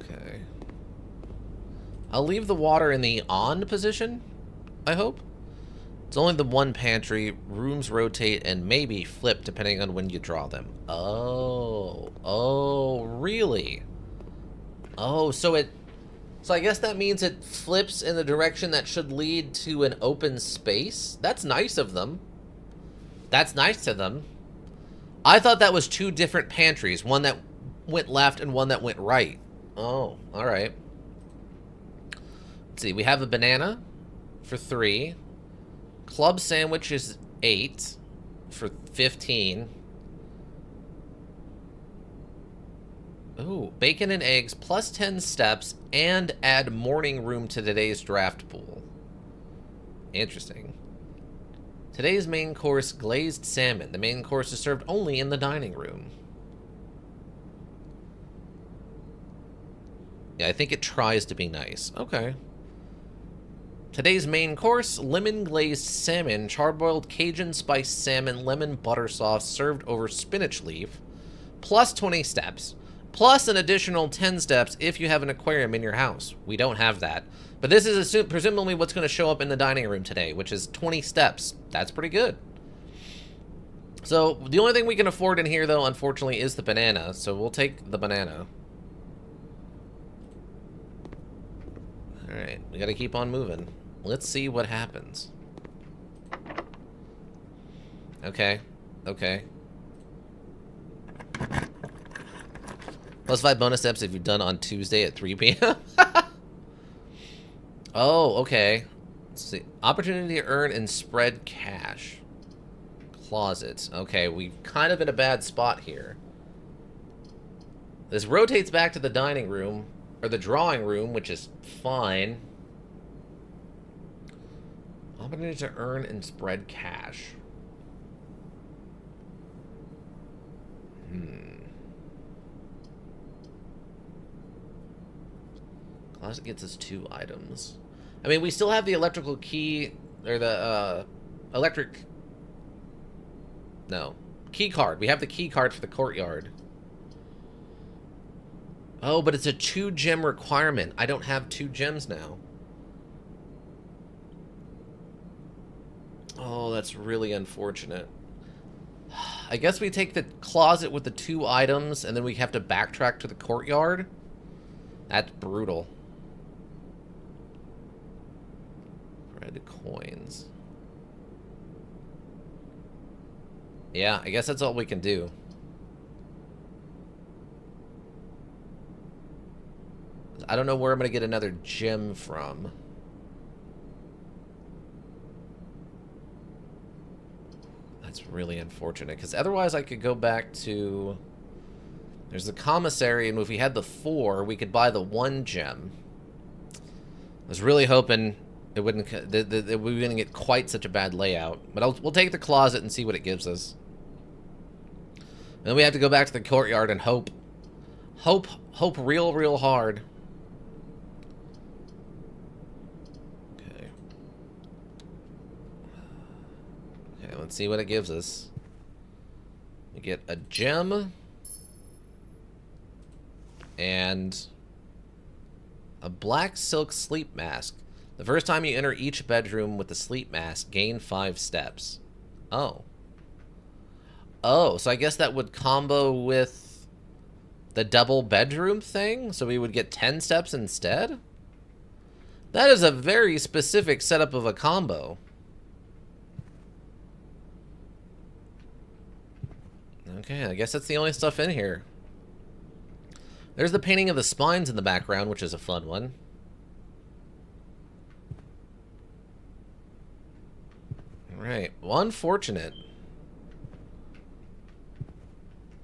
Okay. I'll leave the water in the on position, I hope. It's only the one pantry. Rooms rotate and maybe flip depending on when you draw them. Oh. Oh, really? Oh, so I guess that means it flips in the direction that should lead to an open space? That's nice of them. That's nice to them. I thought that was two different pantries. One that went left and one that went right. Oh, alright. Let's see, we have a banana for 3. Club sandwich is 8 for 15. Ooh, bacon and eggs plus 10 steps and add morning room to today's draft pool. Interesting. Today's main course, glazed salmon. The main course is served only in the dining room. Yeah, I think it tries to be nice. Okay. Today's main course, lemon glazed salmon, charboiled Cajun spiced salmon, lemon butter sauce served over spinach leaf, plus 20 steps, plus an additional 10 steps if you have an aquarium in your house. We don't have that. But this is presumably what's going to show up in the dining room today, which is 20 steps. That's pretty good. So the only thing we can afford in here, though, unfortunately, is the banana. So we'll take the banana. All right, we got to keep on moving. Let's see what happens. Okay. Okay. Plus 5 bonus steps if you're done on Tuesday at 3 p.m. Oh, okay. Let's see. Opportunity to earn and spread cash. Closets. Okay, we're kind of in a bad spot here. This rotates back to the dining room, or the drawing room, which is fine. Opportunity to earn and spread cash. Closet gets us 2 items. I mean, we still have the electrical key, or the, electric... No. Key card. We have the key card for the courtyard. Oh, but it's a 2-gem requirement. I don't have 2 gems now. Oh, that's really unfortunate. I guess we take the closet with the 2 items, and then we have to backtrack to the courtyard? That's brutal. Red coins. Yeah, I guess that's all we can do. I don't know where I'm going to get another gem from. That's really unfortunate, because otherwise I could go back to... There's the commissary, and if we had the 4, we could buy the 1 gem. I was really hoping it wouldn't... that we wouldn't get quite such a bad layout. But we'll take the closet and see what it gives us. And then we have to go back to the courtyard and hope. Hope real hard. Okay. Okay, let's see what it gives us. We get a gem. And a black silk sleep mask. The first time you enter each bedroom with the sleep mask, gain 5 steps. Oh. Oh, so I guess that would combo with the double bedroom thing? So we would get 10 steps instead? That is a very specific setup of a combo. Okay, I guess that's the only stuff in here. There's the painting of the spines in the background, which is a fun one. Alright, well, unfortunate.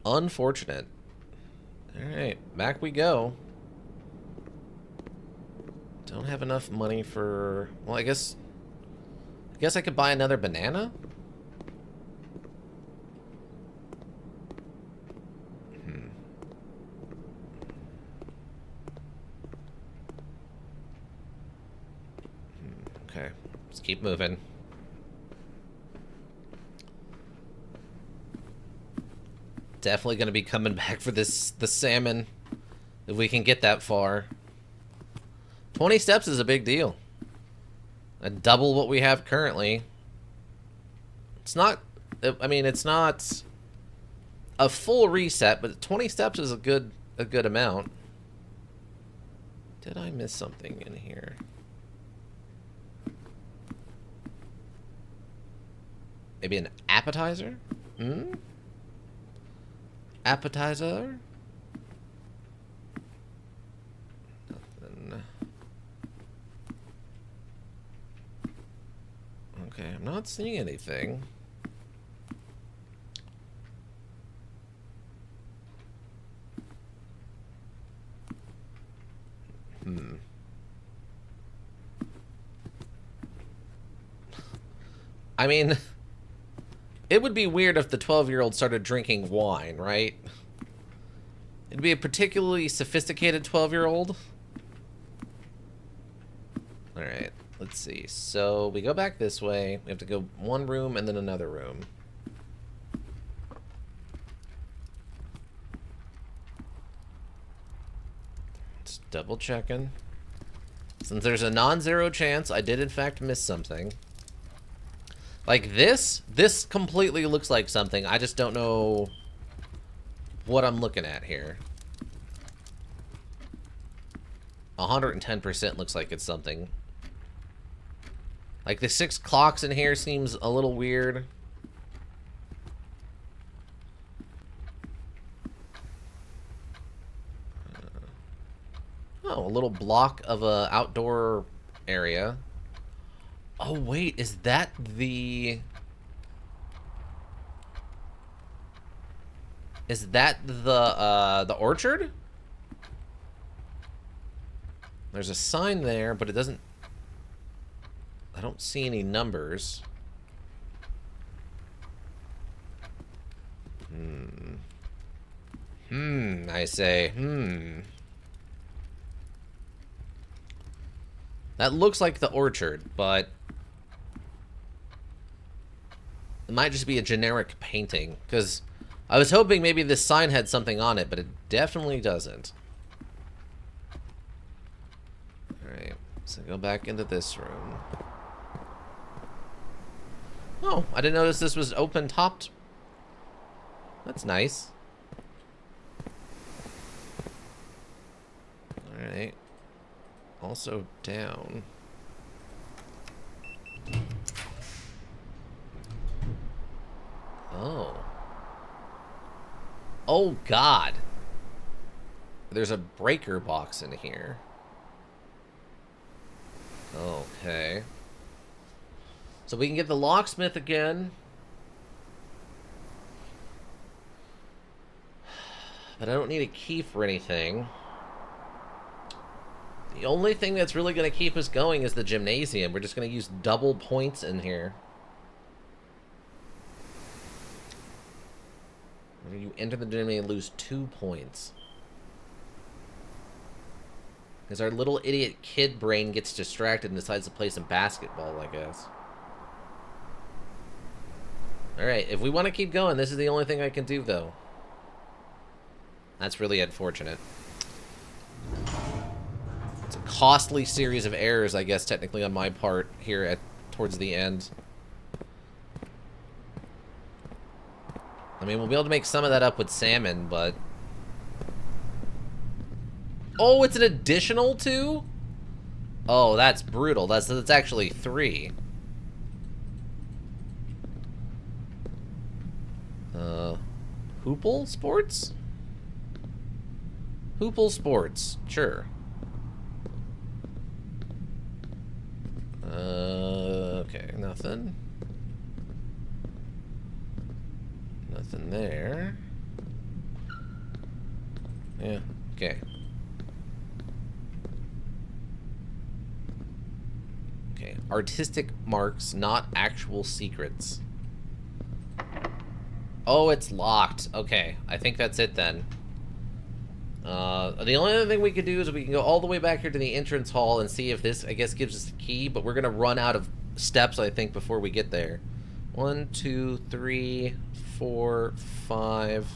Unfortunate. Alright, back we go. Don't have enough money for... Well, I guess I could buy another banana? Okay, let's keep moving. Definitely gonna be coming back for the salmon, if we can get that far. 20 steps is a big deal. And double what we have currently. It's not, I mean, it's not a full reset, but 20 steps is a good amount. Did I miss something in here? Maybe an appetizer? Hmm? Appetizer? Nothing. Okay, I'm not seeing anything. I mean, it would be weird if the 12-year-old started drinking wine, right? It'd be a particularly sophisticated 12-year-old. Alright, let's see. So, we go back this way. We have to go one room and then another room. Just double checking. Since there's a non-zero chance, I did in fact miss something. Like this completely looks like something. I just don't know what I'm looking at here. 110% looks like it's something. Like the 6 clocks in here seems a little weird. Oh, a little block of a outdoor area. Oh wait, is that the... Is that the orchard? There's a sign there, but it doesn't... I don't see any numbers. I say, That looks like the orchard, but... It might just be a generic painting, because I was hoping maybe this sign had something on it, but it definitely doesn't. Alright, so go back into this room. Oh, I didn't notice this was open-topped. That's nice. Alright. Also down. Oh. Oh, God. There's a breaker box in here. Okay. So we can get the locksmith again. But I don't need a key for anything. The only thing that's really going to keep us going is the gymnasium. We're just going to use double points in here. When you enter the gym and lose 2 points. Because our little idiot kid brain gets distracted and decides to play some basketball, I guess. Alright, if we want to keep going, this is the only thing I can do, though. That's really unfortunate. It's a costly series of errors, I guess, technically on my part here towards the end. I mean, we'll be able to make some of that up with salmon, but... Oh, it's an additional 2? Oh, that's brutal. That's actually 3. Hoople Sports? Hoople Sports, sure. Okay, nothing. Nothing there. artistic marks, not actual secrets. Oh, it's locked. Okay, I think that's it then. The only other thing we could do is we can go all the way back here to the entrance hall and see if this, I guess, gives us the key, but we're going to run out of steps, I think, before we get there. 1, 2, 3, 4, 5,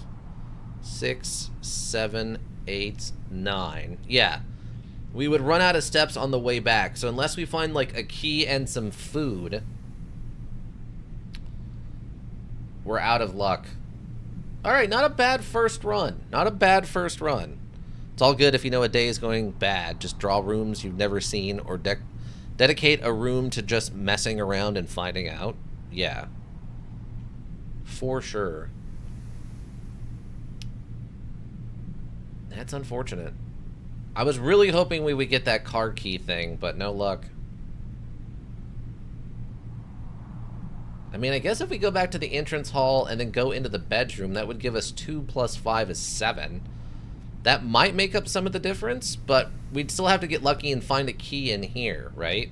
6, 7, 8, 9. Yeah. We would run out of steps on the way back, so unless we find, like, a key and some food, we're out of luck. Alright, not a bad first run. Not a bad first run. It's all good if you know a day is going bad. Just draw rooms you've never seen or dedicate a room to just messing around and finding out. Yeah. For sure. That's unfortunate. I was really hoping we would get that car key thing, but no luck. I mean, I guess if we go back to the entrance hall and then go into the bedroom, that would give us 2 plus 5 is 7. That might make up some of the difference, but we'd still have to get lucky and find a key in here, right?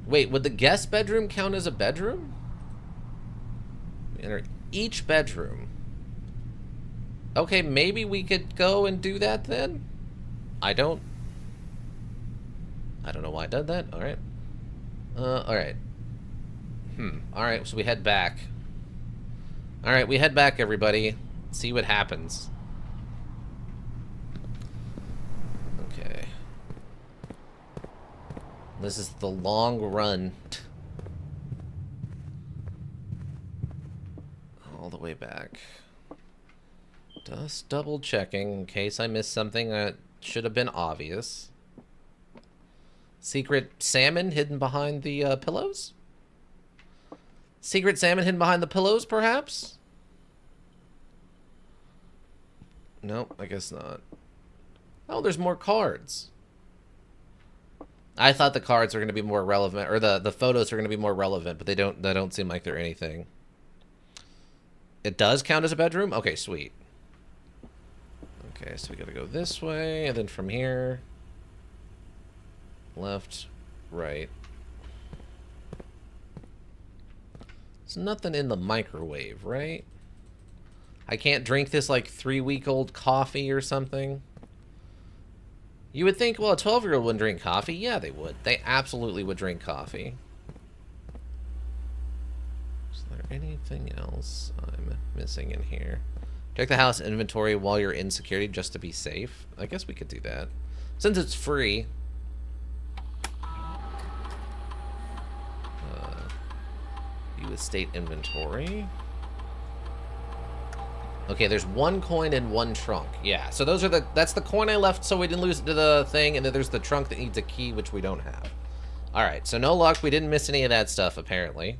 Wait, would the guest bedroom count as a bedroom? Enter each bedroom. Okay, maybe we could go and do that then? I don't know why I did that. Alright. Alright. Alright, so we head back. Alright, we head back, everybody. See what happens. Okay. This is the long run. All the way back. Just double checking in case I missed something that should have been obvious. Secret salmon hidden behind the pillows? Secret salmon hidden behind the pillows, perhaps? Nope, I guess not. Oh, there's more cards. I thought the cards were going to be more relevant, or the photos are going to be more relevant, but they don't seem like they're anything. It does count as a bedroom? Okay, sweet. Okay, so we gotta go this way, and then from here... left, right. There's nothing in the microwave, right? I can't drink this like 3-week-old coffee or something. You would think, well, a 12-year-old wouldn't drink coffee. Yeah, they would. They absolutely would drink coffee. Is there anything else I'm missing in here? Check the house inventory while you're in security just to be safe. I guess we could do that. Since it's free. View estate inventory. Okay, there's 1 coin and 1 trunk. Yeah, so those are that's the coin I left so we didn't lose it to the thing, and then there's the trunk that needs a key, which we don't have. Alright, so no luck. We didn't miss any of that stuff, apparently.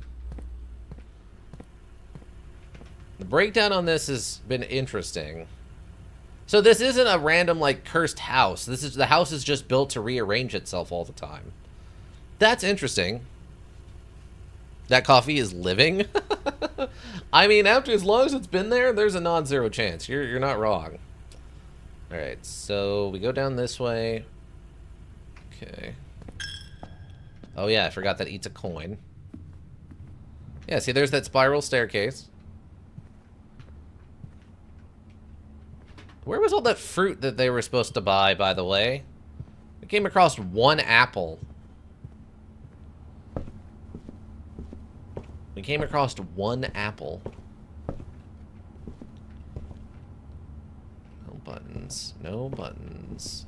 The breakdown on this has been interesting. So this isn't a random, like, cursed house. The house is just built to rearrange itself all the time. That's interesting. That coffee is living? I mean, after as long as it's been there, there's a non-zero chance. You're not wrong. Alright, so we go down this way. Okay. Oh yeah, I forgot that eats a coin. Yeah, see, there's that spiral staircase. Where was all that fruit that they were supposed to buy, by the way? I came across 1 apple. We came across 1 apple. No buttons. No buttons.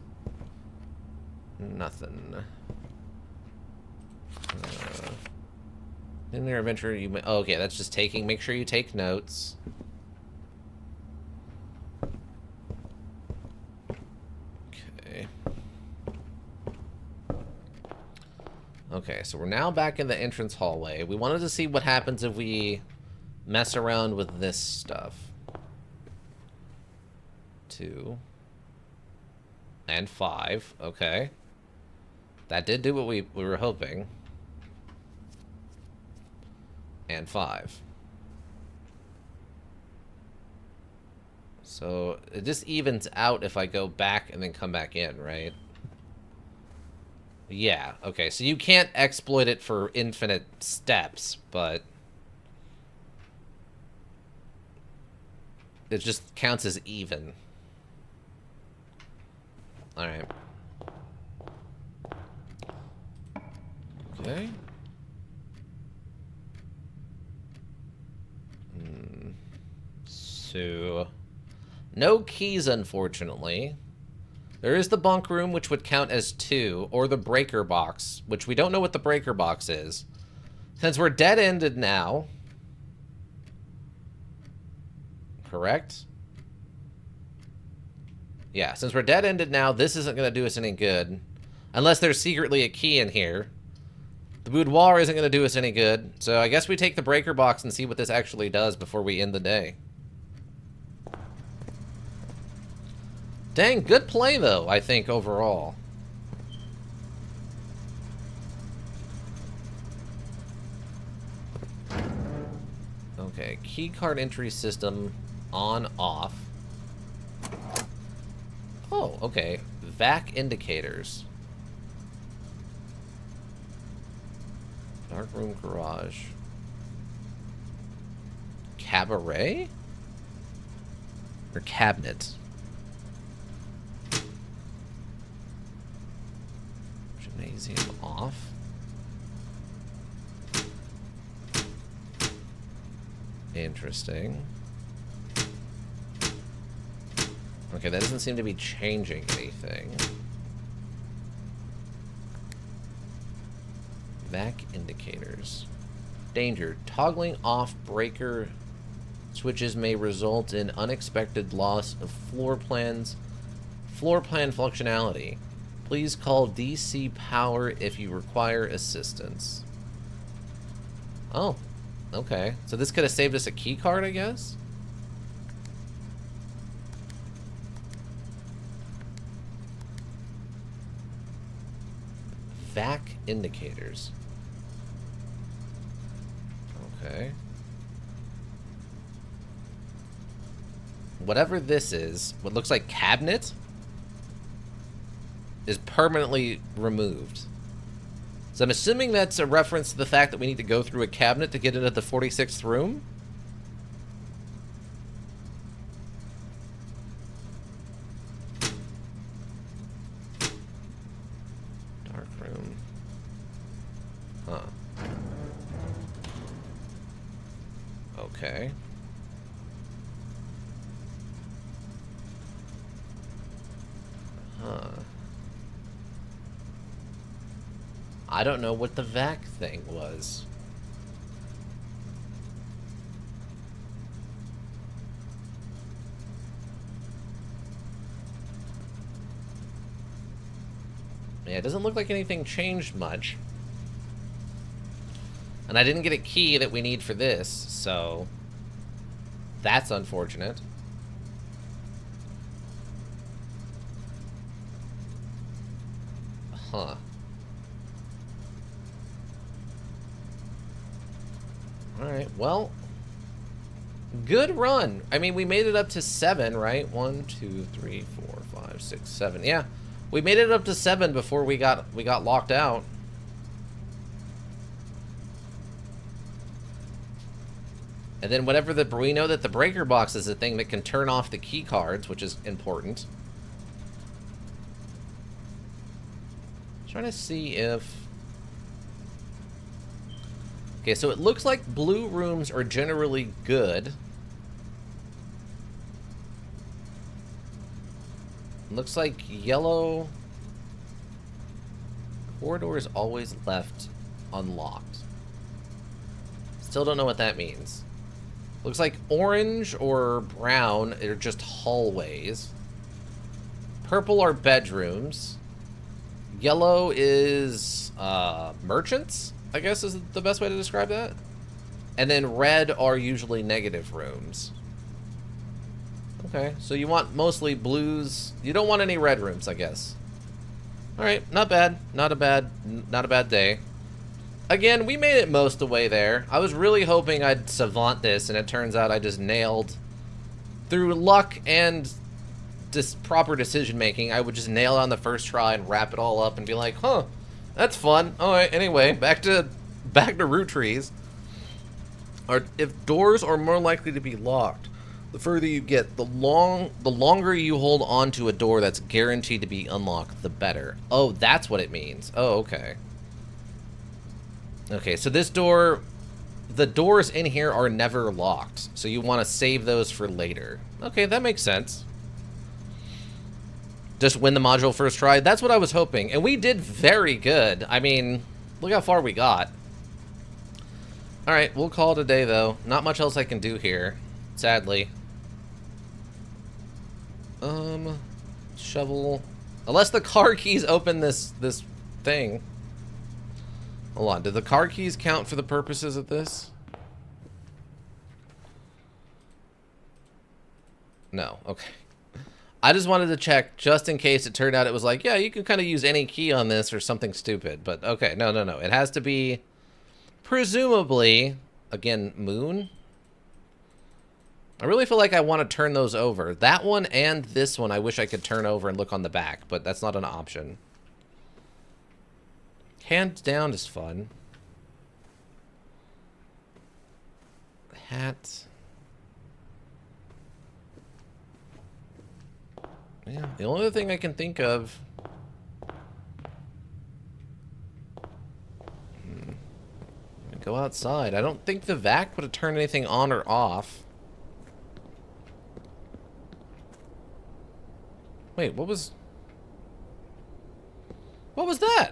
Nothing. In their adventure, you may... Oh, okay, that's just taking... Make sure you take notes. Okay. Okay, so we're now back in the entrance hallway. We wanted to see what happens if we mess around with this stuff. 2. And 5. Okay. That did do what we were hoping. And 5. So it just evens out if I go back and then come back in, right? Yeah, okay. So you can't exploit it for infinite steps, but it just counts as even. Alright. Okay. So, no keys, unfortunately. There is the bunk room, which would count as 2, or the breaker box, which we don't know what the breaker box is. Since we're dead-ended now... Correct? Yeah, since we're dead-ended now, this isn't going to do us any good. Unless there's secretly a key in here. The boudoir isn't going to do us any good. So I guess we take the breaker box and see what this actually does before we end the day. Dang, good play, though, I think, overall. Okay, keycard entry system on, off. Oh, okay. VAC indicators. Dark room garage. Cabaret? Or cabinet? Gymnasium off. Interesting. Okay, that doesn't seem to be changing anything. VAC indicators. Danger. Toggling off breaker switches may result in unexpected loss of floor plan functionality. Please call DC Power if you require assistance. Oh, okay. So this could have saved us a key card, I guess? VAC indicators. Okay. Whatever this is, what looks like cabinet, is permanently removed. So I'm assuming that's a reference to the fact that we need to go through a cabinet to get into the 46th room? Dark room. Huh. Okay. Huh. I don't know what the VAC thing was. Yeah, it doesn't look like anything changed much. And I didn't get a key that we need for this, so that's unfortunate. Huh. Alright, well, good run. I mean, we made it up to 7, right? 1, 2, 3, 4, 5, 6, 7. Yeah, we made it up to 7 before we got locked out. And then whatever we know that the breaker box is a thing that can turn off the key cards, which is important. Trying to see if... Okay, so it looks like blue rooms are generally good. Looks like yellow corridor is always left unlocked. Still don't know what that means. Looks like orange or brown are just hallways. Purple are bedrooms. Yellow is merchants, I guess is the best way to describe that. And then red are usually negative rooms. Okay, so you want mostly blues. You don't want any red rooms, I guess. Alright, not bad. Not a bad day. Again, we made it most of the way there. I was really hoping I'd savant this, and it turns out I just nailed through luck and proper decision making, I would just nail it on the first try and wrap it all up and be like, huh, that's fun. All right, anyway, back to root trees. Or if doors are more likely to be locked, the further you get, the longer you hold on to a door that's guaranteed to be unlocked, the better. Oh, that's what it means. Oh, okay. Okay, so this door, the doors in here are never locked, so you want to save those for later. Okay, that makes sense. Just win the module first try. That's what I was hoping, and we did very good. I mean, look how far we got. All right, we'll call it a day, though. Not much else I can do here, sadly. Shovel. Unless the car keys open this thing. Hold on, did the car keys count for the purposes of this? No, okay. I just wanted to check, just in case it turned out it was like, yeah, you can kind of use any key on this or something stupid. But, okay, no. It has to be, presumably, again, moon? I really feel like I want to turn those over. That one and this one I wish I could turn over and look on the back, but that's not an option. Hands down is fun. Hat. Yeah, the only other thing I can think of... Go outside. I don't think the vac would have turned anything on or off. Wait, what was that?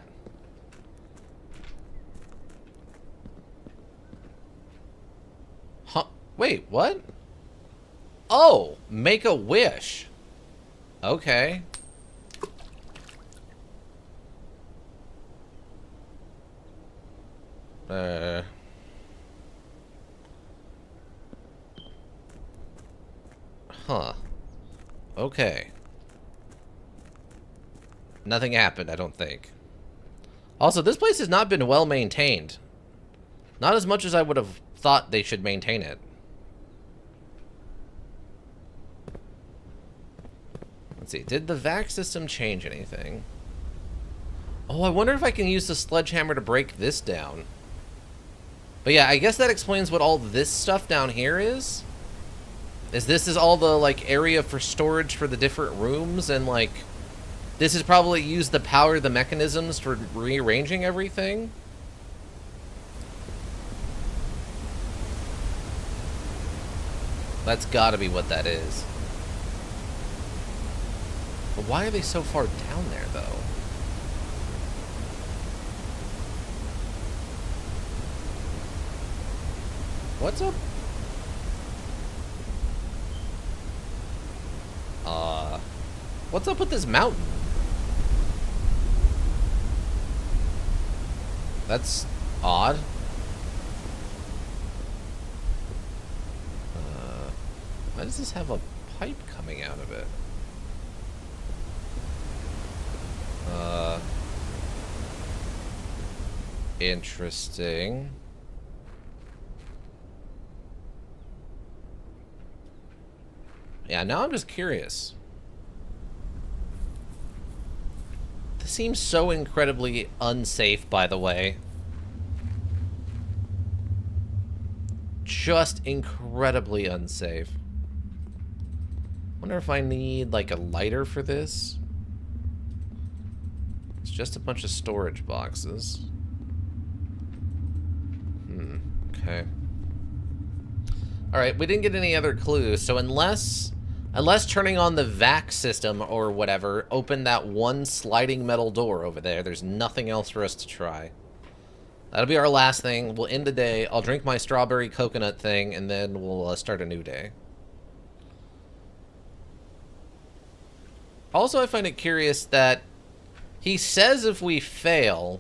Huh? Wait, what? Oh, make a wish. Okay. Huh. Okay. Nothing happened, I don't think. Also, this place has not been well maintained. Not as much as I would have thought they should maintain it. Let's see, did the vac system change anything? Oh, I wonder if I can use the sledgehammer to break this down. But yeah, I guess that explains what all this stuff down here is. This is all the, like, area for storage for the different rooms, and, like, this is probably used to power the mechanisms for rearranging everything. That's gotta be what that is. But why are they so far down there, though? What's up? What's up with this mountain? That's odd. Why does this have a pipe coming out of it? Interesting. Yeah, now I'm just curious. This seems so incredibly unsafe, by the way. Just incredibly unsafe. Wonder if I need, like, a lighter for this? It's just a bunch of storage boxes. Okay. Alright, we didn't get any other clues, so unless turning on the vac system or whatever opened that one sliding metal door over there, there's nothing else for us to try. That'll be our last thing. We'll end the day. I'll drink my strawberry coconut thing, and then we'll start a new day. Also, I find it curious that he says if we fail,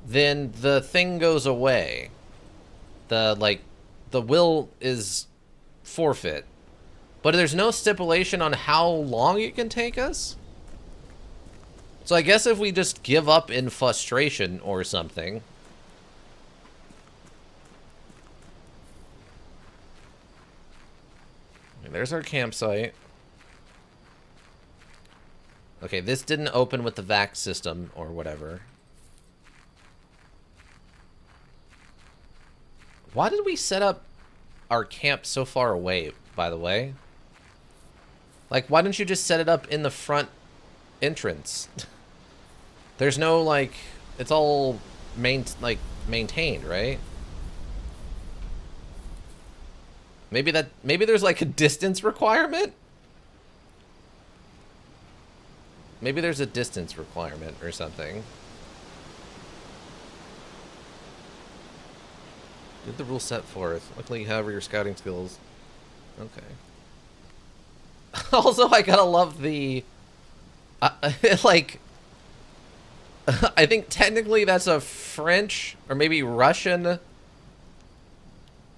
then the thing goes away. The will is forfeit. But there's no stipulation on how long it can take us? So I guess if we just give up in frustration or something... There's our campsite. Okay, this didn't open with the vac system or whatever. Why did we set up our camp so far away, by the way? Like, why didn't you just set it up in the front entrance? There's no, like, it's all maintained, right? Maybe there's like a distance requirement? Maybe there's a distance requirement or something. Did the rule set forth. Luckily, however, your scouting skills. Okay. Also, I gotta love the... like... I think technically that's a French or maybe Russian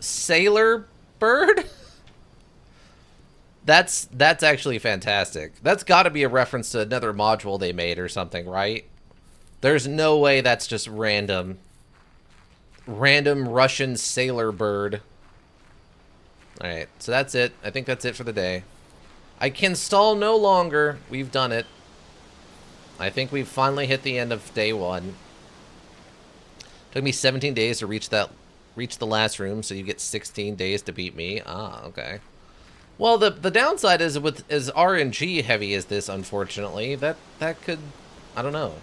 sailor bird? That's actually fantastic. That's got to be a reference to another module they made or something, right? There's no way that's just random. Random Russian sailor bird. Alright, so that's it. I think that's it for the day. I can stall no longer. We've done it. I think we've finally hit the end of day 1. Took me 17 days to reach the last room, so you get 16 days to beat me. Ah, okay. Well, the downside is with as RNG heavy as this, unfortunately, that could, I don't know.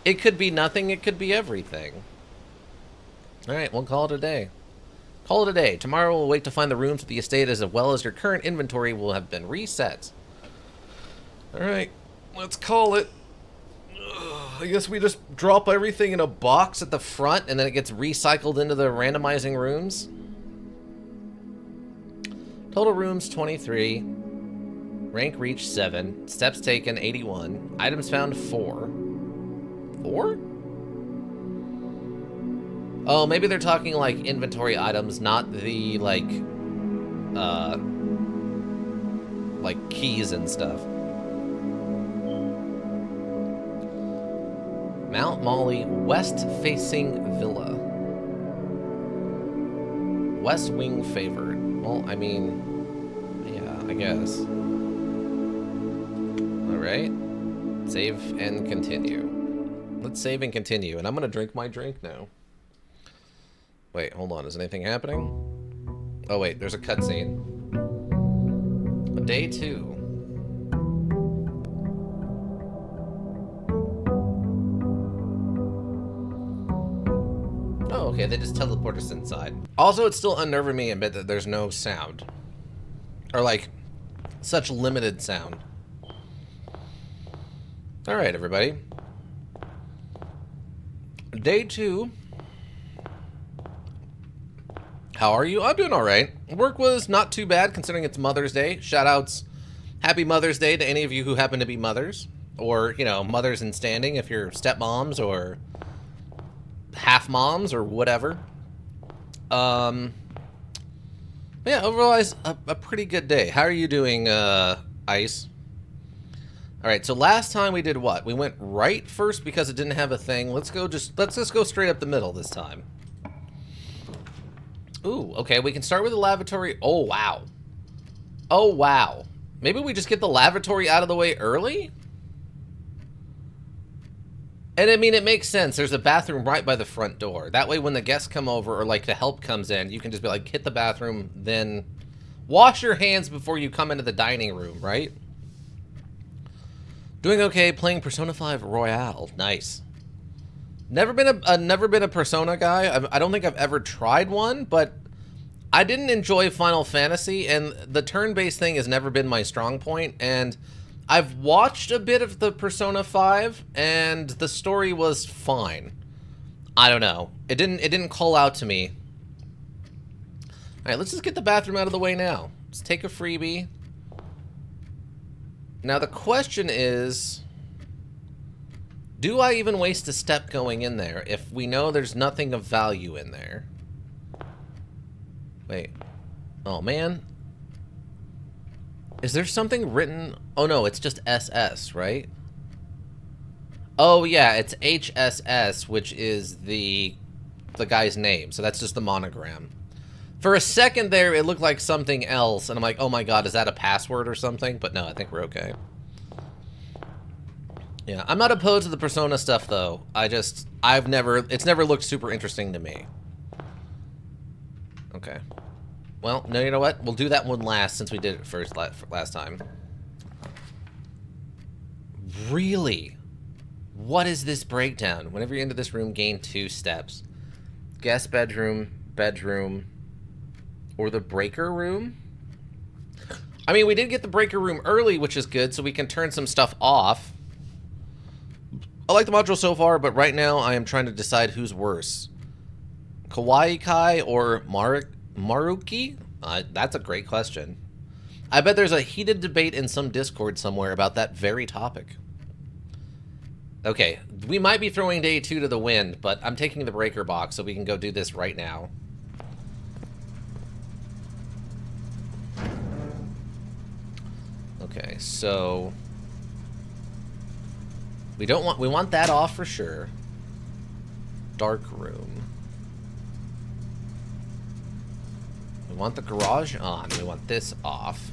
It could be nothing, it could be everything. Alright, we'll call it a day. Call it a day. Tomorrow we'll wait to find the rooms of the estate as well as your current inventory will have been reset. Alright, let's call it. I guess we just drop everything in a box at the front and then it gets recycled into the randomizing rooms. Total rooms 23. Rank reached 7. Steps taken 81. Items found 4. 4? Oh, maybe they're talking like inventory items, not the like keys and stuff. Mount Molly west-facing villa. West wing favored. Well, I mean, yeah, I guess. Alright. Save and continue. Let's save and continue, and I'm gonna drink my drink now. Wait, hold on, is anything happening? Oh wait, there's a cutscene. Day 2. Oh, okay, they just teleport us inside. Also, it's still unnerving me a bit that there's no sound. Or, like, such limited sound. Alright, everybody. Day 2. How are you? I'm doing alright. Work was not too bad considering it's Mother's Day. Shoutouts. Happy Mother's Day to any of you who happen to be mothers. Or, you know, mothers in standing if you're stepmoms or half moms or whatever. Yeah, overall, a pretty good day. How are you doing, Ice? Alright, so last time we did what? We went right first because it didn't have a thing. Let's just go straight up the middle this time. Ooh, okay, we can start with the lavatory. Oh, wow. Oh, wow. Maybe we just get the lavatory out of the way early? And I mean, it makes sense. There's a bathroom right by the front door. That way when the guests come over or like the help comes in, you can just be like, hit the bathroom, then wash your hands before you come into the dining room, right? Doing okay, playing Persona 5 Royale. Nice. Never been a Persona guy. I don't think I've ever tried one, but I didn't enjoy Final Fantasy, and the turn-based thing has never been my strong point, and I've watched a bit of the Persona 5, and the story was fine. I don't know. It didn't call out to me. Alright, let's just get the bathroom out of the way now. Let's take a freebie. Now the question is, do I even waste a step going in there if we know there's nothing of value in there? Wait. Oh, man. Is there something written? Oh, no, it's just SS, right? Oh, yeah, it's HSS, which is the guy's name. So that's just the monogram. For a second there, it looked like something else, and I'm like, oh my god, is that a password or something? But no, I think we're okay. Yeah, I'm not opposed to the Persona stuff, though. it's never looked super interesting to me. Okay. Well, no, you know what? We'll do that one last, since we did it first last time. Really? What is this breakdown? Whenever you enter this room, gain 2 steps. Guest bedroom, bedroom, or the breaker room? I mean, we did get the breaker room early, which is good, so we can turn some stuff off. I like the module so far, but right now I am trying to decide who's worse. Kawaii Kai or Maruki? That's a great question. I bet there's a heated debate in some Discord somewhere about that very topic. Okay, we might be throwing day 2 to the wind, but I'm taking the breaker box so we can go do this right now. Okay, so we want that off for sure. Dark room. We want the garage on. We want this off.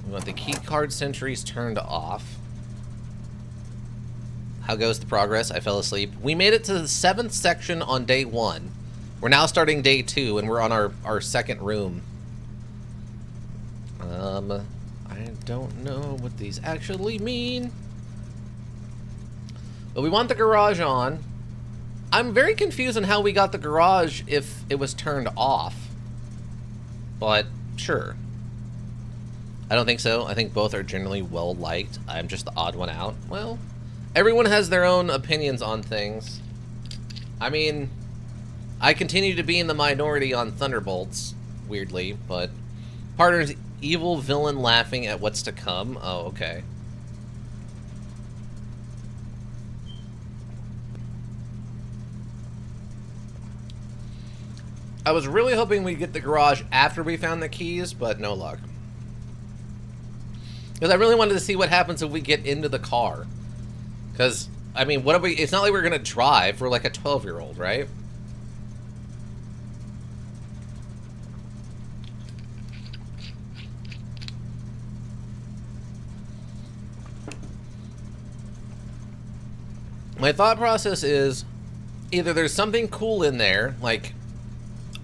We want the keycard sentries turned off. How goes the progress? I fell asleep. We made it to the 7th section on day 1. We're now starting day 2, and we're on our second room. I don't know what these actually mean. But we want the garage on. I'm very confused on how we got the garage if it was turned off. But, sure. I don't think so. I think both are generally well-liked. I'm just the odd one out. Well, everyone has their own opinions on things. I mean, I continue to be in the minority on Thunderbolts, weirdly, but partners evil villain laughing at what's to come. Oh, okay. I was really hoping we'd get the garage after we found the keys, but no luck. Because I really wanted to see what happens if we get into the car. Because, I mean, what are we... It's not like we're going to drive. We're like a 12-year-old, right? My thought process is either there's something cool in there, like,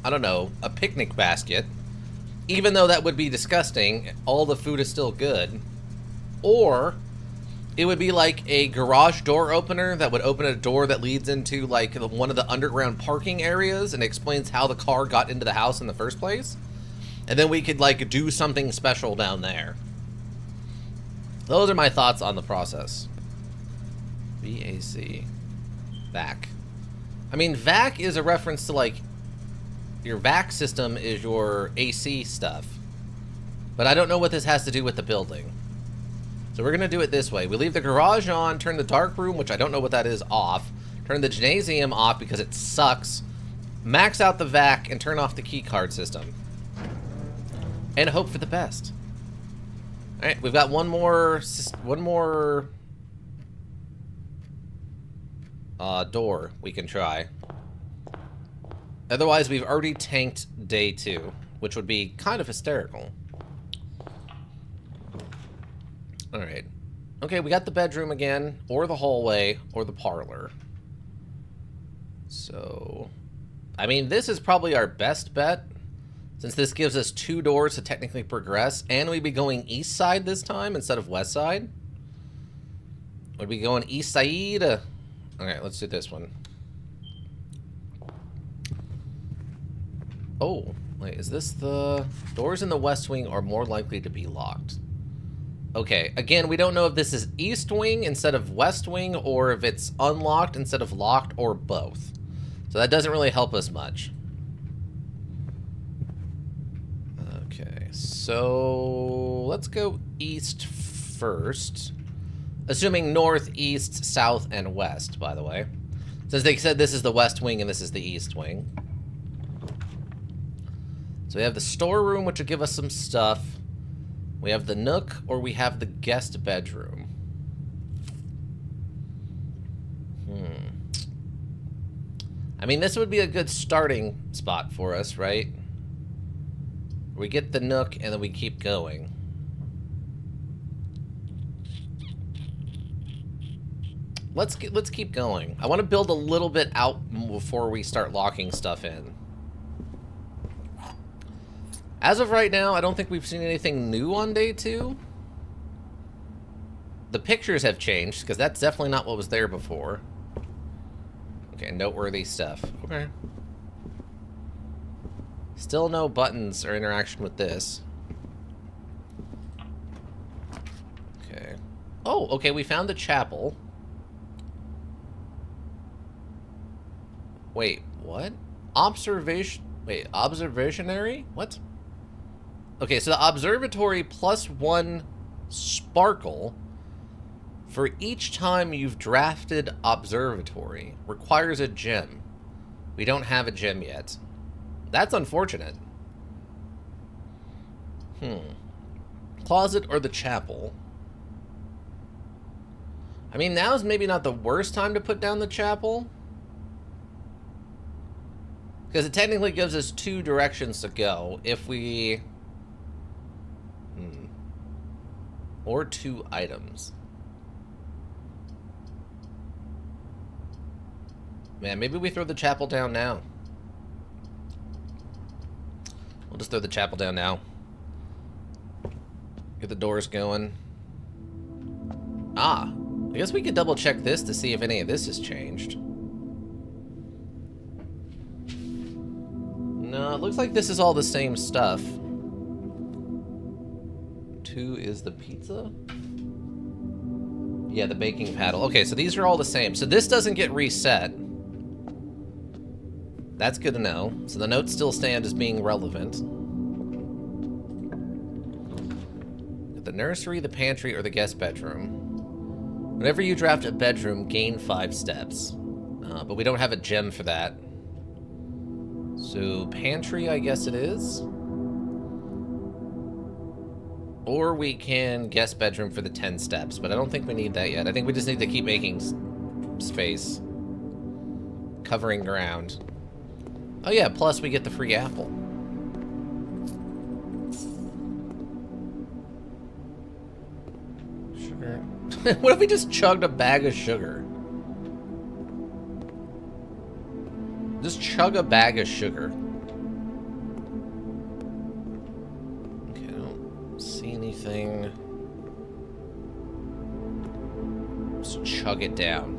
I don't know, a picnic basket, even though that would be disgusting, all the food is still good, or it would be like a garage door opener that would open a door that leads into, like, one of the underground parking areas and explains how the car got into the house in the first place, and then we could, like, do something special down there. Those are my thoughts on the process. VAC. VAC. I mean, VAC is a reference to, like, your VAC system is your AC stuff. But I don't know what this has to do with the building. So we're going to do it this way. We leave the garage on, turn the dark room, which I don't know what that is, off. Turn the gymnasium off because it sucks. Max out the VAC and turn off the keycard system. And hope for the best. Alright, we've got one more door we can try. Otherwise, we've already tanked day 2, which would be kind of hysterical. Alright. Okay, we got the bedroom again, or the hallway, or the parlor. So, I mean, this is probably our best bet, since this gives us 2 doors to technically progress, and we'd be going east side this time instead of west side. Would we going east side? Okay, let's do this one. Oh, wait, is this the... Doors in the west wing are more likely to be locked. Okay, again, we don't know if this is east wing instead of west wing, or if it's unlocked instead of locked, or both. So that doesn't really help us much. Okay, so let's go east first. Assuming north, east, south, and west, by the way. Since they said this is the west wing and this is the east wing. So we have the storeroom, which will give us some stuff. We have the nook, or we have the guest bedroom. I mean, this would be a good starting spot for us, right? We get the nook and then we keep going. Let's keep going. I want to build a little bit out before we start locking stuff in. As of right now, I don't think we've seen anything new on day 2. The pictures have changed, because that's definitely not what was there before. Okay, noteworthy stuff. Okay. Still no buttons or interaction with this. Okay. Oh, okay, we found the chapel. Wait, what? Observationary? What? Okay, so the observatory plus 1 sparkle for each time you've drafted observatory requires a gem. We don't have a gem yet. That's unfortunate. Closet or the chapel? I mean, now's maybe not the worst time to put down the chapel. Because it technically gives us 2 directions to go if we... Or 2 items. Man, maybe we throw the chapel down now. We'll just throw the chapel down now. Get the doors going. Ah, I guess we could double check this to see if any of this has changed. No, it looks like this is all the same stuff. 2 is the pizza? Yeah, the baking paddle. Okay, so these are all the same. So this doesn't get reset. That's good to know. So the notes still stand as being relevant. The nursery, the pantry, or the guest bedroom. Whenever you draft a bedroom, gain 5 steps. But we don't have a gem for that. So pantry, I guess it is. Or we can guest bedroom for the 10 steps, but I don't think we need that yet. I think we just need to keep making space. Covering ground. Oh yeah, plus we get the free apple. Sugar. What if we just chugged a bag of sugar? Just chug a bag of sugar. Okay, I don't see anything. Just chug it down.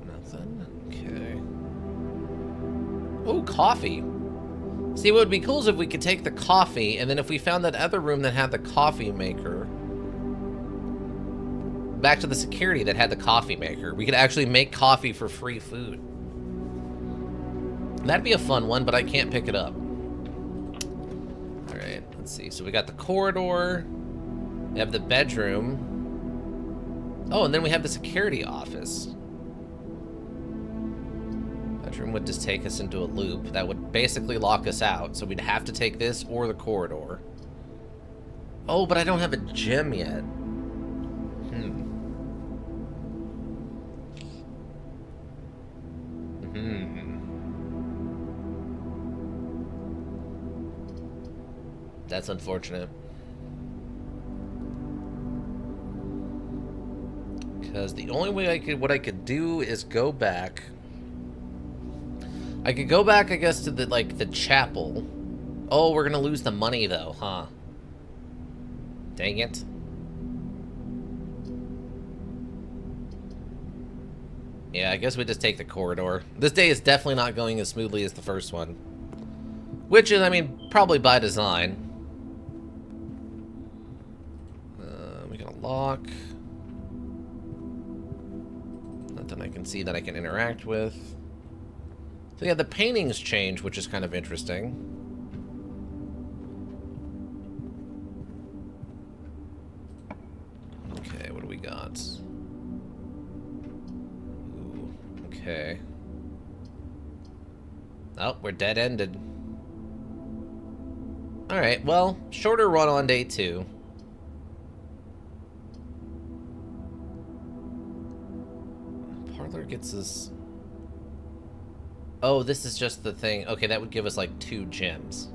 Nothing? Okay. Oh, coffee. See, what would be cool is if we could take the coffee, and then if we found that other room that had the coffee maker, back to the security that had the coffee maker, we could actually make coffee for free food. That'd be a fun one, but I can't pick it up. Alright, let's see. So we got the corridor. We have the bedroom. Oh, and then we have the security office. Bedroom would just take us into a loop. That would basically lock us out. So we'd have to take this or the corridor. Oh, but I don't have a gem yet. That's unfortunate. Because the only way what I could do is go back. I could go back, I guess, to the chapel. Oh, we're gonna lose the money though, huh? Dang it. Yeah, I guess we just take the corridor. This day is definitely not going as smoothly as the first one. Which is, I mean, probably by design. We got a lock. Nothing I can see that I can interact with. So yeah, the paintings change, which is kind of interesting. Okay, what do we got? Ooh, okay. Oh, we're dead-ended. Alright, well, shorter run on day 2. gets us... Oh, this is just the thing. Okay, that would give us like 2 gems.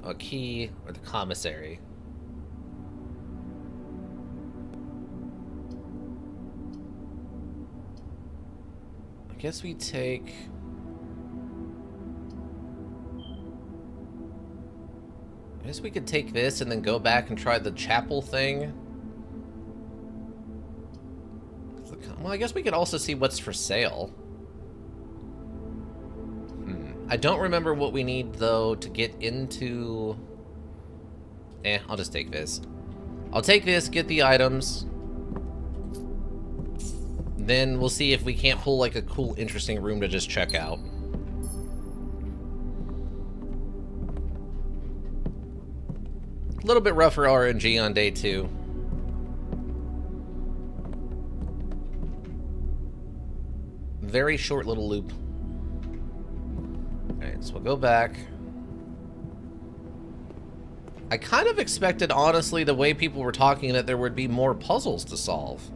A key or the commissary. I guess we take... I guess we could take this and then go back and try the chapel thing. Well, I guess we could also see what's for sale. I don't remember what we need, though, to get into... I'll just take this. I'll take this, get the items. Then we'll see if we can't pull, like, a cool, interesting room to just check out. A little bit rougher RNG on day 2. Very short little loop. Alright, so we'll go back. I kind of expected, honestly, the way people were talking, that there would be more puzzles to solve.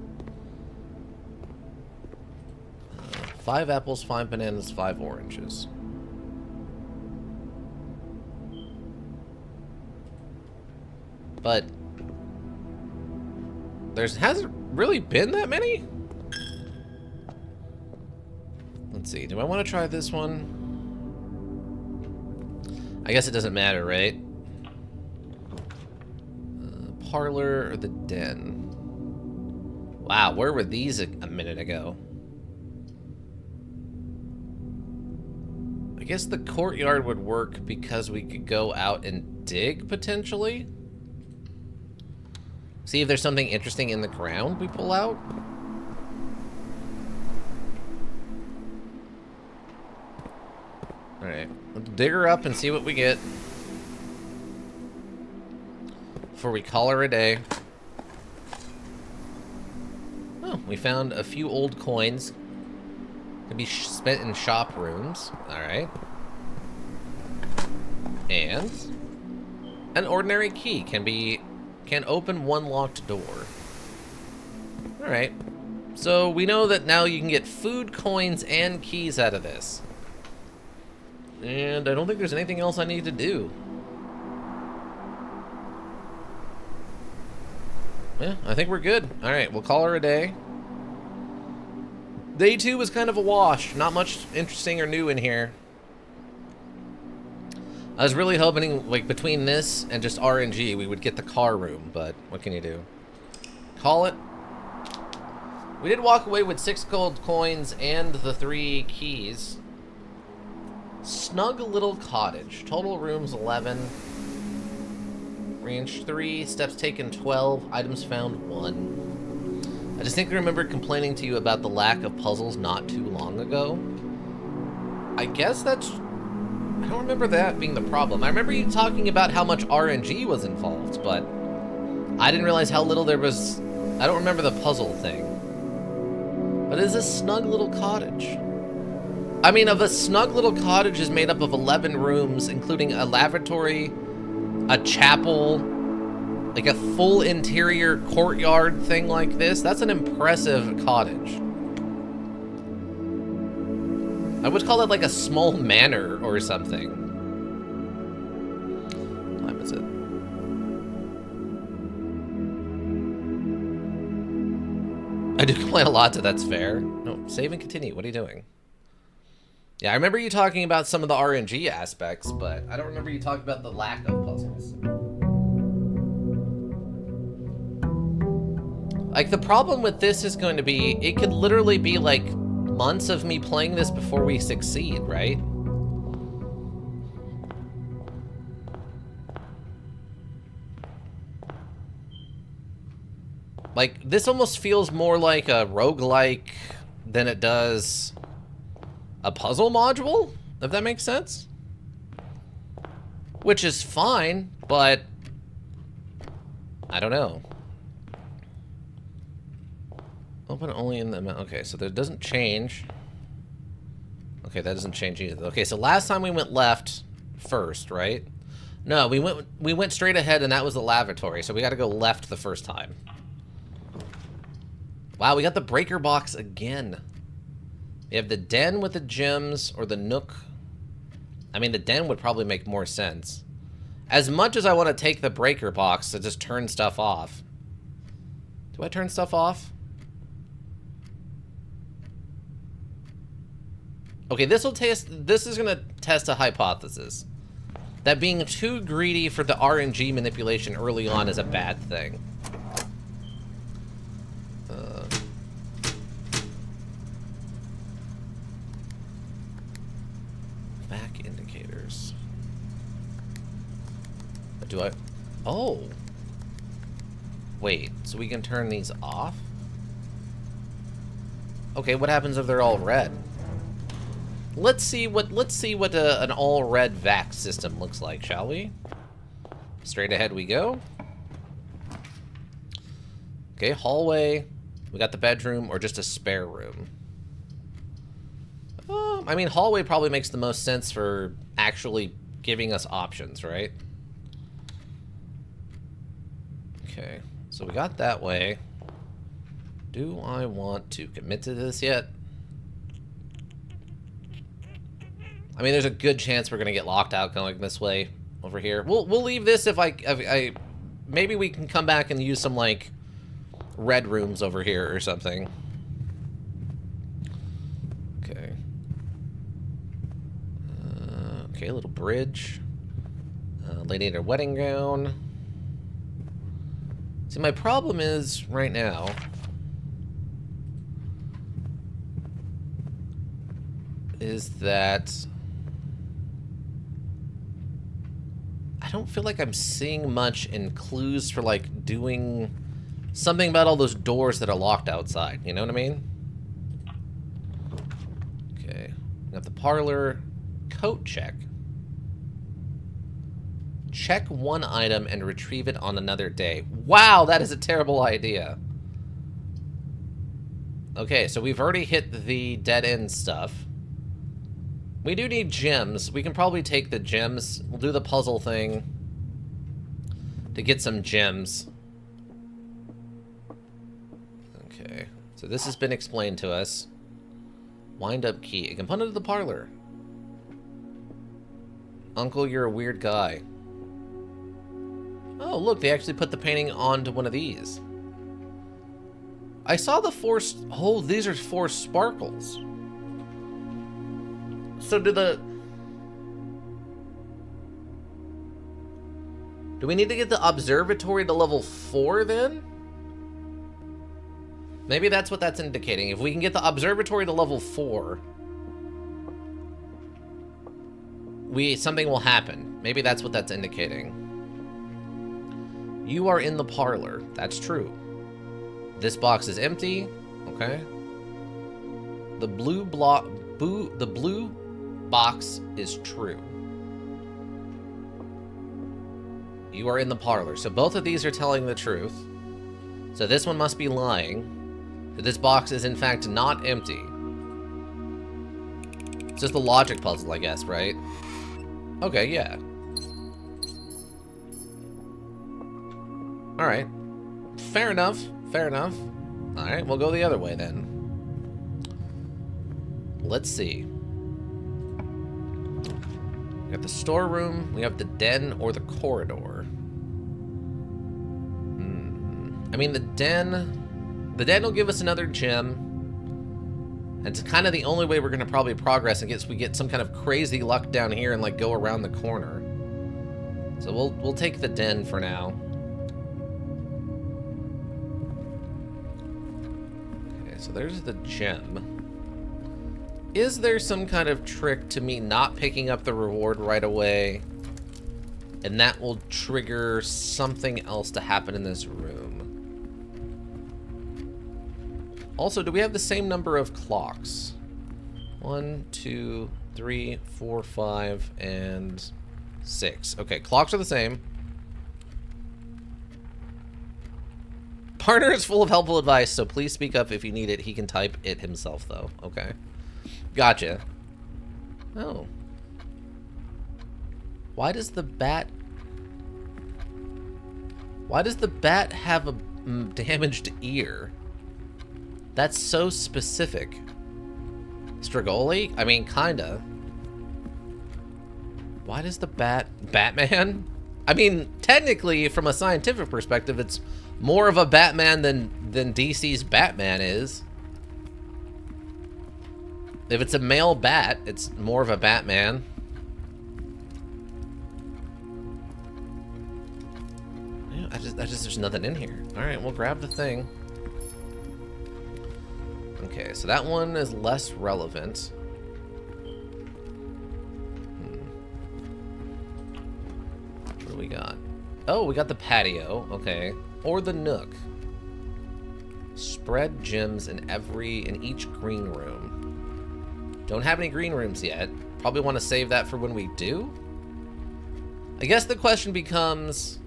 5 apples, 5 bananas, 5 oranges. But there hasn't really been that many? Let's see, do I want to try this one? I guess it doesn't matter, right? Parlor or the den? Wow, where were these a minute ago? I guess the courtyard would work because we could go out and dig, potentially? See if there's something interesting in the ground we pull out? Alright, let's dig her up and see what we get. Before we call her a day. Oh, we found a few old coins. Could be spent in shop rooms. Alright. And an ordinary key can open one locked door. Alright. So we know that now you can get food, coins, and keys out of this. And I don't think there's anything else I need to do. Yeah, I think we're good. Alright, we'll call her a day. Day 2 was kind of a wash. Not much interesting or new in here. I was really hoping, like, between this and just RNG, we would get the car room, but what can you do? Call it. We did walk away with 6 gold coins and the 3 keys. Snug little cottage. Total rooms 11. Range 3. Steps taken 12. Items found 1. I distinctly remember complaining to you about the lack of puzzles not too long ago. I guess that's... I don't remember that being the problem. I remember you talking about how much RNG was involved, but I didn't realize how little there was... I don't remember the puzzle thing. But it is a snug little cottage. I mean, a snug little cottage is made up of 11 rooms, including a lavatory, a chapel, like a full interior courtyard thing like this. That's an impressive cottage. I would call it like a small manor or something. What time is it? I do complain a lot, so that's fair. No, save and continue. What are you doing? Yeah, I remember you talking about some of the RNG aspects, but I don't remember you talking about the lack of puzzles. Like, the problem with this is going to be, it could literally be like months of me playing this before we succeed, right? Like, this almost feels more like a roguelike than it does a puzzle module, if that makes sense. Which is fine, but I don't know. Open only in the... Okay, so that doesn't change. Okay, that doesn't change either. Okay, so last time we went left first, right? No, we went straight ahead, and that was the lavatory, so we got to go left the first time. Wow, we got the breaker box again. We have the den with the gems or the nook. I mean, the den would probably make more sense. As much as I want to take the breaker box to just turn stuff off. Do I turn stuff off? Okay, this is going to test a hypothesis. That being too greedy for the RNG manipulation early on is a bad thing. Back indicators. Do I... Oh. Wait, so we can turn these off? Okay, what happens if they're all red? Let's see what an all red vac system looks like, shall we? Straight ahead we go. Okay, hallway. We got the bedroom or just a spare room. I mean, hallway probably makes the most sense for actually giving us options, right? Okay, so we got that way. Do I want to commit to this yet? I mean, there's a good chance we're gonna get locked out going this way over here. We'll leave this if I maybe we can come back and use some like red rooms over here or something. Okay. Okay, a little bridge. Lady in her wedding gown. See, my problem is right now. Is that I don't feel like I'm seeing much in clues for like doing something about all those doors that are locked outside. You know what I mean? Okay. We got the parlor. Coat check. Check one item and retrieve it on another day. Wow, that is a terrible idea. Okay, so we've already hit the dead end stuff. We do need gems. We can probably take the gems. We'll do the puzzle thing to get some gems. Okay, so this has been explained to us. Wind up key. A component of the parlor. Uncle, you're a weird guy. Oh, look, they actually put the painting onto one of these. I saw the four... Oh, these are 4 sparkles. So do we need to get the observatory to level 4 then? Maybe that's what that's indicating. If we can get the observatory to level 4, something will happen. Maybe that's what that's indicating. You are in the parlor. That's true. This box is empty. Okay. The blue box is true. You are in the parlor. So both of these are telling the truth. So this one must be lying. This box is in fact not empty. It's just a logic puzzle, I guess, right? Okay, yeah. Alright. Fair enough. Fair enough. Alright, we'll go the other way then. Let's see. We got the storeroom, we have the den or the corridor. I mean, the den will give us another gem. And it's kind of the only way we're going to probably progress in case we get some kind of crazy luck down here and like go around the corner. So we'll take the den for now. Okay, so there's the gem. Is there some kind of trick to me not picking up the reward right away? And that will trigger something else to happen in this room. Also, do we have the same number of clocks? 1, 2, 3, 4, 5, and 6. Okay, clocks are the same. Partner is full of helpful advice, so please speak up if you need it. He can type it himself, though. Okay. Gotcha. Oh. Why does the bat... Why does the bat have a damaged ear? That's so specific. Strigoli? I mean, kinda. Why does the Batman? I mean, technically, from a scientific perspective, it's more of a Batman than DC's Batman is. If it's a male bat, it's more of a Batman. Yeah, there's nothing in here. All right, we'll grab the thing. Okay, so that one is less relevant. What do we got? Oh, we got the patio. Okay, or the nook. Spread gems in each green room. Don't have any green rooms yet. Probably want to save that for when we do. I guess the question becomes,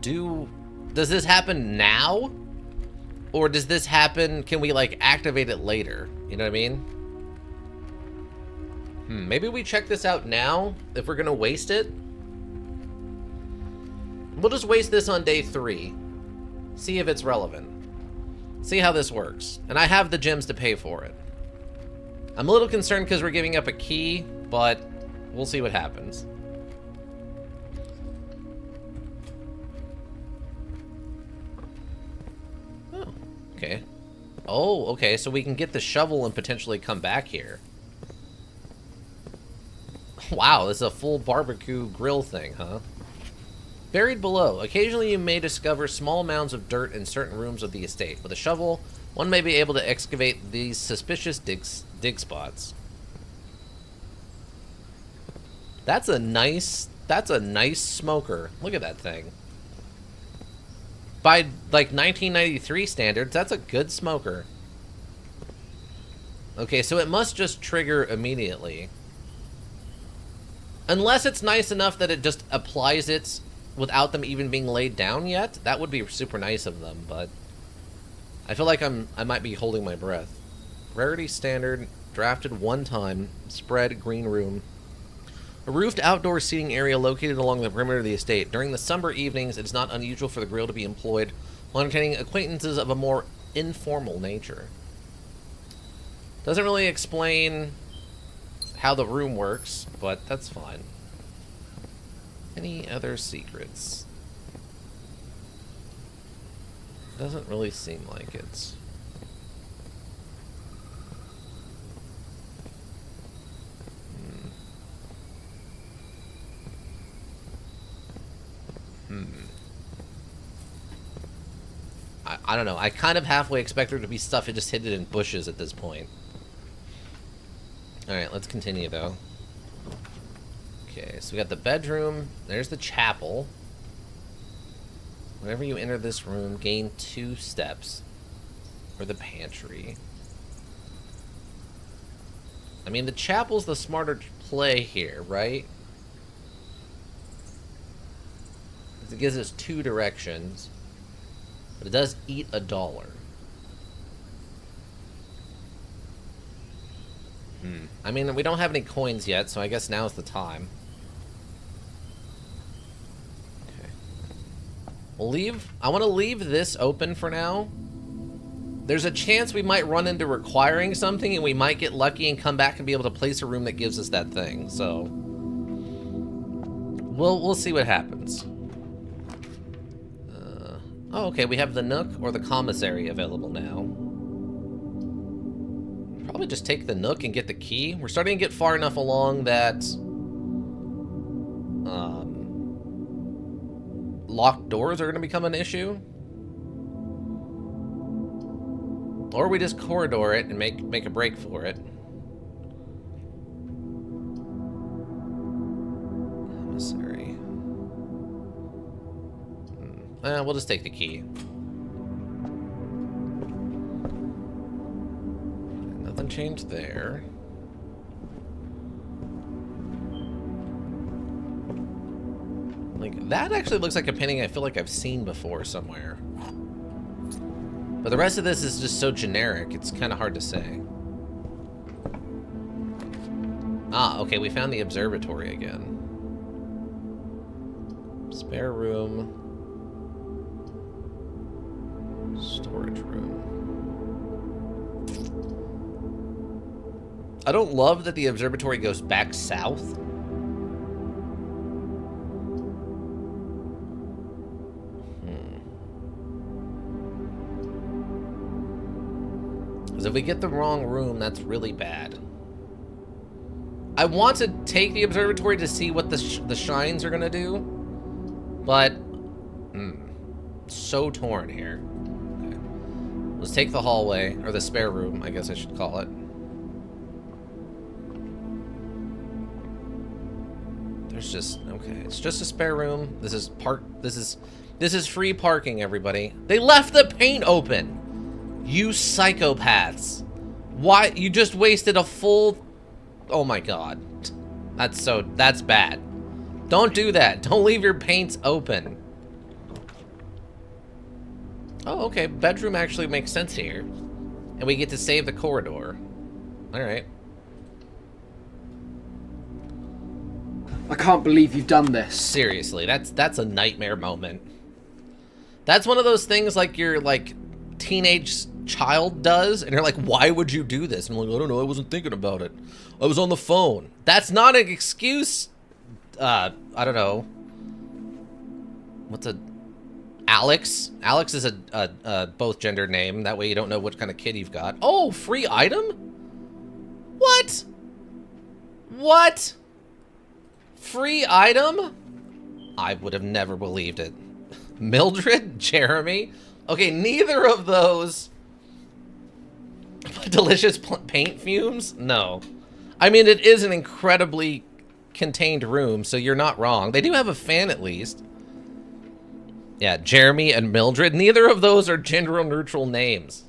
does this happen now? Or does this happen, can we like activate it later? You know what I mean? Maybe we check this out now if we're gonna waste it. We'll just waste this on day 3. See if it's relevant. See how this works. And I have the gems to pay for it. I'm a little concerned because we're giving up a key, but we'll see what happens. Oh, okay. Oh, okay, so we can get the shovel and potentially come back here. Wow, this is a full barbecue grill thing, huh? Buried below. Occasionally you may discover small mounds of dirt in certain rooms of the estate. With a shovel, one may be able to excavate these suspicious dig spots. That's a nice smoker. Look at that thing. By like 1993 standards, that's a good smoker. Okay, so it must just trigger immediately. Unless it's nice enough that it just applies it without them even being laid down yet. That would be super nice of them, but I feel like I might be holding my breath. Rarity standard, drafted 1 time, spread green room. A roofed outdoor seating area located along the perimeter of the estate. During the summer evenings, it is not unusual for the grill to be employed while entertaining acquaintances of a more informal nature. Doesn't really explain how the room works, but that's fine. Any other secrets? Doesn't really seem like it. I don't know. I kind of halfway expect there to be stuff just hidden in bushes at this point. Alright, let's continue though. Okay, so we got the bedroom. There's the chapel. Whenever you enter this room, gain 2 steps. Or the pantry. I mean, the chapel's the smarter play here, right? It gives us 2 directions. But it does eat $1. I mean, we don't have any coins yet, so I guess now's the time. Okay. We'll leave. I want to leave this open for now. There's a chance we might run into requiring something, and we might get lucky and come back and be able to place a room that gives us that thing. So we'll see what happens. Oh, okay. We have the nook or the commissary available now. Probably just take the nook and get the key. We're starting to get far enough along that locked doors are going to become an issue. Or we just corridor it and make a break for it. Commissary. We'll just take the key. Nothing changed there. Like, that actually looks like a painting I feel like I've seen before somewhere. But the rest of this is just so generic, it's kind of hard to say. Ah, okay, we found the observatory again. Spare room. Storage room. I don't love that the observatory goes back south. Because if we get the wrong room, that's really bad. I want to take the observatory to see what the shines are going to do, but so torn here. Okay. Let's take the hallway, or the spare room, I guess I should call it. There's just, okay, it's just a spare room. This is free parking, everybody. They left the paint open. You psychopaths. Why? You just wasted a full... Oh my god. That's bad. Don't do that. Don't leave your paints open. Oh, okay. Bedroom actually makes sense here. And we get to save the corridor. Alright. I can't believe you've done this. Seriously, that's a nightmare moment. That's one of those things like your, like, teenage child does, and you're like, why would you do this? And I'm like, I don't know, I wasn't thinking about it. I was on the phone. That's not an excuse. I don't know. What's a... Alex? Alex is a both gender name. That way you don't know what kind of kid you've got. Oh, free item? What? What? Free item? I would have never believed it. Mildred? Jeremy? Okay, neither of those... Delicious paint fumes? No. I mean, it is an incredibly contained room, so you're not wrong. They do have a fan, at least. Yeah, Jeremy and Mildred. Neither of those are gender-neutral names.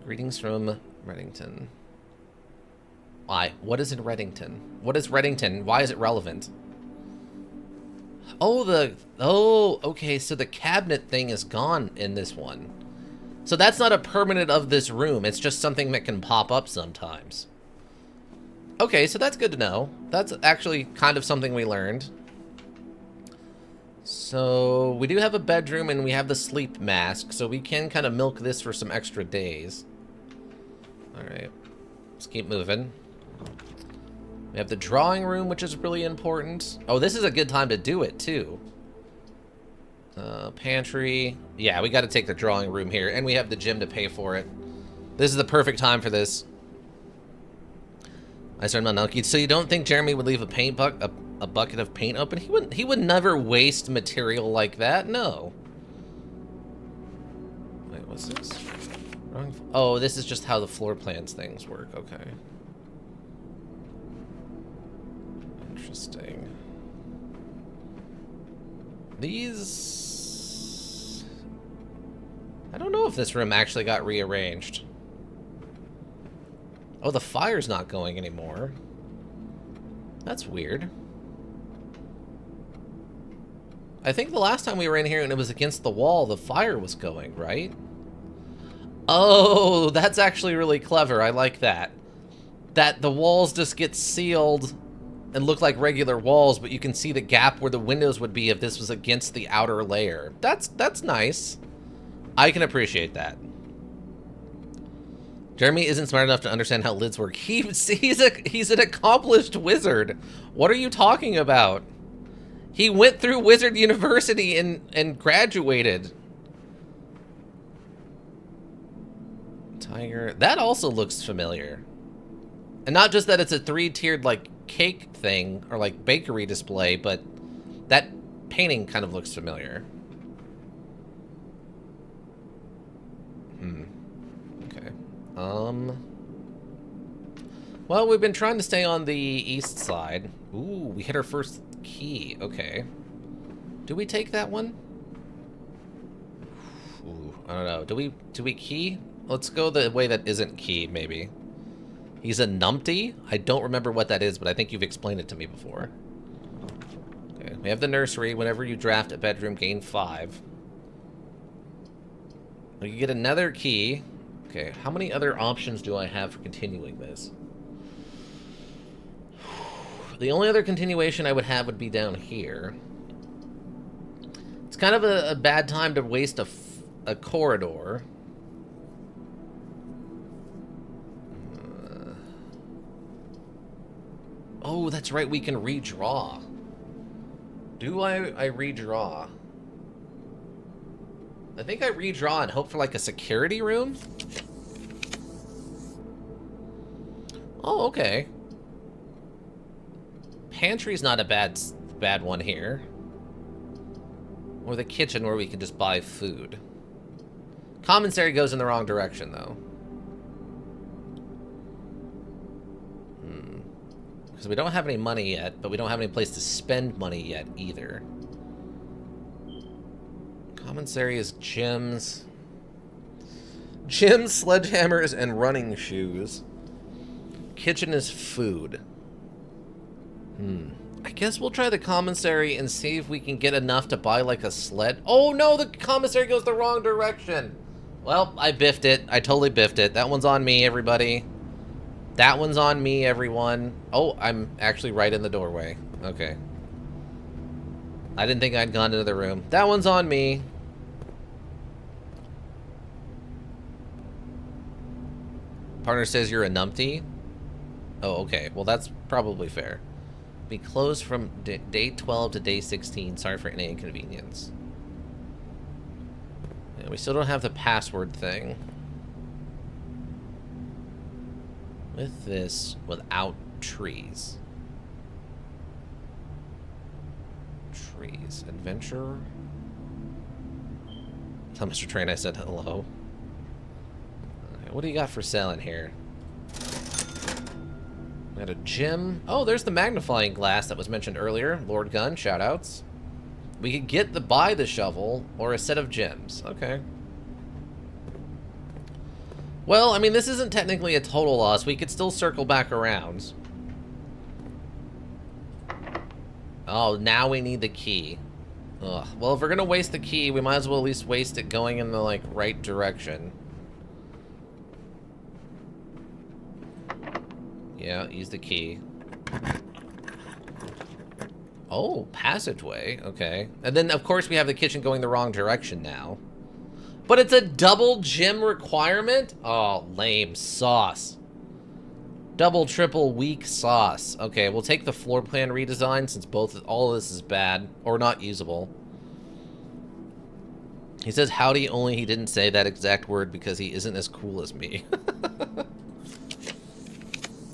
Greetings from Reddington. Why? What is in Reddington? What is Reddington? Why is it relevant? Oh, okay, so the cabinet thing is gone in this one. So that's not a permanent of this room. It's just something that can pop up sometimes. Okay, so that's good to know. That's actually kind of something we learned. So we do have a bedroom and we have the sleep mask, so we can kind of milk this for some extra days. All right, let's keep moving. We have the drawing room, which is really important. Oh, this is a good time to do it, too. Pantry. Yeah, we got to take the drawing room here, and we have the gym to pay for it. This is the perfect time for this. I started my Nucky. So you don't think Jeremy would leave a bucket of paint open? He would never waste material like that. No. Wait, what's this? Oh, this is just how the floor plans things work. Okay. Interesting. These... I don't know if this room actually got rearranged. Oh, the fire's not going anymore. That's weird. I think the last time we were in here and it was against the wall, the fire was going, right? Oh, that's actually really clever. I like that. That the walls just get sealed and look like regular walls, but you can see the gap where the windows would be if this was against the outer layer. That's nice. I can appreciate that. Jeremy isn't smart enough to understand how lids work. He's an accomplished wizard. What are you talking about? He went through Wizard University and graduated. Tiger. That also looks familiar. And not just that it's a 3-tiered, like, cake thing, or, like, bakery display, but that painting kind of looks familiar. Okay. Well, we've been trying to stay on the east side. Ooh, we hit our first key. Okay. Do we take that one? Ooh, I don't know. Do we key? Let's go the way that isn't key, maybe. He's a numpty? I don't remember what that is, but I think you've explained it to me before. Okay, we have the nursery. Whenever you draft a bedroom, gain 5. We can get another key. Okay, how many other options do I have for continuing this? The only other continuation I would have would be down here. It's kind of a bad time to waste a corridor. Oh, that's right, we can redraw. Do I redraw? I think I redraw and hope for like a security room. Oh, okay. Pantry's not a bad one here. Or the kitchen where we can just buy food. Commissary goes in the wrong direction, though. Because we don't have any money yet, but we don't have any place to spend money yet, either. Commissary is gyms. Gyms, sledgehammers, and running shoes. Kitchen is food. I guess we'll try the commissary and see if we can get enough to buy, like, a sled. Oh, no! The commissary goes the wrong direction! Well, I biffed it. I totally biffed it. That one's on me, everybody. That one's on me, everyone. Oh, I'm actually right in the doorway. Okay. I didn't think I'd gone into the room. That one's on me. Partner says you're a numpty. Oh, okay. Well, that's probably fair. Be closed from day 12 to day 16. Sorry for any inconvenience. Yeah, we still don't have the password thing. With this, without trees. Trees. Adventure. Tell Mr. Train I said hello. Okay, what do you got for sale in here? We got a gym. Oh, there's the magnifying glass that was mentioned earlier. Lord Gun, shoutouts. We could buy the shovel or a set of gems. Okay. Well, I mean, this isn't technically a total loss. We could still circle back around. Oh, now we need the key. Ugh. Well, if we're gonna waste the key, we might as well at least waste it going in the, like, right direction. Yeah, use the key. Oh, passageway. Okay. And then, of course, we have the kitchen going the wrong direction now. But it's a double gym requirement? Oh, lame sauce. Double, triple, weak sauce. Okay, we'll take the floor plan redesign since all of this is bad or not usable. He says howdy, only he didn't say that exact word because he isn't as cool as me.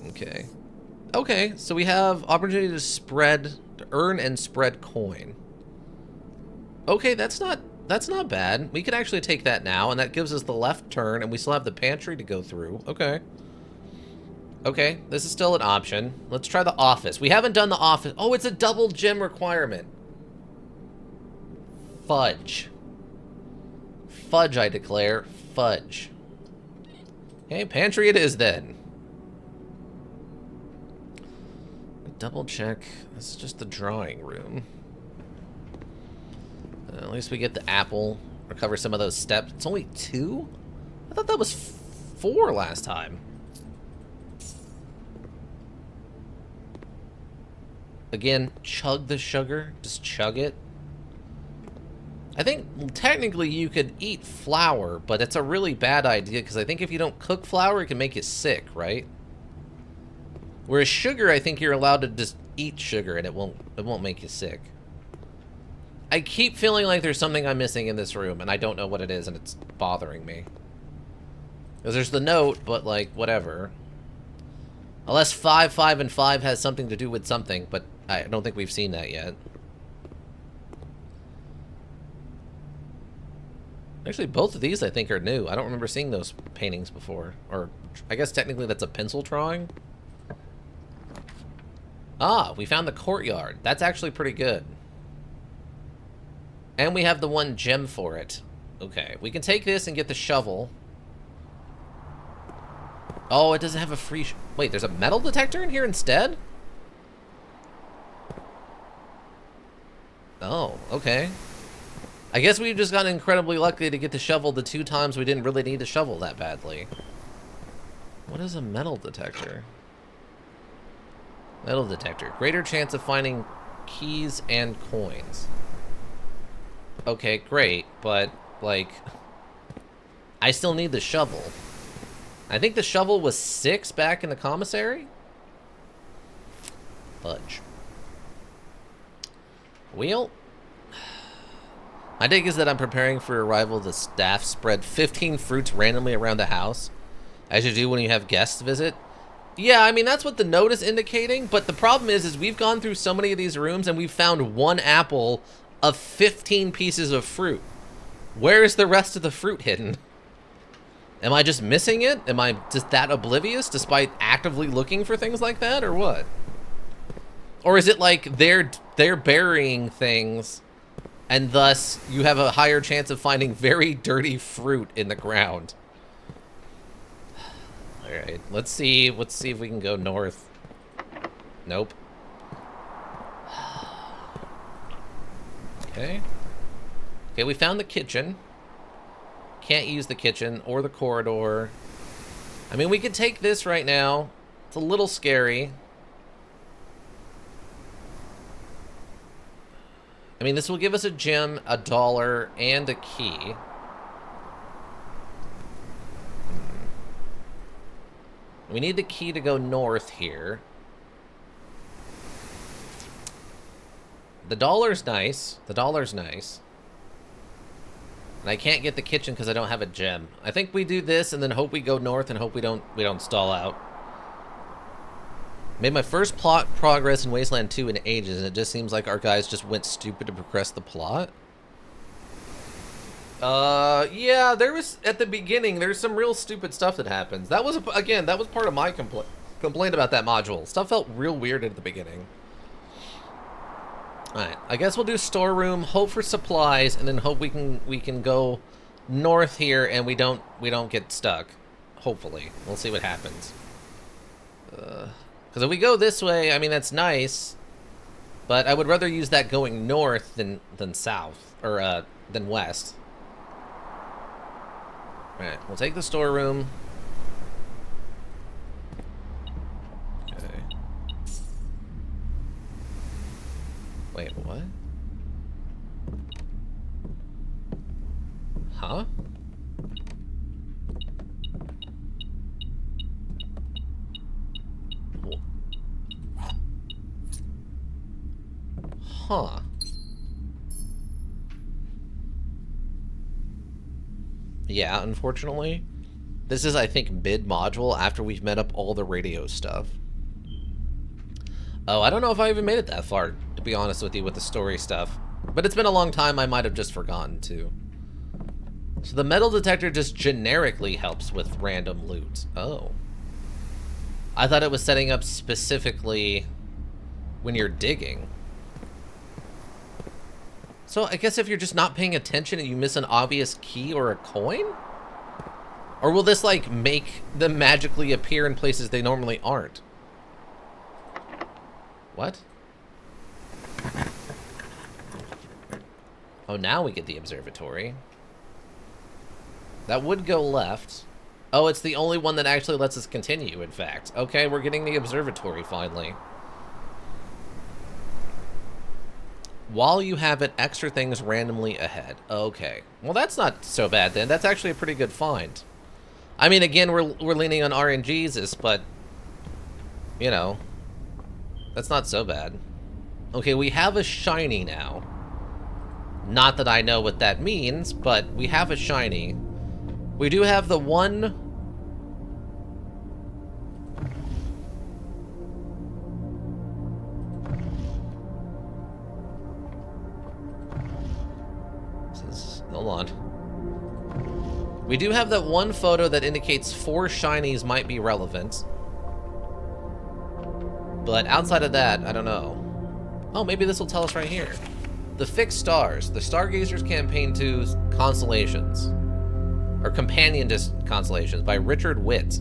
Okay. Okay, so we have opportunity to earn and spread coin. Okay, that's not bad. We could actually take that now, and that gives us the left turn, and we still have the pantry to go through. Okay. Okay, this is still an option. Let's try the office. We haven't done the office. Oh, it's a double gym requirement. Fudge. Fudge, I declare. Fudge. Okay, pantry it is then. Double check. This is just the drawing room. At least we get the apple. Recover some of those steps. It's only 2? I thought that was 4 last time. Again, chug the sugar. Just chug it. I think technically you could eat flour, but it's a really bad idea because I think if you don't cook flour, it can make you sick, right? Whereas sugar, I think you're allowed to just eat sugar and it won't make you sick. I keep feeling like there's something I'm missing in this room and I don't know what it is and it's bothering me. Because there's the note, but like, whatever. Unless 5, 5, and 5 has something to do with something, but I don't think we've seen that yet. Actually, both of these I think are new. I don't remember seeing those paintings before. Or, I guess technically that's a pencil drawing. Ah, we found the courtyard. That's actually pretty good. And we have the one gem for it. Okay, we can take this and get the shovel. Oh, it doesn't have a free... Wait, there's a metal detector in here instead? Oh, okay. I guess we've just gotten incredibly lucky to get the shovel the 2 times we didn't really need to shovel that badly. What is a metal detector? Metal detector. Greater chance of finding keys and coins. Okay, great, but, like, I still need the shovel. I think the shovel was 6 back in the commissary? Fudge. Well, my take is that I'm preparing for arrival. The staff spread 15 fruits randomly around the house, as you do when you have guests visit. Yeah, I mean, that's what the note is indicating, but the problem is we've gone through so many of these rooms and we've found 1 apple of 15 pieces of fruit. Where is the rest of the fruit hidden? Am I just missing it? Am I just that oblivious despite actively looking for things like that, or what? Or is it like they're burying things and thus you have a higher chance of finding very dirty fruit in the ground? All right, let's see if we can go north. Nope. Okay. Okay, we found the kitchen. Can't use the kitchen or the corridor. I mean, we could take this right now. It's a little scary. I mean, this will give us a gem, a dollar, and a key. We need the key to go north here. The dollar's nice. The dollar's nice. And I can't get the kitchen because I don't have a gem. I think we do this and then hope we go north and hope we don't stall out. Made my first plot progress in Wasteland 2 in ages, and it just seems like our guys just went stupid to progress the plot. Yeah, there was, at the beginning, there's some real stupid stuff that happens. That was, again, that was part of my complaint about that module. Stuff felt real weird at the beginning. Alright, I guess we'll do storeroom, hope for supplies, and then hope we can go north here and we don't get stuck. Hopefully. We'll see what happens. Because if we go this way, I mean, that's nice, but I would rather use that going north than south, or than west. Alright, we'll take the storeroom. Okay. Wait, what? Huh? Huh. Yeah, unfortunately. This is, I think, mid-module after we've met up all the radio stuff. Oh, I don't know if I even made it that far, to be honest with you, with the story stuff. But it's been a long time, I might have just forgotten, too. So the metal detector just generically helps with random loot. Oh. I thought it was setting up specifically when you're digging. So I guess if you're just not paying attention and you miss an obvious key or a coin? Or will this, like, make them magically appear in places they normally aren't? What? Oh, now we get the observatory. That would go left. Oh, it's the only one that actually lets us continue, in fact. Okay, we're getting the observatory, finally. While you have it, extra things randomly ahead. Okay. Well, that's not so bad, then. That's actually a pretty good find. I mean, again, we're leaning on RNGesus, but, you know, that's not so bad. Okay, we have a shiny now. Not that I know what that means, but we have a shiny. We do have the one... Hold on. We do have that one photo that indicates 4 shinies might be relevant. But outside of that, I don't know. Oh, maybe this will tell us right here. The Fixed Stars, the Stargazers Campaign 2's Constellations. Or Companion Constellations by Richard Witt.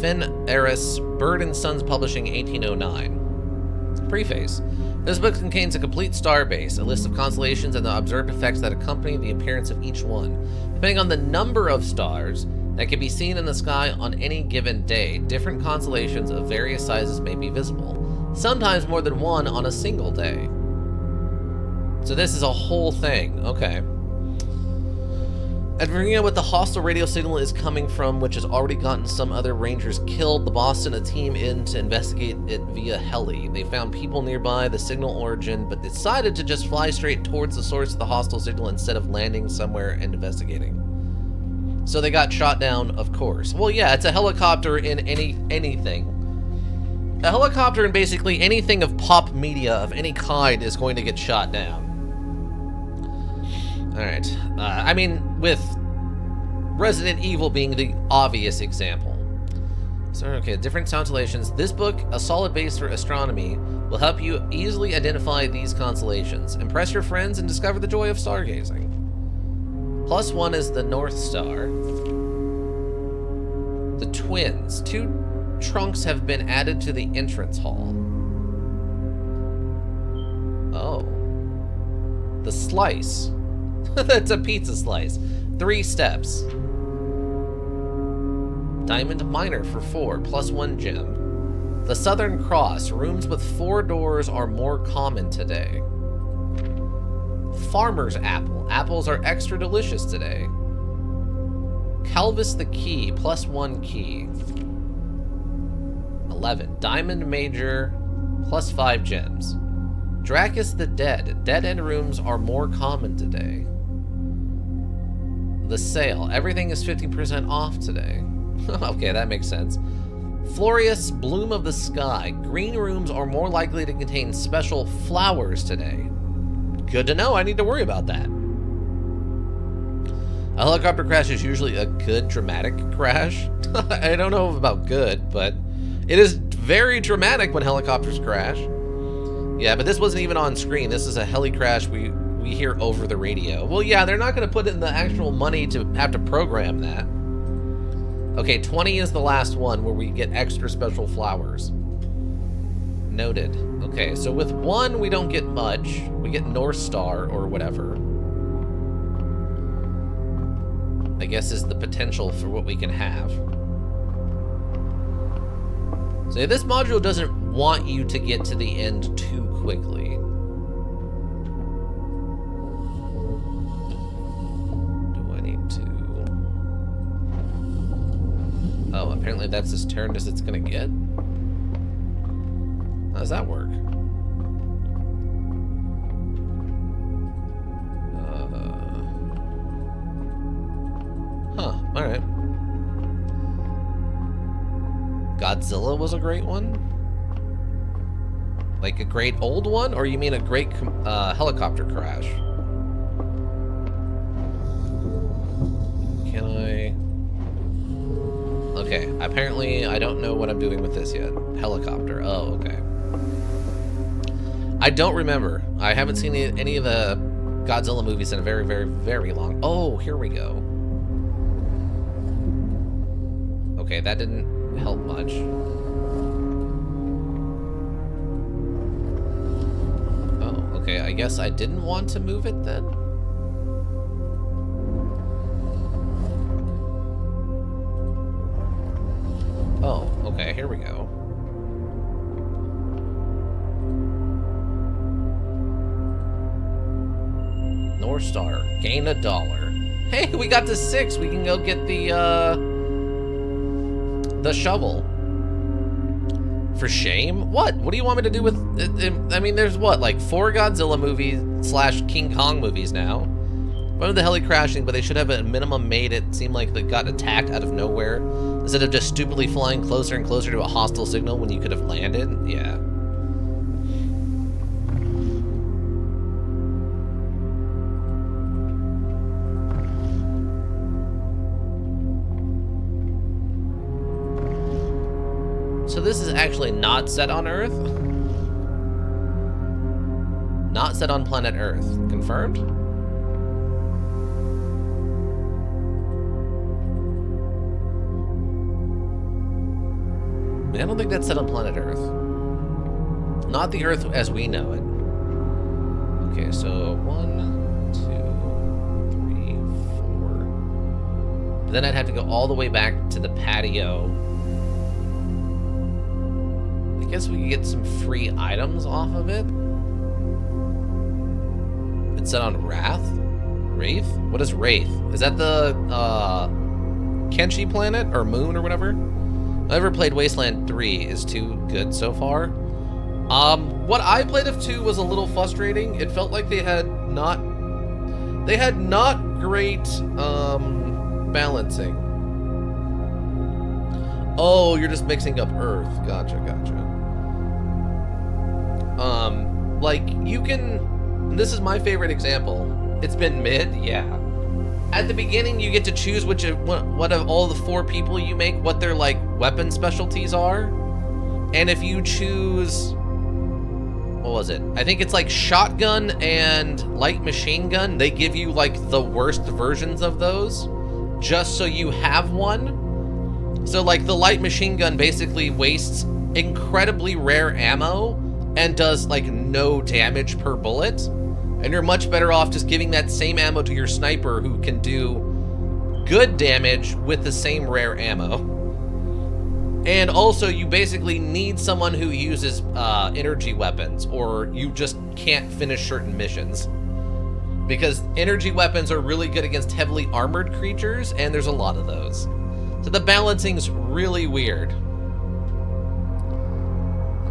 Finn Eris, Bird and Sons Publishing, 1809. Preface. This book contains a complete star base, a list of constellations, and the observed effects that accompany the appearance of each one. Depending on the number of stars that can be seen in the sky on any given day, different constellations of various sizes may be visible, sometimes more than one on a single day. So this is a whole thing. Okay. At Virginia, what the hostile radio signal is coming from, which has already gotten some other rangers killed, the boss sent a team in to investigate it via heli. They found people nearby, the signal origin, but decided to just fly straight towards the source of the hostile signal instead of landing somewhere and investigating. So they got shot down, of course. Well, yeah, it's a helicopter in anything. A helicopter in basically anything of pop media of any kind is going to get shot down. Alright. I mean, with Resident Evil being the obvious example. So, okay, different constellations. This book, a solid base for astronomy, will help you easily identify these constellations. Impress your friends and discover the joy of stargazing. +1 is the North Star. The Twins. 2 trunks have been added to the entrance hall. Oh. The Slice. That's a pizza slice. 3 steps. Diamond Miner for 4, +1 gem. The Southern Cross. Rooms with 4 doors are more common today. Farmer's Apple. Apples are extra delicious today. Calvis the Key, +1 key. 11. Diamond Major, +5 gems. Dracus the Dead. Dead-end rooms are more common today. The Sale. Everything is 50% off today. Okay, that makes sense. Florius, Bloom of the Sky. Green rooms are more likely to contain special flowers today. Good to know, I need to worry about that. A helicopter crash is usually a good dramatic crash. I don't know about good, but it is very dramatic when helicopters crash. Yeah, but this wasn't even on screen. This is a heli crash we hear over the radio. Well, yeah, they're not going to put in the actual money to have to program that. Okay, 20 is the last one where we get extra special flowers. Noted. Okay, so with 1, we don't get much. We get North Star or whatever. I guess is the potential for what we can have. So this module doesn't want you to get to the end too quickly. Do I need to... Oh, apparently that's as turned as it's gonna get. How does that work? Huh, alright. Godzilla was a great one? Like a great old one? Or you mean a great helicopter crash? Can I... Okay, apparently I don't know what I'm doing with this yet. Helicopter, oh, okay. I don't remember. I haven't seen any of the Godzilla movies in a very, very, very long... Oh, here we go. Okay, that didn't help much. Oh, okay, I guess I didn't want to move it then? Oh, okay, here we go. North Star, gain $1. Hey, we got to 6. We can go get the shovel. For shame? What? What do you want me to do with... I mean, there's what, like 4 Godzilla movies / King Kong movies now. One of the heli crashing, but they should have at a minimum made it seem like they got attacked out of nowhere. Instead of just stupidly flying closer and closer to a hostile signal when you could have landed. Yeah. So this is actually not set on Earth? Not set on planet Earth. Confirmed? I don't think that's set on planet Earth. Not the Earth as we know it. Okay, so 1, 2, 3, 4. But then I'd have to go all the way back to the patio. I guess we could get some free items off of it. It's set on Wrath? Wraith? What is Wraith? Is that the Kenshi planet or moon or whatever? I never played Wasteland 3 is too good so far. What I played of 2 was a little frustrating. It felt like they had not great balancing. Oh, you're just mixing up Earth. Gotcha. Like you can. This is my favorite example. It's been mid, yeah. At the beginning, you get to choose what of all the 4 people you make, what their like weapon specialties are, and if you choose, what was it? I think it's like shotgun and light machine gun. They give you like the worst versions of those, just so you have one. So like the light machine gun basically wastes incredibly rare ammo and does like no damage per bullet. And you're much better off just giving that same ammo to your sniper who can do good damage with the same rare ammo. And also, you basically need someone who uses energy weapons, or you just can't finish certain missions. Because energy weapons are really good against heavily armored creatures, and there's a lot of those. So the balancing's really weird.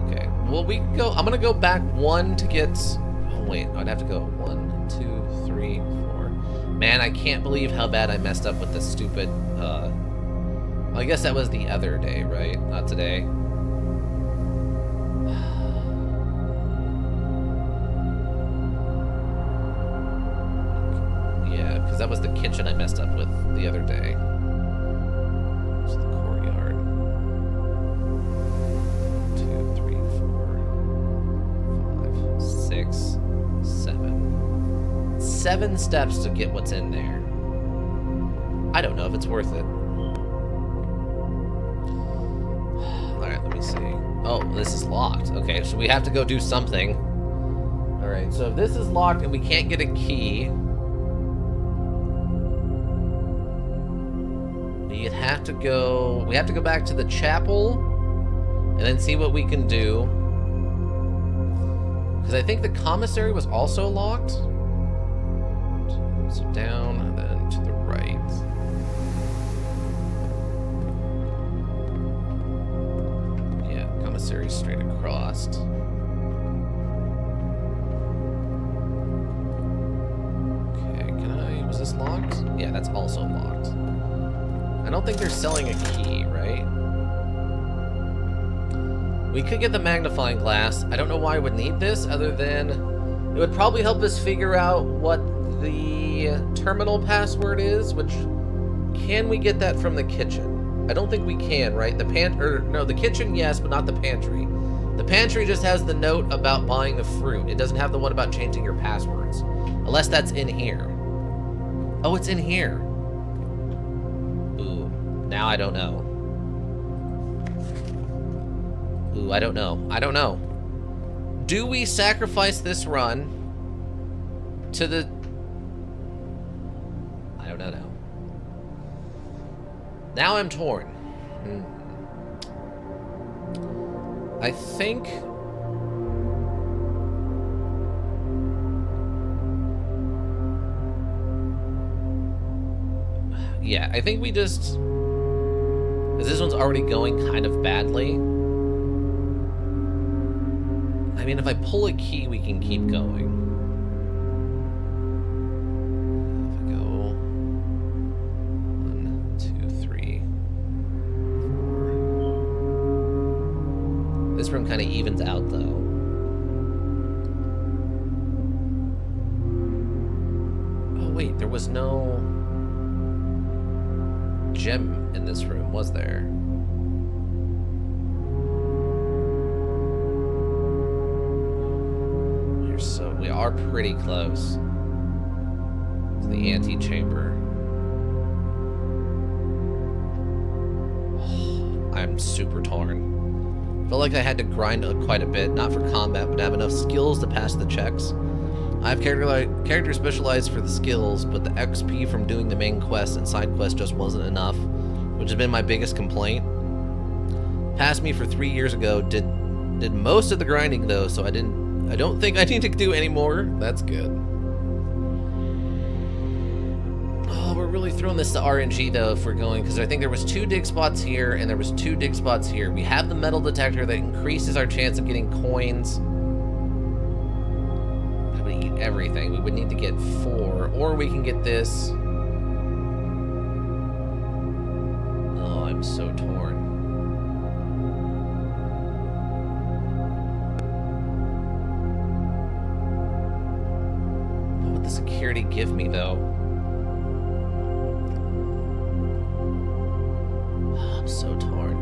Okay, well we can go, I'm gonna go back 1 to get... Wait, I'd have to go 1, 2, 3, 4. Man, I can't believe how bad I messed up with the stupid, I guess that was the other day, right? Not today. Yeah, because that was the kitchen I messed up with the other day. It's the courtyard. 2, 3, 4, 5, 6, 7. 7 steps to get what's in there. I don't know if it's worth it. Alright, let me see. Oh, this is locked. Okay, so we have to go do something. Alright, so if this is locked and we can't get a key, we have to go back to the chapel and then see what we can do. Because I think the commissary was also locked. So down and then to the right. Yeah, commissary straight across. Okay, was this locked? Yeah, that's also locked. I don't think they're selling a key, right? We could get the magnifying glass. I don't know why I would need this, other than it would probably help us figure out what the terminal password is, which, can we get that from the kitchen? I don't think we can, right? The kitchen, yes, but not the pantry. The pantry just has the note about buying the fruit. It doesn't have the one about changing your passwords. Unless that's in here. Oh, it's in here. Ooh, now I don't know. Ooh, I don't know. Do we sacrifice this run to the... I don't know now. Now I'm torn. I think... Yeah, I think we just... Because this one's already going kind of badly. I mean, if I pull a key, we can keep going. If I go 1, 2, 3, 4. This room kind of evens out, though. Oh, wait, there was no gem in this room, was there? So we are pretty close to the antechamber. I'm super torn. Felt like I had to grind quite a bit, not for combat, but to have enough skills to pass the checks. I have characters specialized for the skills, but the XP from doing the main quest and side quest just wasn't enough, which has been my biggest complaint. Passed me for 3 years ago, did most of the grinding though, so I don't think I need to do any more. That's good. really throwing this to RNG though if we're going, because I think there was 2 dig spots here and there was 2 dig spots here. We have the metal detector that increases our chance of getting coins. I would eat everything. We would need to get 4, or we can get this. Oh, I'm so torn. What would the security give me though? I'm so torn.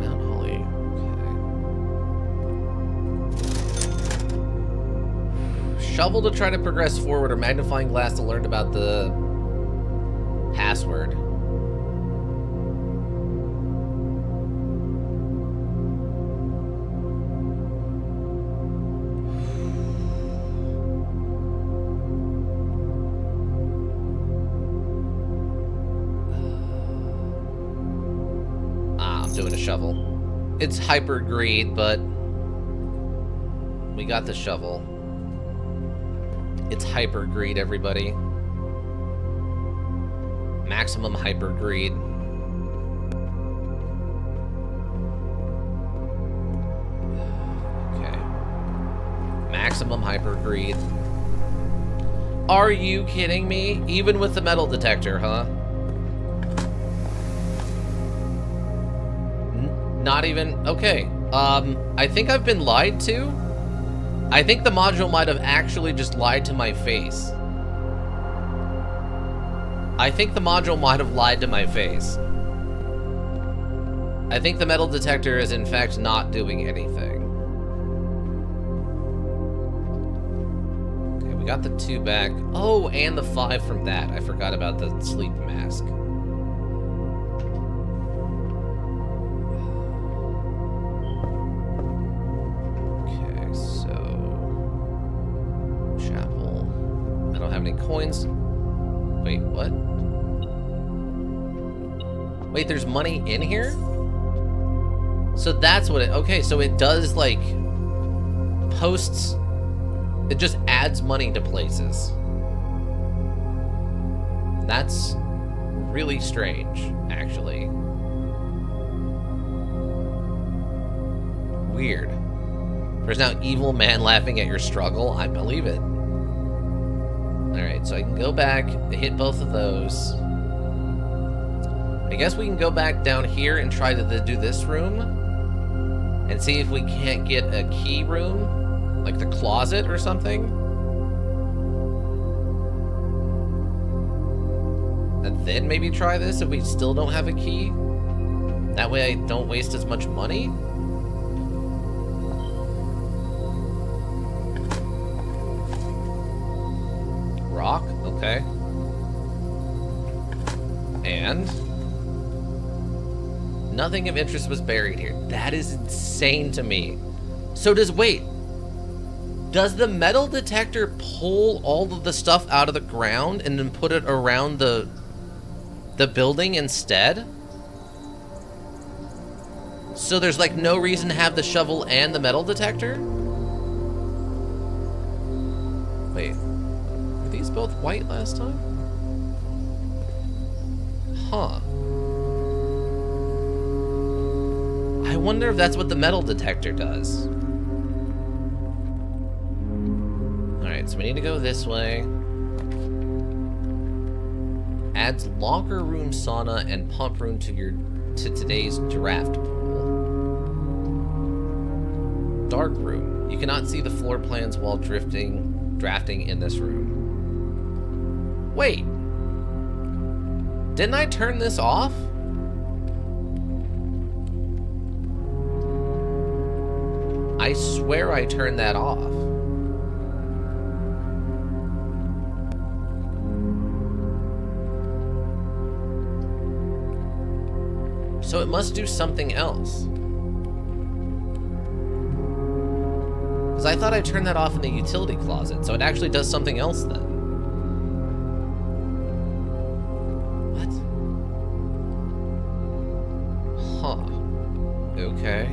Mount Holly. Okay. Shovel to try to progress forward, or magnifying glass to learn about the password. Doing a shovel. It's hyper greed, but we got the shovel. It's hyper greed, everybody. Maximum hyper greed. Okay. Maximum hyper greed. Are you kidding me? Even with the metal detector, huh? Not even, okay. I think I've been lied to. I think the module might have actually just lied to my face. I think the module might have lied to my face. I think the metal detector is in fact not doing anything. Okay, we got the 2 back. Oh, and the 5 from that. I forgot about the sleep mask. Coins. Wait, what? Wait, there's money in here? So that's what it... Okay, so it does, like, posts... It just adds money to places. That's really strange, actually. Weird. There's now evil man laughing at your struggle. I believe it. Alright, so I can go back, hit both of those. I guess we can go back down here and try to do this room. And see if we can't get a key room. Like the closet or something. And then maybe try this if we still don't have a key. That way I don't waste as much money. Rock, okay. And nothing of interest was buried here. That is insane to me. So does the metal detector pull all of the stuff out of the ground and then put it around the building instead? So there's like no reason to have the shovel and the metal detector? Wait. Were these both white last time? Huh. I wonder if that's what the metal detector does. Alright, so we need to go this way. Adds locker room, sauna, and pump room to today's draft pool. Dark room. You cannot see the floor plans while drafting in this room. Wait. Didn't I turn this off? I swear I turned that off. So it must do something else. Because I thought I turned that off in the utility closet, so it actually does something else then. What? Huh. Okay.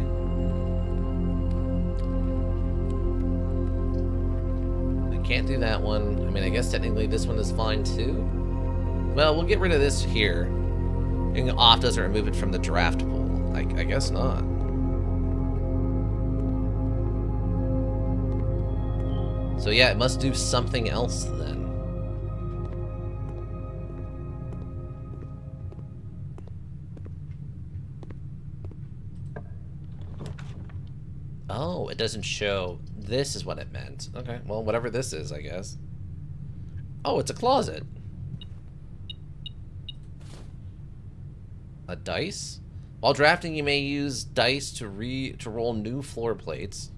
I can't do do that one. I mean, I guess technically this one is fine too. Well, we'll get rid of this here. And off doesn't remove it from the draft pool. I guess not. So yeah, it must do something else then. Oh, it doesn't show. This is what it meant. Okay, well, whatever this is, I guess. Oh, it's a closet. A dice? While drafting, you may use dice to roll new floor plates.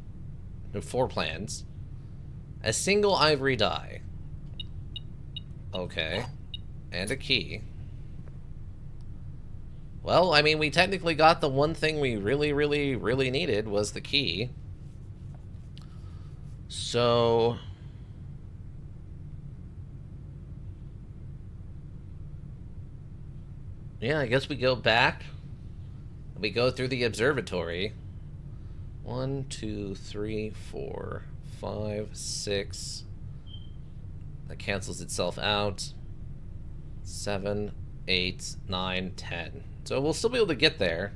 New floor plans. A single ivory die. Okay. And a key. Well, I mean, we technically got the one thing we really needed was the key. So... yeah, I guess we go back. We go through the observatory. 1, 2, 3, 4, 5, 6. That cancels itself out. 7, 8, 9, 10. So we'll still be able to get there.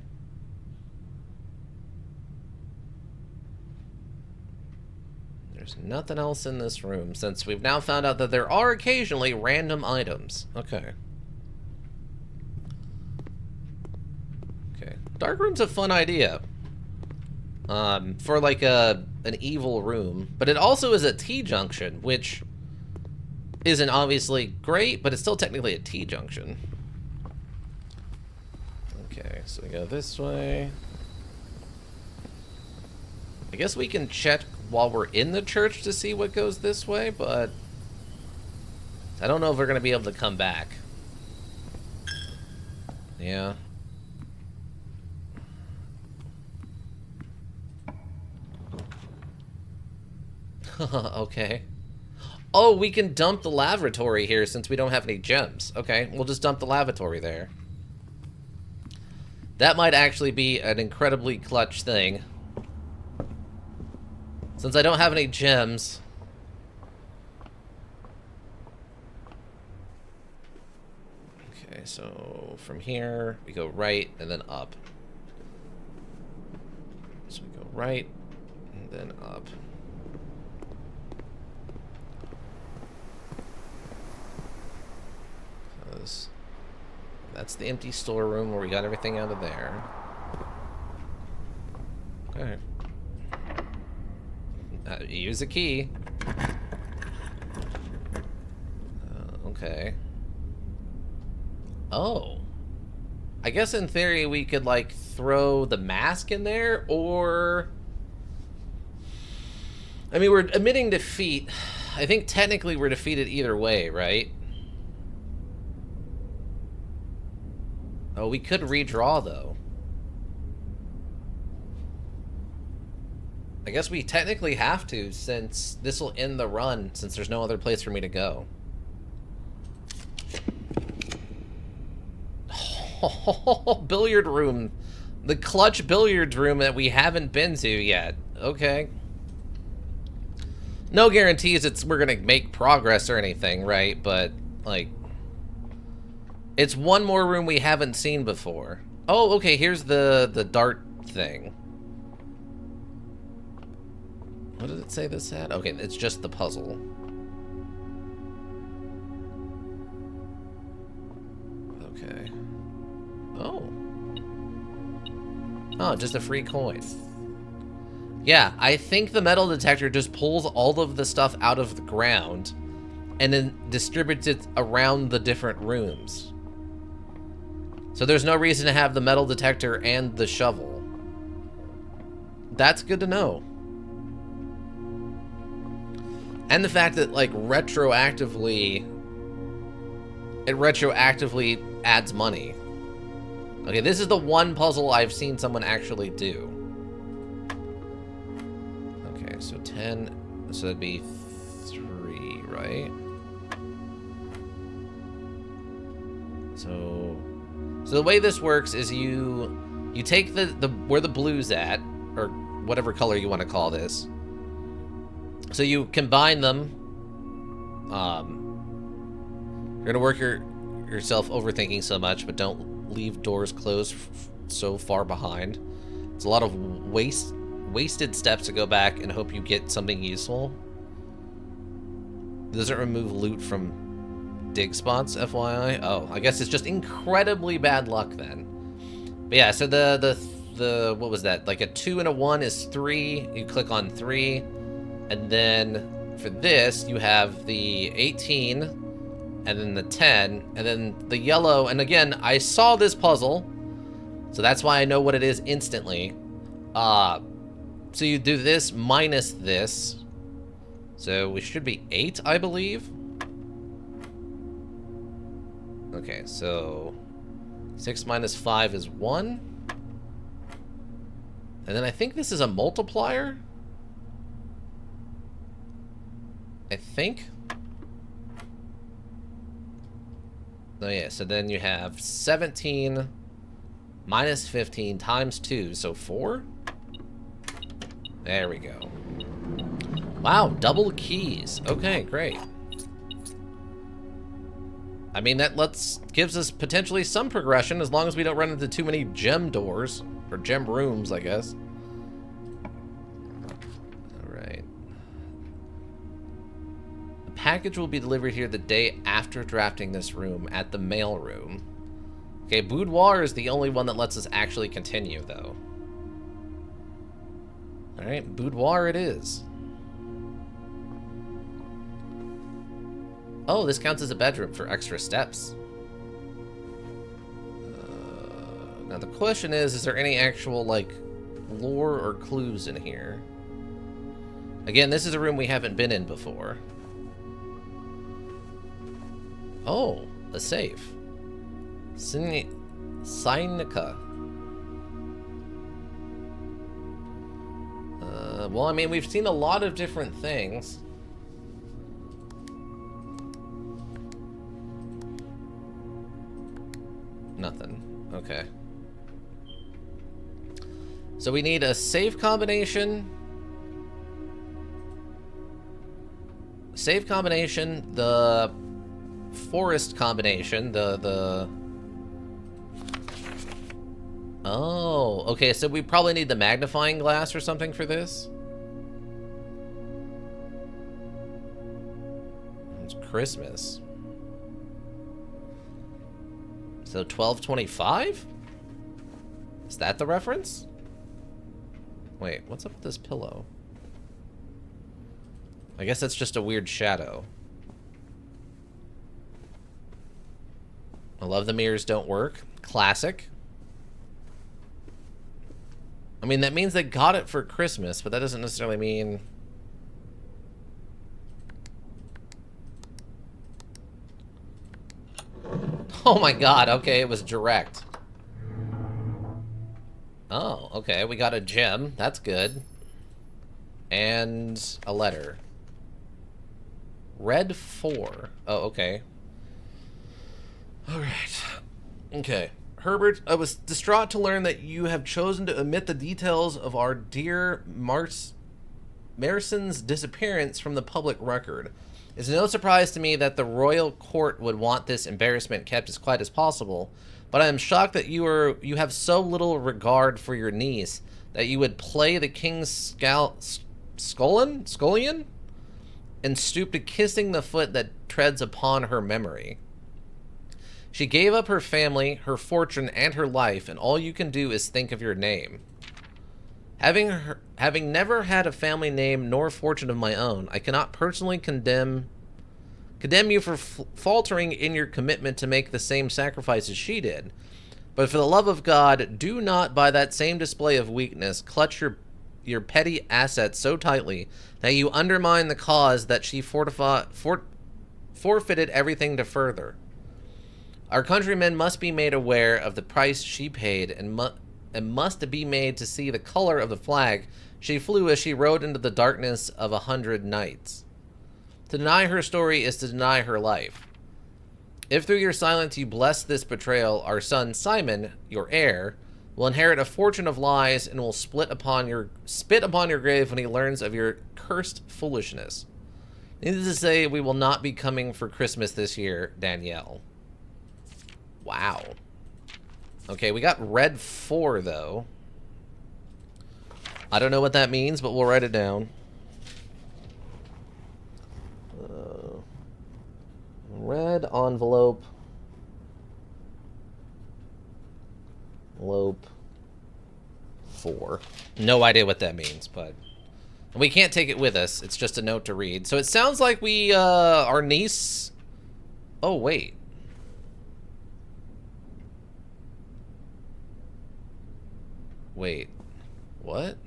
There's nothing else in this room, since we've now found out that there are occasionally random items. Okay. Okay. Dark room's a fun idea. For like an evil room. But it also is a T-junction, which isn't obviously great, but it's still technically a T-junction. Okay, so we go this way. I guess we can check while we're in the church to see what goes this way, but I don't know if we're going to be able to come back. Yeah. Okay. Oh, we can dump the lavatory here since we don't have any gems. Okay, we'll just dump the lavatory there. That might actually be an incredibly clutch thing. Since I don't have any gems. Okay, so from here, we go right and then up. So we go right and then up. That's the empty storeroom where we got everything out of there. Okay. Use a key. Okay. Oh. I guess in theory we could, like, throw the mask in there, or... I mean, we're admitting defeat. I think technically we're defeated either way, right? Oh, we could redraw, though. I guess we technically have to, since this will end the run, since there's no other place for me to go. Oh, billiard room. The clutch billiards room that we haven't been to yet. Okay. No guarantees we're gonna make progress or anything, right? But, like... it's one more room we haven't seen before. Oh, okay, here's the dart thing. What did it say this had? Okay, it's just the puzzle. Okay. Oh. Oh, just a free coin. Yeah, I think the metal detector just pulls all of the stuff out of the ground and then distributes it around the different rooms. So there's no reason to have the metal detector and the shovel. That's good to know. And the fact that, like, retroactively adds money. Okay, this is the one puzzle I've seen someone actually do. Okay, so 10, so that'd be 3, right? So the way this works is you take the where the blue's at, or whatever color you want to call this. So you combine them You're gonna work yourself overthinking so much, but don't leave doors closed so far behind. It's a lot of wasted steps to go back and hope you get something useful. Doesn't remove loot from dig spots, FYI. Oh, I guess it's just incredibly bad luck then. But yeah, so the what was that? Like a 2 and a 1 is 3. You click on 3, and then for this you have the 18, and then the 10, and then the yellow. And again, I saw this puzzle, so that's why I know what it is instantly. So you do this minus this. So we should be 8, I believe. Okay, so 6 minus 5 is 1. And then I think this is a multiplier. I think. Oh yeah, so then you have 17 minus 15 times 2, so 4. There we go. Wow, double keys. Okay, great. I mean, that gives us potentially some progression as long as we don't run into too many gem doors. Or gem rooms, I guess. Alright. The package will be delivered here the day after drafting this room at the mail room. Okay, boudoir is the only one that lets us actually continue, though. Alright, boudoir it is. Oh, this counts as a bedroom for extra steps. Now the question is there any actual, like, lore or clues in here? Again, this is a room we haven't been in before. Oh, a safe. Sinica. Well, I mean, we've seen a lot of different things. Nothing. Okay. So we need a save combination. Save combination, the forest combination, Oh, okay, so we probably need the magnifying glass or something for this. It's Christmas. So 1225? Is that the reference? Wait, what's up with this pillow? I guess that's just a weird shadow. I love the mirrors don't work. Classic. I mean, that means they got it for Christmas, but that doesn't necessarily mean... Oh my god, okay, it was direct. Oh, okay, we got a gem. That's good. And a letter. Red 4. Oh, okay. Alright. Okay. Herbert, I was distraught to learn that you have chosen to omit the details of our dear Merson's disappearance from the public record. It's no surprise to me that the royal court would want this embarrassment kept as quiet as possible, but I am shocked that you have so little regard for your niece that you would play the king's scullion and stoop to kissing the foot that treads upon her memory. She gave up her family, her fortune, and her life, and all you can do is think of your name. Having never had a family name nor fortune of my own, I cannot personally condemn you for faltering in your commitment to make the same sacrifices she did. But for the love of God, do not, by that same display of weakness, clutch your petty assets so tightly that you undermine the cause that she forfeited everything to further. Our countrymen must be made aware of the price she paid and must be made to see the color of the flag she flew as she rode into the darkness of 100 nights. To deny her story is to deny her life. If through your silence you bless this betrayal, our son Simon, your heir, will inherit a fortune of lies and will spit upon your grave when he learns of your cursed foolishness. Needless to say, we will not be coming for Christmas this year, Danielle. Wow. Okay, we got red 4, though. I don't know what that means, but we'll write it down. Red envelope. Envelope 4. No idea what that means, but... we can't take it with us. It's just a note to read. So it sounds like we, our niece... Oh, wait. Wait. What?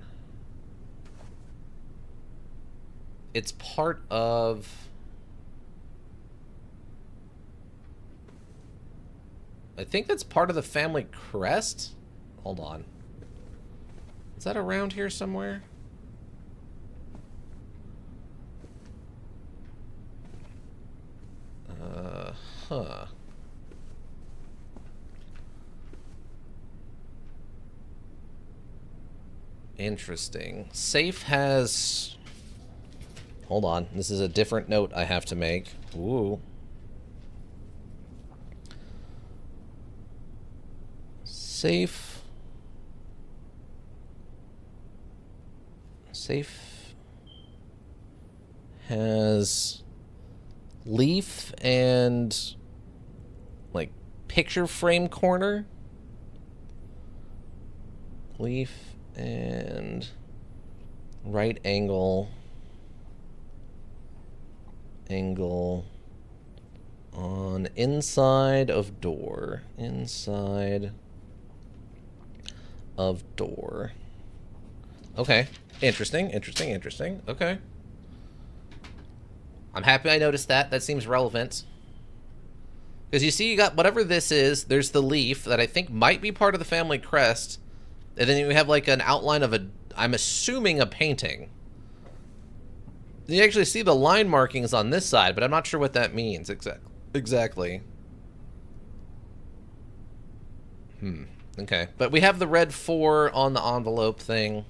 It's part of... I think that's part of the family crest? Hold on. Is that around here somewhere? Huh. Interesting. Safe has... Hold on. This is a different note I have to make. Ooh. Safe. Safe has leaf and like picture frame corner. Leaf and right angle on inside of door. Inside of door. Okay. Interesting. Okay. I'm happy I noticed that. That seems relevant. Because you see, you got whatever this is. There's the leaf that I think might be part of the family crest. And then you have like an outline of a, I'm assuming a painting. You actually see the line markings on this side, but I'm not sure what that means exactly. Okay. But we have the red 4 on the envelope thing.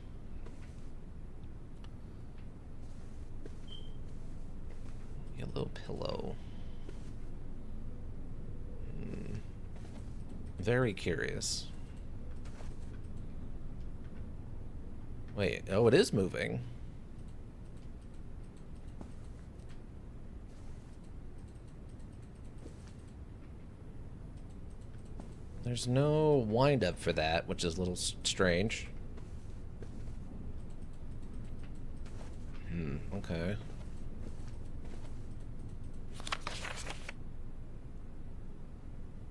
Yellow pillow. Very curious. Wait, oh, it is moving. There's no wind up for that, which is a little strange. Okay.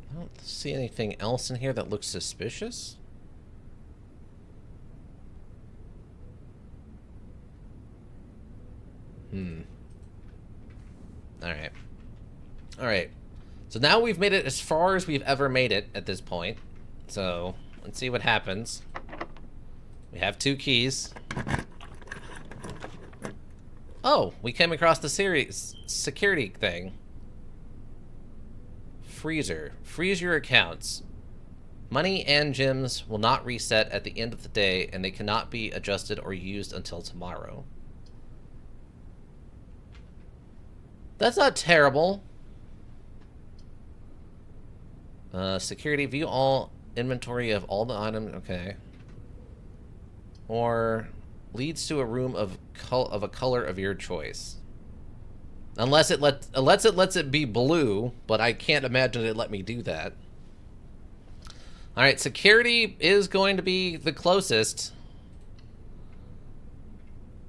I don't see anything else in here that looks suspicious. Alright. Alright. So now we've made it as far as we've ever made it at this point. So, let's see what happens. We have 2 keys. Oh, we came across the security thing. Freezer. Freeze your accounts. Money and gems will not reset at the end of the day, and they cannot be adjusted or used until tomorrow. That's not terrible. Security, view all inventory of all the items. Okay. Or leads to a room of a color of your choice. Unless it lets it be blue, but I can't imagine it let me do that. All right, security is going to be the closest.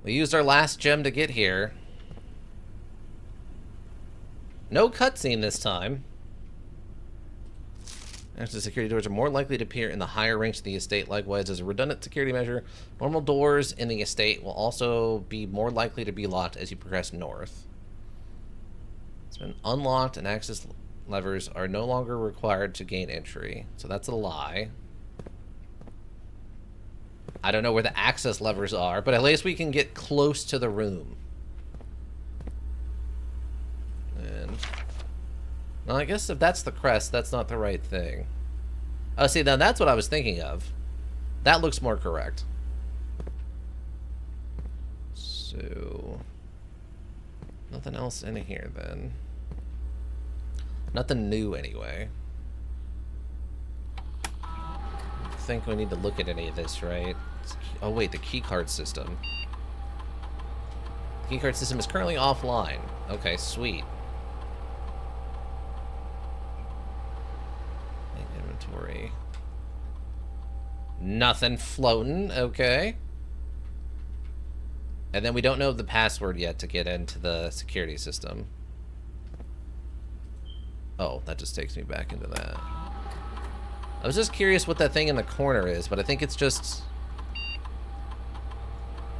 We used our last gem to get here. No cutscene this time. Actually, security doors are more likely to appear in the higher ranks of the estate. Likewise, as a redundant security measure, normal doors in the estate will also be more likely to be locked as you progress north. It's been unlocked, and access levers are no longer required to gain entry. So that's a lie. I don't know where the access levers are, but at least we can get close to the room. And... well, I guess if that's the crest, that's not the right thing. Oh, see, now that's what I was thinking of. That looks more correct. So... Nothing else in here, then. Nothing new, anyway. I think we need to look at any of this, right? Oh, wait, the keycard system. The keycard system is currently offline. Okay, sweet. Inventory. Nothing floating, okay. And then we don't know the password yet to get into the security system. Oh, that just takes me back into that. I was just curious what that thing in the corner is, but I think it's just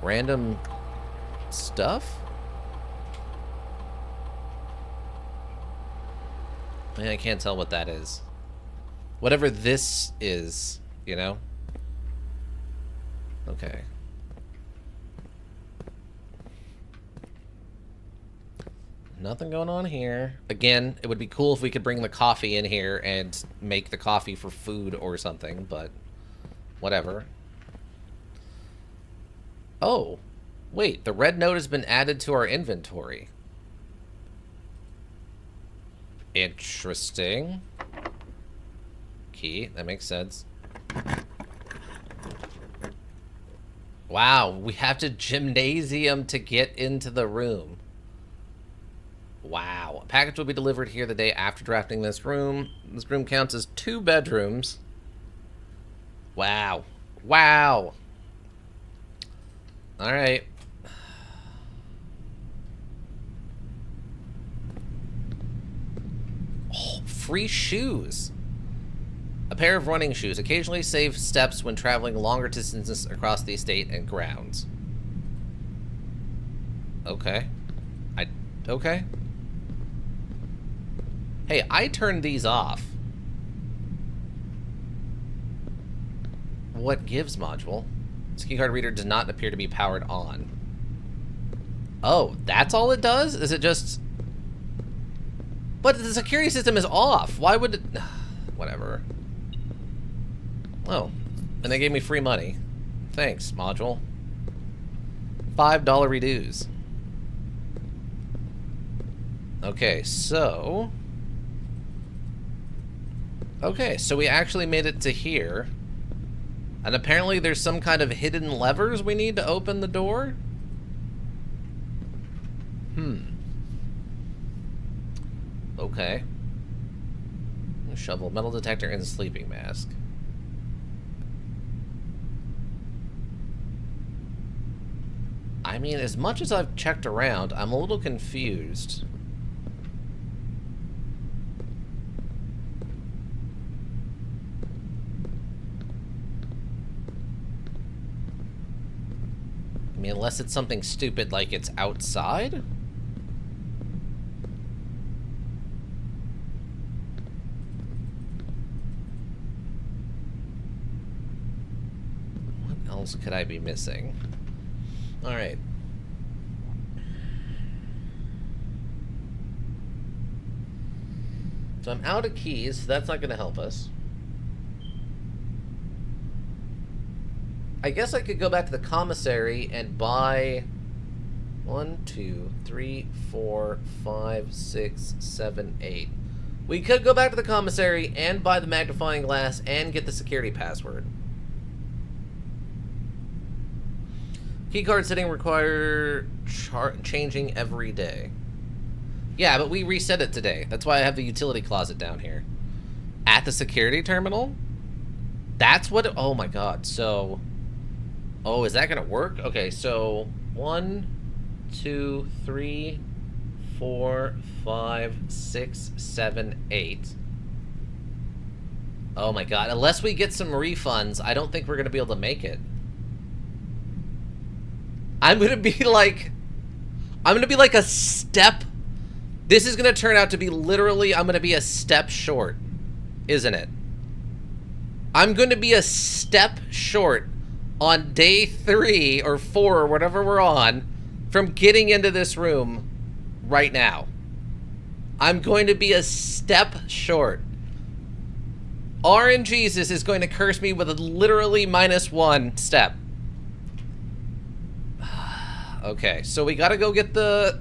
random stuff? I can't tell what that is. Whatever this is, you know? Okay. Nothing going on here. Again, it would be cool if we could bring the coffee in here and make the coffee for food or something, but whatever. Oh, wait, the red note has been added to our inventory. Interesting. Key, that makes sense. Wow, we have to gymnasium to get into the room. Wow. A package will be delivered here the day after drafting this room. This room counts as 2 bedrooms. Wow. Wow. Alright. Oh, free shoes. A pair of running shoes. Occasionally save steps when traveling longer distances across the estate and grounds. Okay. Okay. Hey, I turned these off. What gives module? This keycard reader does not appear to be powered on. Oh, that's all it does? Is it just... But the security system is off. Why would it... Whatever. Oh, and they gave me free money. Thanks, module. $5 reduce. Okay, so... Okay, so we actually made it to here. And apparently there's some kind of hidden levers we need to open the door? Okay. Shovel, metal detector, and sleeping mask. I mean, as much as I've checked around, I'm a little confused. I mean, unless it's something stupid like it's outside? What else could I be missing? Alright. So I'm out of keys, so that's not going to help us. I guess I could go back to the commissary and buy 1, 2, 3, 4, 5, 6, 7, 8. We could go back to the commissary and buy the magnifying glass and get the security password. Keycard setting require changing every day. Yeah, but we reset it today. That's why I have the utility closet down here. At the security terminal? That's what... Oh my god, so... Oh, is that gonna work? Okay, so... 1, 2, 3, 4, 5, 6, 7, 8. Oh my god, unless we get some refunds, I don't think we're gonna be able to make it. I'm gonna be like a step. This is gonna turn out to be literally, I'm gonna be a step short, isn't it? I'm gonna be a step short on day 3 or 4 or whatever we're on from getting into this room right now. I'm going to be a step short. RNGesus is going to curse me with a literally -1 step. Okay, so we gotta go get the...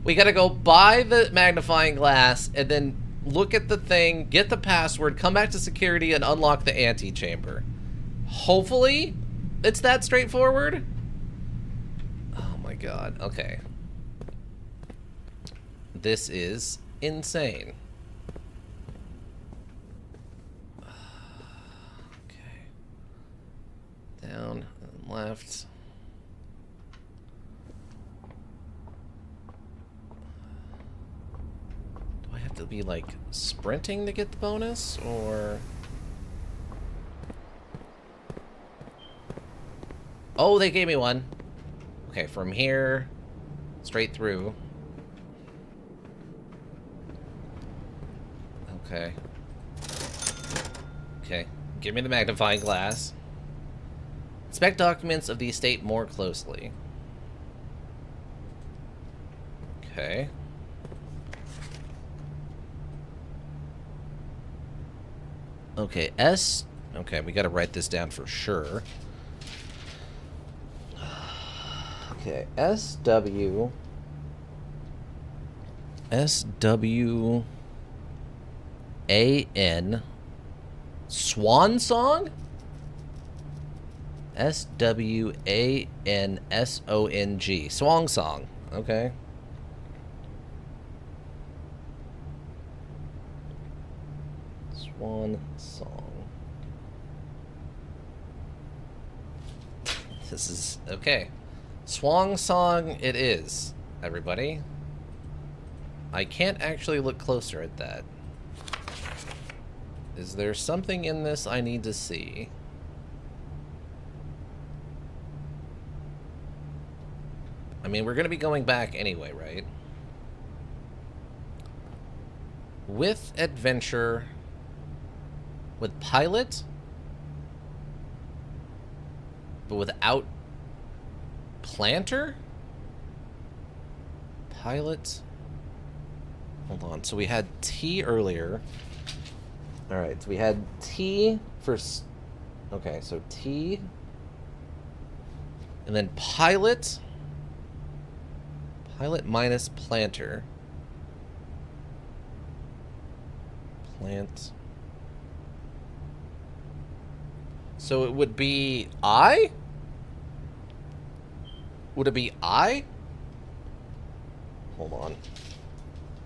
We gotta go buy the magnifying glass and then look at the thing, get the password, come back to security, and unlock the antechamber. Hopefully, it's that straightforward. Oh my god, okay. This is insane. Okay. Down and left. Do I have to be like sprinting to get the bonus, or? Oh, they gave me one. Okay, from here, straight through. Okay. Okay, give me the magnifying glass. Inspect documents of the estate more closely. Okay. Okay, S... Okay, we gotta write this down for sure. Okay, SW... SWAN... Swan Song? SWANSONG. Swan Song. Okay. Swan Song. This is... Okay. Swan Song it is, everybody. I can't actually look closer at that. Is there something in this I need to see? I mean, we're going to be going back anyway, right? With adventure... With pilot? But without... planter? Pilot? Hold on. So we had T earlier. Alright, so we had T for... Okay, so T. And then pilot. Pilot minus planter. Plant. So it would be I? Would it be I? Hold on.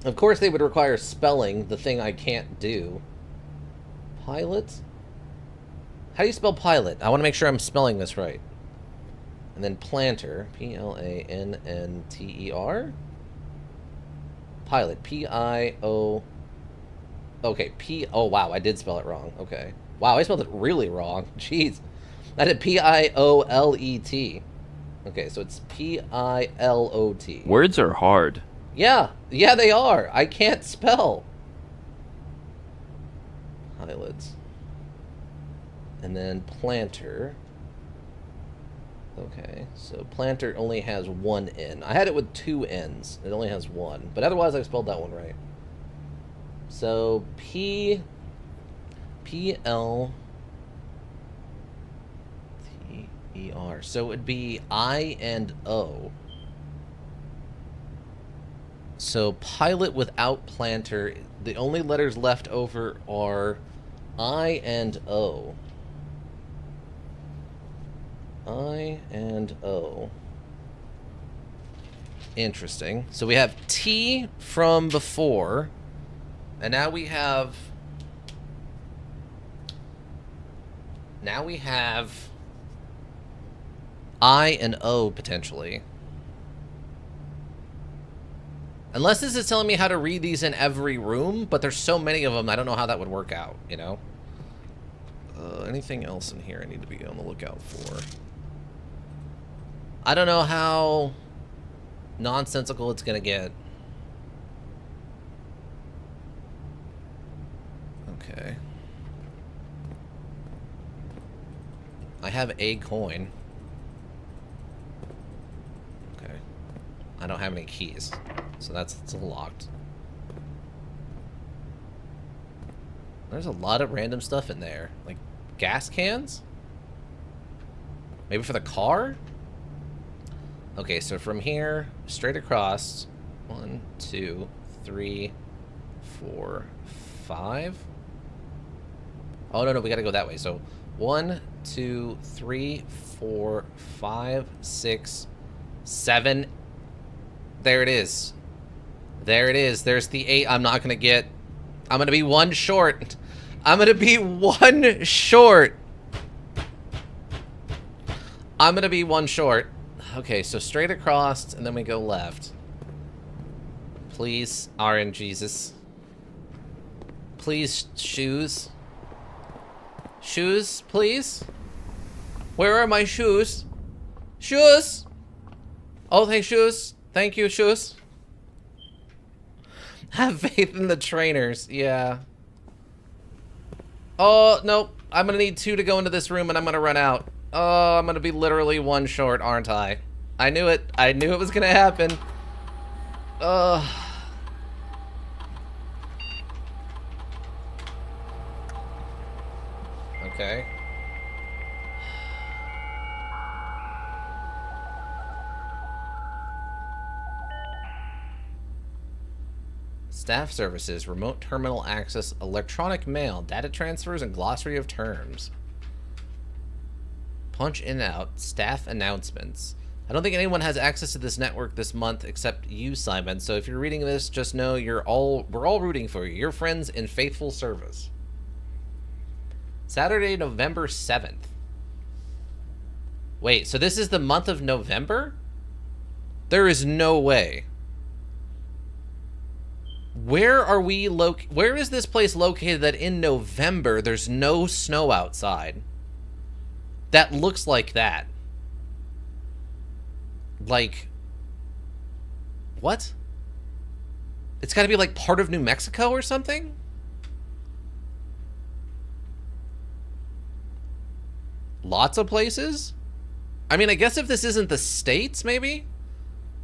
Of course they would require spelling, the thing I can't do. Pilot? How do you spell pilot? I want to make sure I'm spelling this right. And then planter. Planter. Pilot. P-I-O... Okay, P... Oh, wow, I did spell it wrong. Okay. Wow, I spelled it really wrong. Jeez. I did P-I-O-L-E-T. Okay, so it's P-I-L-O-T. Words are hard. Yeah. Yeah, they are. I can't spell. Pilots. And then planter. Okay, so planter only has one N. I had it with two N's. It only has one. But otherwise, I spelled that one right. So, P... P-L... T-E-R. So it would be I and O. So, pilot without planter. The only letters left over are I and O. I and O. Interesting. So we have T from before, and now we have... Now we have I and O, potentially. Unless this is telling me how to read these in every room, but there's so many of them, I don't know how that would work out, you know? Anything else in here I need to be on the lookout for? I don't know how nonsensical it's gonna get. Okay. I have a coin. Okay. I don't have any keys, so it's locked. There's a lot of random stuff in there. Like, gas cans? Maybe for the car? Okay, so from here, straight across, 1, 2, 3, 4, 5. Oh, no, we gotta go that way. So 1, 2, 3, 4, 5, 6, 7. There it is. There it is. There's the 8 I'm not gonna get. I'm gonna be 1 short. I'm gonna be 1 short. I'm gonna be 1 short. Okay, so straight across, and then we go left. Please, RNGesus. Please, shoes. Shoes, please. Where are my shoes? Shoes! Oh, thanks, shoes. Thank you, shoes. Have faith in the trainers. Yeah. Oh, nope. I'm gonna need 2 to go into this room, and I'm gonna run out. Oh, I'm gonna be literally 1 short, aren't I? I knew it. I knew it was gonna happen. Okay. Staff services, remote terminal access, electronic mail, data transfers, and glossary of terms. Punch in and out, staff announcements. I don't think anyone has access to this network this month except you, Simon. So if you're reading this, just know we're all rooting for you. Your friends in faithful service. Saturday, November 7th. Wait, so this is the month of November? There is no way. Where is this place located that in November there's no snow outside? That looks like that. Like, what? It's got to be like part of New Mexico or something? Lots of places? I mean, I guess if this isn't the States, maybe?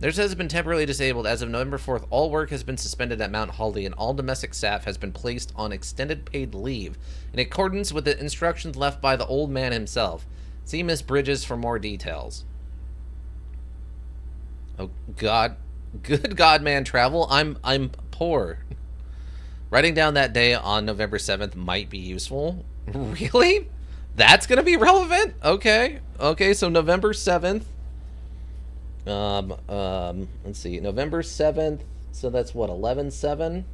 Theirs has been temporarily disabled. As of November 4th, all work has been suspended at Mount Holly, and all domestic staff has been placed on extended paid leave, in accordance with the instructions left by the old man himself. See Miss Bridges for more details. Oh, God. Good God, man, travel? I'm poor. Writing down that day on November 7th might be useful. Really? That's gonna be relevant? Okay. Okay, so November 7th. Let's see. November 7th. So that's what, 11/7?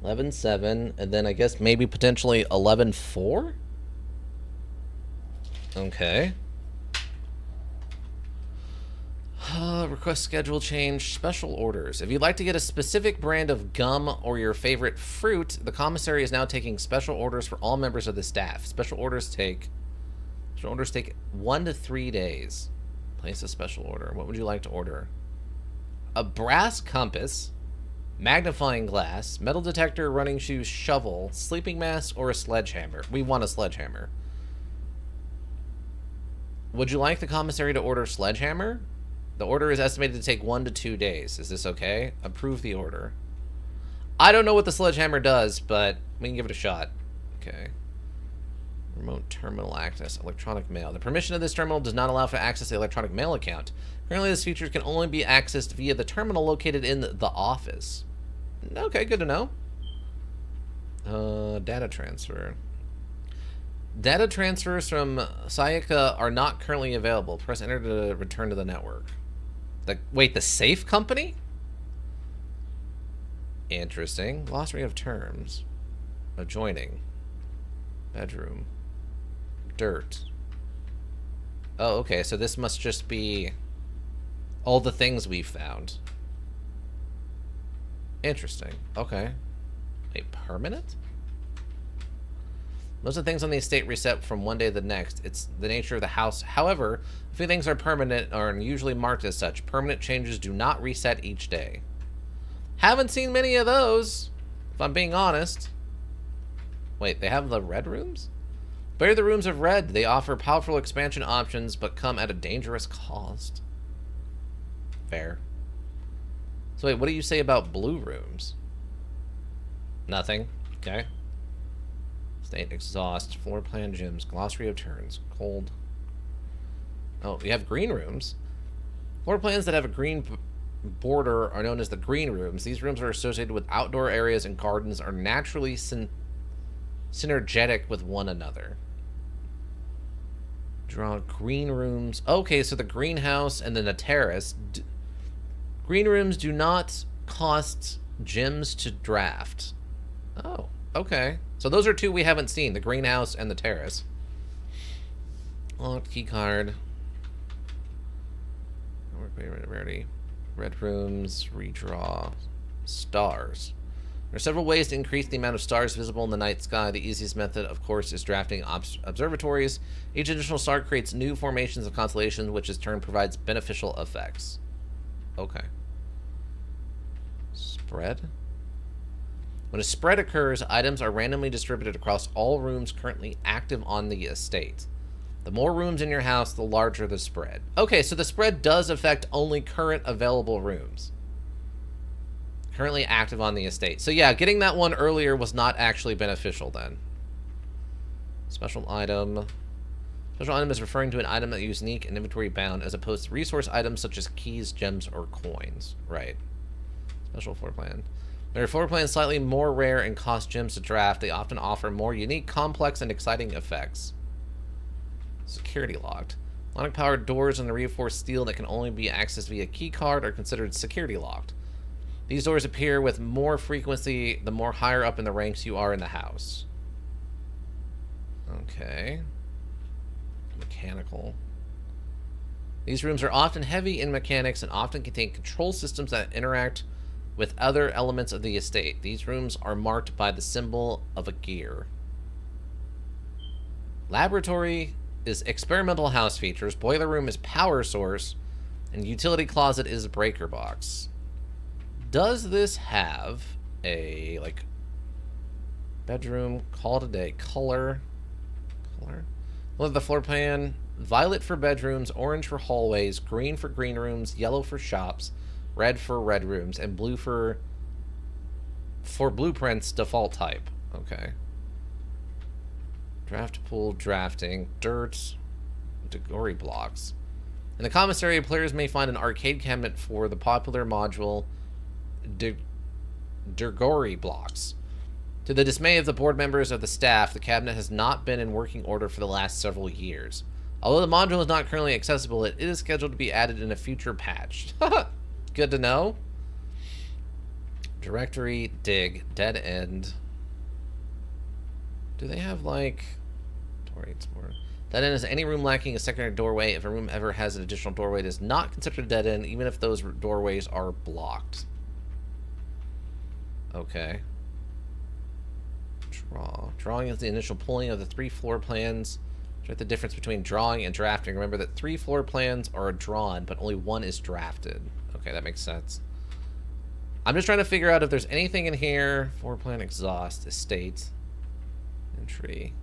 11/7, and then I guess maybe potentially 11/4? Okay. Request schedule change, special orders. If you'd like to get a specific brand of gum or your favorite fruit, the commissary is now taking special orders for all members of the staff. Special orders take 1 to 3 days. Place a special order. What would you like to order? A brass compass, magnifying glass, metal detector, running shoes, shovel, sleeping mask, or a sledgehammer. We want a sledgehammer. Would you like the commissary to order sledgehammer? The order is estimated to take 1 to 2 days. Is this okay? Approve the order. I don't know what the sledgehammer does, but we can give it a shot. Okay. Remote terminal access, electronic mail. The permission of this terminal does not allow for access to the electronic mail account. Currently, this feature can only be accessed via the terminal located in the office. Okay, good to know. Data transfer. Data transfers from Sayaka are not currently available. Press enter to return to the network. Wait, the safe company? Interesting. Glossary of terms. Adjoining. Bedroom. Dirt. Oh, okay, so this must just be all the things we've found. Interesting. Okay. Wait, permanent? Most of the things on the estate reset from one day to the next. It's the nature of the house. However, a few things are permanent or are usually marked as such. Permanent changes do not reset each day. Haven't seen many of those, if I'm being honest. Wait, they have the red rooms? Bear the rooms of red. They offer powerful expansion options, but come at a dangerous cost. Fair. So wait, what do you say about blue rooms? Nothing. Okay. State exhaust, floor plan gyms, glossary of turns, cold. Oh, we have green rooms. Floor plans that have a green border are known as the green rooms. These rooms are associated with outdoor areas and gardens, are naturally synergetic with one another. Draw green rooms. Okay, so the greenhouse and then the terrace. Green rooms do not cost gems to draft. Oh, okay. So those are two we haven't seen, the greenhouse and the terrace. Locked key card. Rarity. Red rooms, redraw, stars. There are several ways to increase the amount of stars visible in the night sky. The easiest method, of course, is drafting observatories. Each additional star creates new formations of constellations, which in turn provides beneficial effects. Okay. Spread. When a spread occurs, items are randomly distributed across all rooms currently active on the estate. The more rooms in your house, the larger the spread. Okay, so the spread does affect only current available rooms. Currently active on the estate. So yeah, getting that one earlier was not actually beneficial then. Special item. Special item is referring to an item that is unique and inventory bound as opposed to resource items such as keys, gems, or coins. Right. Special floor plan. Their floor plans slightly more rare and cost gems to draft. They often offer more unique, complex, and exciting effects. Security locked. Electronic powered doors and the reinforced steel that can only be accessed via key card are considered security locked. These doors appear with more frequency the more higher up in the ranks you are in the house. Okay. Mechanical. These rooms are often heavy in mechanics and often contain control systems that interact with other elements of the estate. These rooms are marked by the symbol of a gear. Laboratory is experimental house features. Boiler room is power source. And utility closet is breaker box. Does this have a, like, bedroom, call it a day, color? Look at the floor plan. Violet for bedrooms, orange for hallways, green for green rooms, yellow for shops, red for red rooms, and blue for blueprints default type. Okay. Draft pool, drafting, dirt, Degori blocks. In the commissary, players may find an arcade cabinet for the popular module Degori blocks. To the dismay of the board members of the staff, the cabinet has not been in working order for the last several years. Although the module is not currently accessible, it is scheduled to be added in a future patch. Good to know. Directory, dig, dead end. Do they have, like... Dead end is any room lacking a secondary doorway. If a room ever has an additional doorway, it is not considered a dead end, even if those doorways are blocked. Okay. Draw. Drawing is the initial pulling of the 3 floor plans. Check the difference between drawing and drafting. Remember that 3 floor plans are drawn, but only 1 is drafted. Okay, that makes sense. I'm just trying to figure out if there's anything in here. Floor plan, exhaust, estate, entry.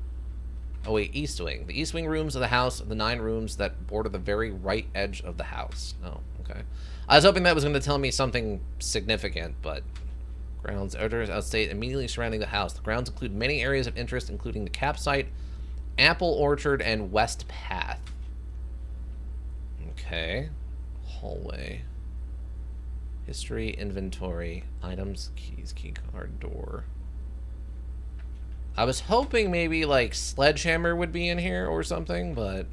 Oh wait, east wing. The east wing rooms of the house are the 9 rooms that border the very right edge of the house. Oh, okay. I was hoping that was going to tell me something significant, but... Grounds, odors outstate immediately surrounding the house. The grounds include many areas of interest, including the campsite, apple orchard, and west path. Okay. Hallway. History, inventory, items, keys, key card, door. I was hoping maybe like sledgehammer would be in here or something, but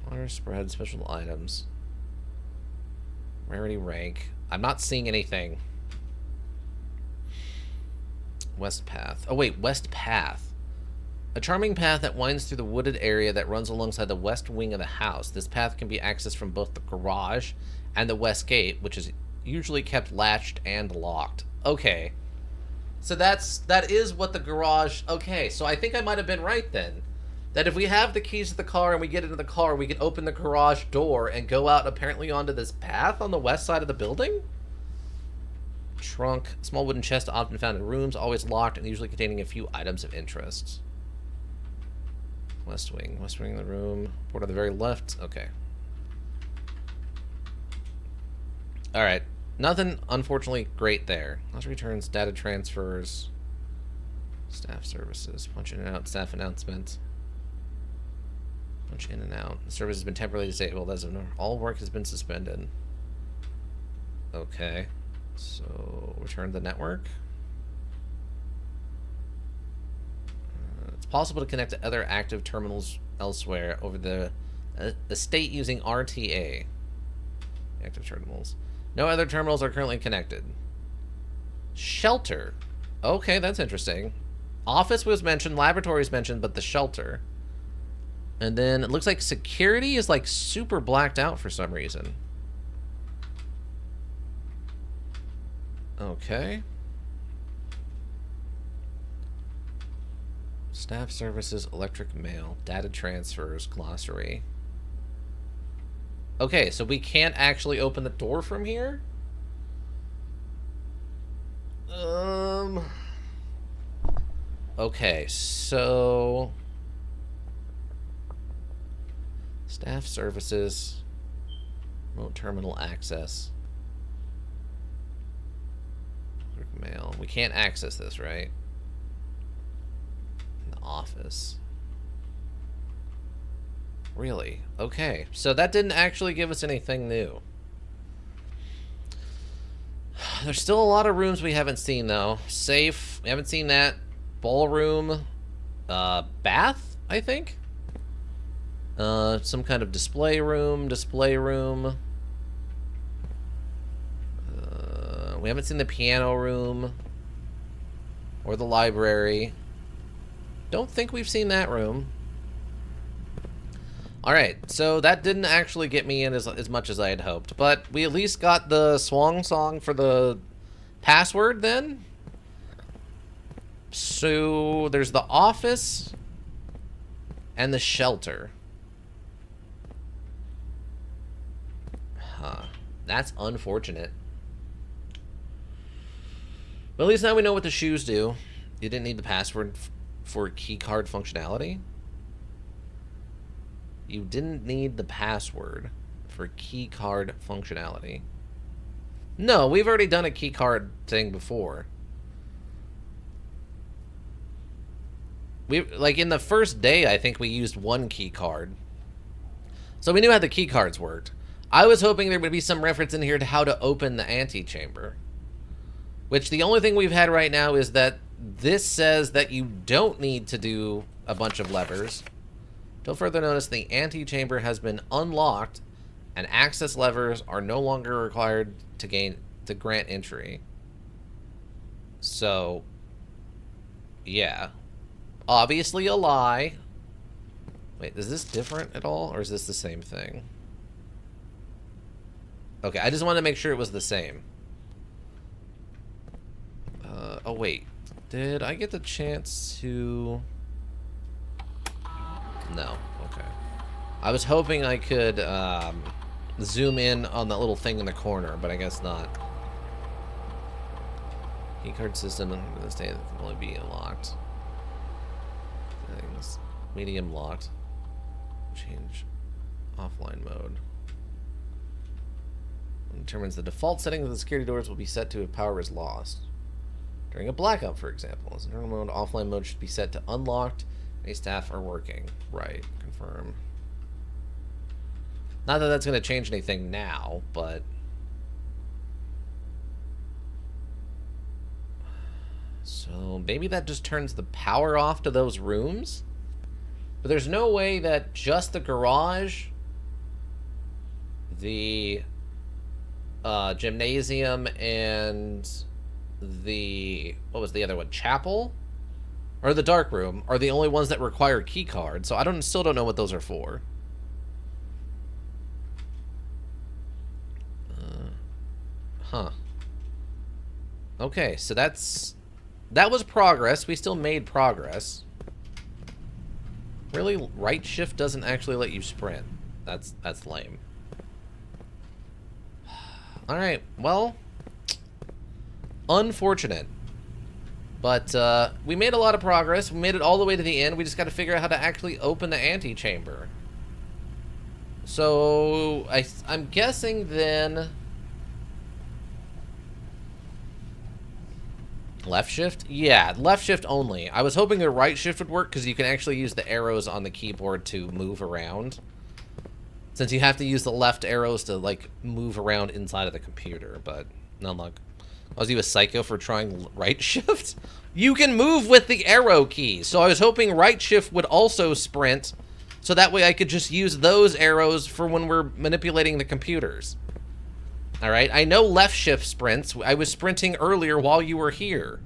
water spread, special items, rarity rank. I'm not seeing anything. West path. Oh wait, west path. A charming path that winds through the wooded area that runs alongside the west wing of the house. This path can be accessed from both the garage and the west gate, which is usually kept latched and locked. Okay. So that is what the garage... Okay, so I think I might have been right then. That if we have the keys to the car and we get into the car, we can open the garage door and go out apparently onto this path on the west side of the building? Trunk. Small wooden chest often found in rooms, always locked and usually containing a few items of interest. West wing. West wing of the room. Board on the very left. Okay. Alright. Nothing, unfortunately, great there. Lost returns, data transfers, staff services, punch in and out, staff announcement. Punch in and out. The service has been temporarily disabled as of now. All work has been suspended. Okay. So, return to the network. It's possible to connect to other active terminals elsewhere over the estate using RTA. Active terminals. No other terminals are currently connected. Shelter. Okay, that's interesting. Office was mentioned, laboratories mentioned, but the shelter. And then it looks like security is like super blacked out for some reason. Okay. Staff services, electric mail, data transfers, glossary. Okay, so we can't actually open the door from here? Okay, so... Staff services, remote terminal access. Mail. We can't access this, right? In the office. Really? Okay. So that didn't actually give us anything new. There's still a lot of rooms we haven't seen, though. Safe. We haven't seen that. Ballroom. Bath, I think? Some kind of display room. We haven't seen the piano room. Or the library. Don't think we've seen that room. Alright, so that didn't actually get me in as much as I had hoped. But we at least got the swan song for the password then. So there's the office and the shelter. Huh. That's unfortunate. But at least now we know what the shoes do. You didn't need the password for keycard functionality. You didn't need the password for keycard functionality. No, we've already done a keycard thing before. Like in the first day, I think we used one keycard. So we knew how the keycards worked. I was hoping there would be some reference in here to how to open the antechamber. Which the only thing we've had right now is that this says that you don't need to do a bunch of levers. Till further notice, the antechamber has been unlocked, and access levers are no longer required to grant entry. So, yeah, obviously a lie. Wait, is this different at all, or is this the same thing? Okay, I just wanted to make sure it was the same. Oh wait, did I get the chance to? No, okay. I was hoping I could zoom in on that little thing in the corner, but I guess not. Keycard system in this day that can only be unlocked. Things. Medium locked. Change offline mode. It determines the default setting of the security doors will be set to if power is lost. During a blackout, for example. As internal mode, offline mode should be set to unlocked. Any staff are working. Right. Confirm. Not that that's going to change anything now, but... So, maybe that just turns the power off to those rooms? But there's no way that just the garage, the gymnasium, and the... What was the other one? Chapel? Or the dark room are the only ones that require key cards, so I still don't know what those are for. Huh. Okay, so that was progress. We still made progress. Really, right shift doesn't actually let you sprint. That's lame. All right, well, unfortunate. But we made a lot of progress. We made it all the way to the end. We just got to figure out how to actually open the antechamber. So I'm guessing then left shift? Yeah, left shift only. I was hoping the right shift would work because you can actually use the arrows on the keyboard to move around. Since you have to use the left arrows to, like, move around inside of the computer, but no luck. Was you a psycho for trying right shift? You can move with the arrow key, so I was hoping right shift would also sprint, so that way I could just use those arrows for when we're manipulating the computers. Alright, I know left shift sprints. I was sprinting earlier while you were here.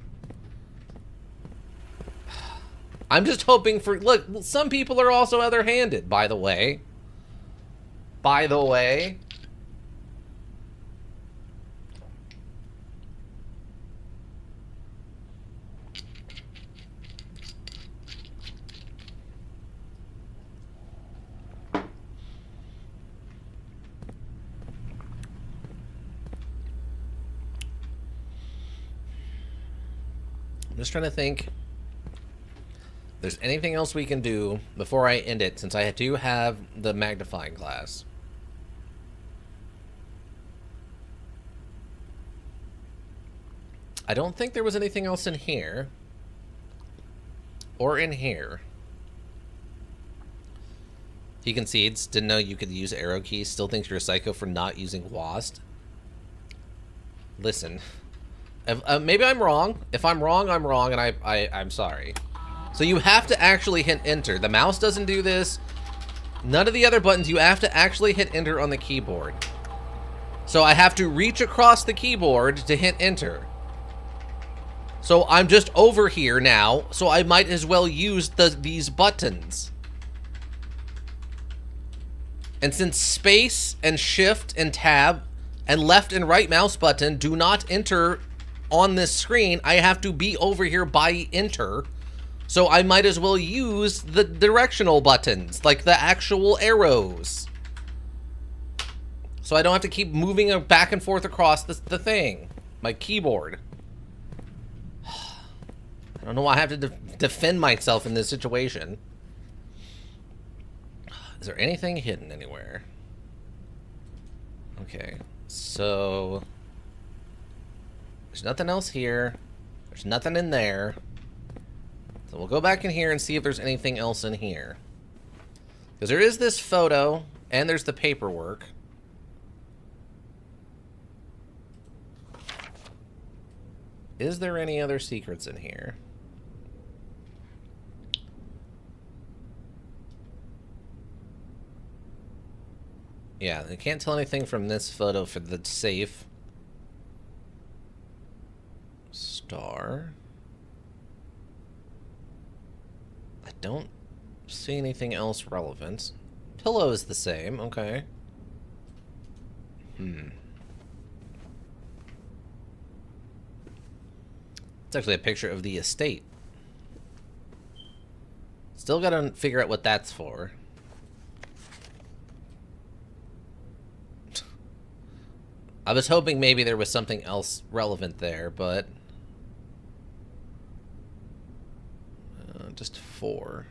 I'm just hoping for... Look, some people are also other-handed, by the way. By the way. I'm just trying to think if there's anything else we can do before I end it, since I do have the magnifying glass. I don't think there was anything else in here. Or in here. He concedes. Didn't know you could use arrow keys. Still thinks you're a psycho for not using WASD. Listen. Maybe I'm wrong. If I'm wrong, I'm wrong, and I'm sorry. So you have to actually hit enter. The mouse doesn't do this. None of the other buttons. You have to actually hit enter on the keyboard. So I have to reach across the keyboard to hit enter. So I'm just over here now, so I might as well use these buttons. And since space and shift and tab and left and right mouse button do not enter on this screen, I have to be over here by enter. So I might as well use the directional buttons, like the actual arrows. So I don't have to keep moving back and forth across the thing, my keyboard. I don't know why I have to defend myself in this situation. Is there anything hidden anywhere? Okay, so... there's nothing else here. There's nothing in there. So we'll go back in here and see if there's anything else in here. Because there is this photo, and there's the paperwork. Is there any other secrets in here? Yeah, I can't tell anything from this photo for the safe. Star. I don't see anything else relevant. Pillow is the same, okay. It's actually a picture of the estate. Still gotta figure out what that's for. I was hoping maybe there was something else relevant there, but... just 4.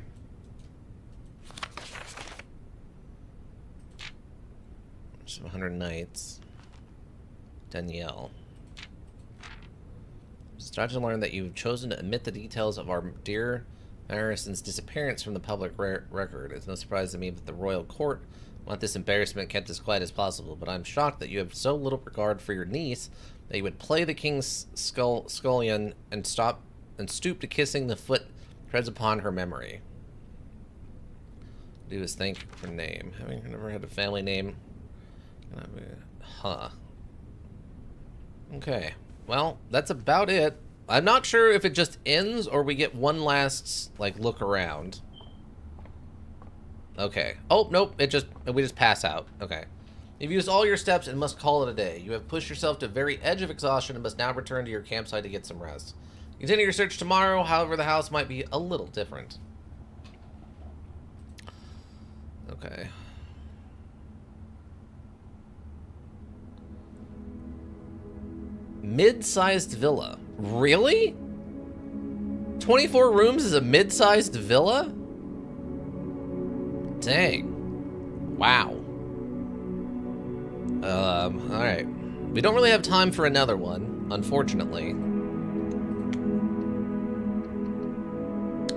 Just 100 nights. Danielle. Strive to learn that you've chosen to omit the details of our dear Marison's disappearance from the public record. It's no surprise to me that the royal court want this embarrassment kept as quiet as possible, but I'm shocked that you have so little regard for your niece that you would play the king's scullion and stoop to kissing the foot treads upon her memory. Do is think her name. Having never had a family name. Huh. Okay. Well, that's about it. I'm not sure if it just ends or we get one last, like, look around. Okay. Oh, nope. We just pass out. Okay. You've used all your steps and must call it a day. You have pushed yourself to the very edge of exhaustion and must now return to your campsite to get some rest. Continue your search tomorrow, however the house might be a little different. Okay. Mid-sized villa. Really? 24 rooms is a mid-sized villa? Dang. Wow. Alright. We don't really have time for another one, unfortunately.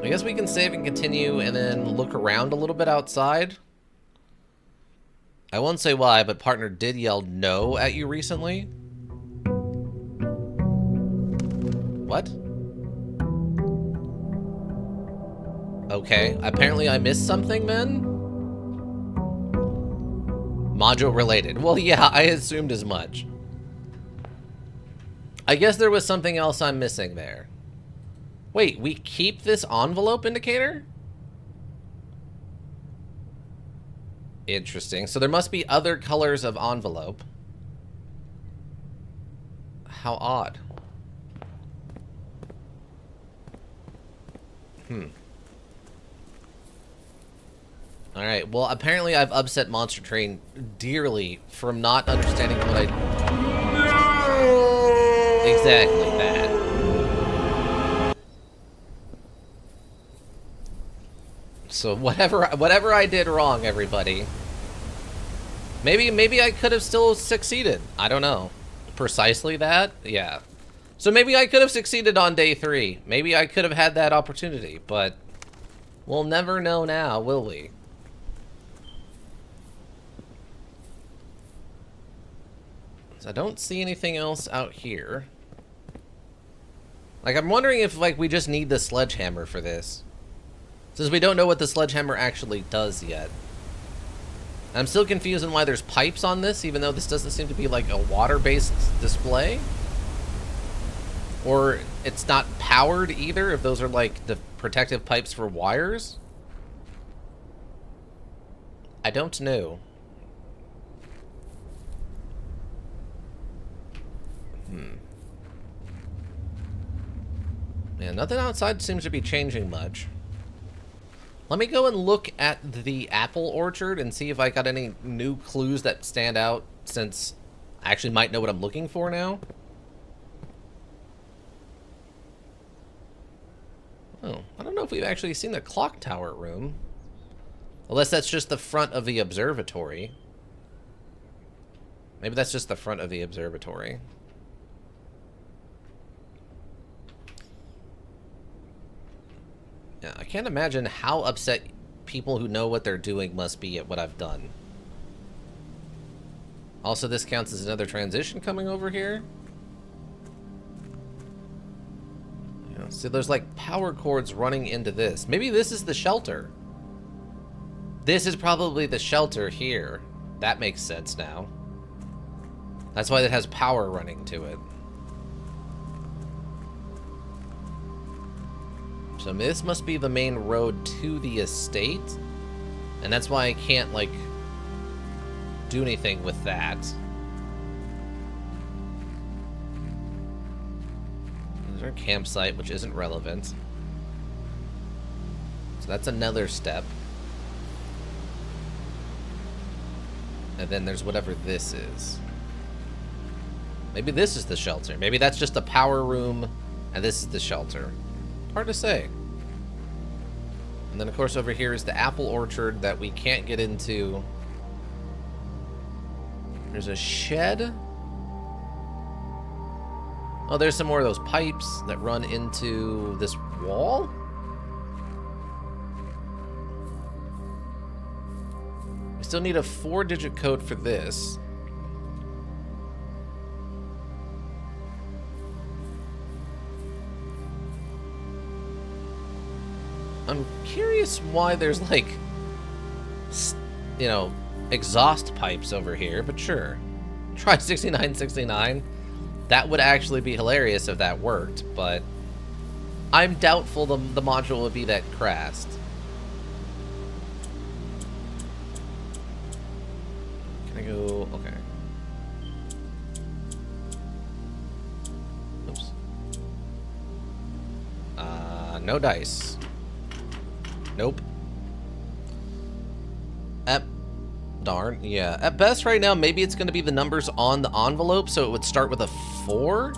I guess we can save and continue and then look around a little bit outside. I won't say why, but partner did yell no at you recently. What? Okay, apparently I missed something then? Module related. Well, yeah, I assumed as much. I guess there was something else I'm missing there. Wait, we keep this envelope indicator? Interesting. So there must be other colors of envelope. How odd. Alright, well, apparently I've upset Monster Train dearly from not understanding what I... Exactly that. So whatever I did wrong, everybody. Maybe I could have still succeeded. I don't know. Precisely that? Yeah. So maybe I could have succeeded on day 3. Maybe I could have had that opportunity, but we'll never know now, will we? So I don't see anything else out here. Like, I'm wondering if, like, we just need the sledgehammer for this. Since we don't know what the sledgehammer actually does yet. I'm still confused on why there's pipes on this, even though this doesn't seem to be, like, a water-based display. Or it's not powered either, if those are, like, the protective pipes for wires. I don't know. Yeah, nothing outside seems to be changing much. Let me go and look at the apple orchard and see if I got any new clues that stand out, since I actually might know what I'm looking for now. Oh, I don't know if we've actually seen the clock tower room. Unless that's just the front of the observatory. Maybe that's just the front of the observatory. Yeah, I can't imagine how upset people who know what they're doing must be at what I've done. Also, this counts as another transition coming over here. Yeah, so there's like power cords running into this. Maybe this is the shelter. This is probably the shelter here. That makes sense now. That's why it has power running to it. So this must be the main road to the estate. And that's why I can't, like, do anything with that. There's our campsite, which isn't relevant. So that's another step. And then there's whatever this is. Maybe this is the shelter. Maybe that's just the power room, and this is the shelter. Hard to say. And then, of course, over here is the apple orchard that we can't get into. There's a shed. Oh, there's some more of those pipes that run into this wall. We still need a 4-digit code for this. I'm curious why there's, like, you know, exhaust pipes over here, but sure. Try 6969. That would actually be hilarious if that worked, but I'm doubtful the module would be that crassed. Can I go? Okay. Oops. No dice. Nope. Darn, yeah. At best right now, maybe it's going to be the numbers on the envelope, so it would start with a 4.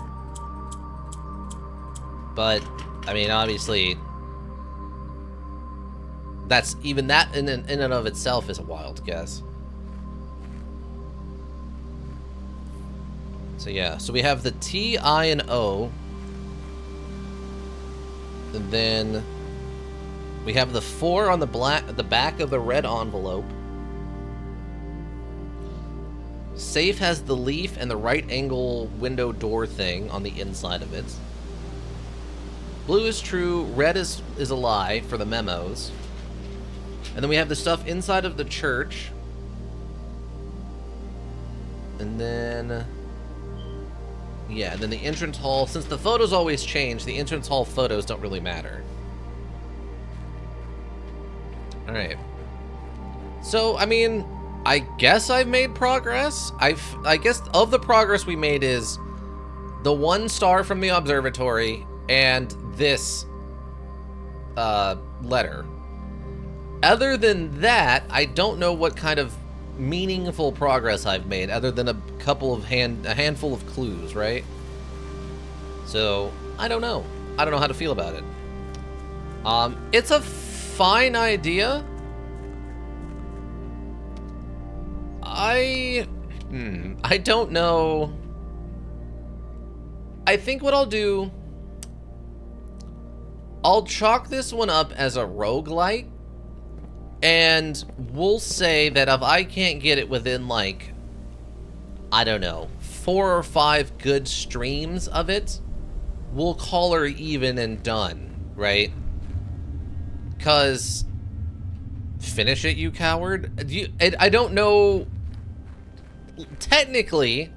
But, I mean, obviously, that's even that in and of itself is a wild guess. So yeah, so we have the T, I, and O. And then we have the 4 on the back of the red envelope. Safe has the leaf and the right angle window door thing on the inside of it. Blue is true, red is a lie for the memos. And then we have the stuff inside of the church. And then... yeah, and then the entrance hall. Since the photos always change, the entrance hall photos don't really matter. Alright. So, I mean, I guess I've made progress. I guess of the progress we made is the 1 star from the observatory and this letter. Other than that, I don't know what kind of meaningful progress I've made other than a handful of clues, right? So, I don't know. I don't know how to feel about it. It's a fine idea. I don't know. I think what I'll do, I'll chalk this one up as a roguelite, and we'll say that if I can't get it within, like, I don't know, 4 or 5 good streams of it, we'll call her even and done, right? Because, finish it, you coward? I don't know. Technically,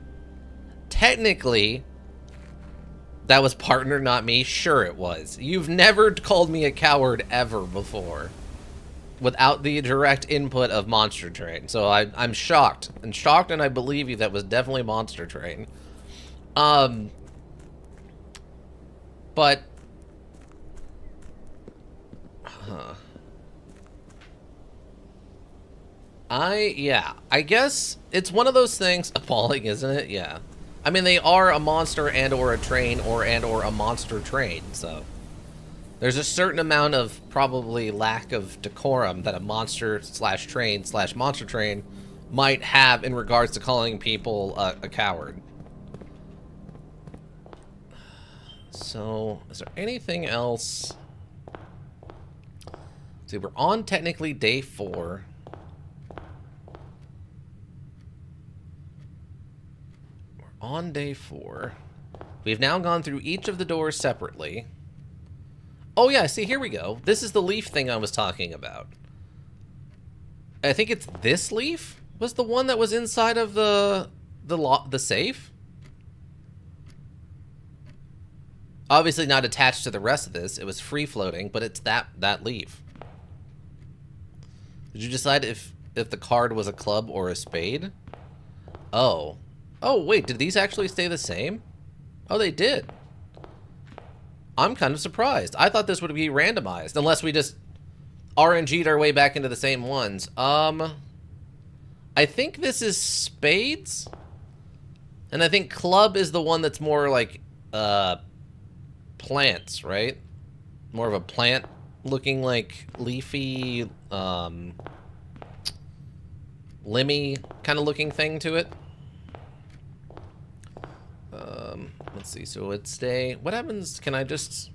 that was partner, not me. Sure it was. You've never called me a coward ever before without the direct input of Monster Train. So I'm shocked. And shocked, and I believe you. That was definitely Monster Train. But... I guess it's one of those things. Appalling, isn't it? Yeah. I mean, they are a monster and or a train and or a monster train, so there's a certain amount of probably lack of decorum that a monster slash train slash monster train might have in regards to calling people a coward. So, is there anything else? See, we're on technically day 4. On day 4. We've now gone through each of the doors separately. Oh yeah, see, here we go. This is the leaf thing I was talking about. I think it's this leaf was the one that was inside of the safe. Obviously not attached to the rest of this. It was free floating, but it's that leaf. Did you decide if the card was a club or a spade? Oh. Oh, wait, did these actually stay the same? Oh, they did. I'm kind of surprised. I thought this would be randomized, unless we just RNG'd our way back into the same ones. I think this is spades. And I think club is the one that's more like, plants, right? More of a plant looking like leafy, limby kind of looking thing to it. Let's see, so let's stay. What happens? Can I just...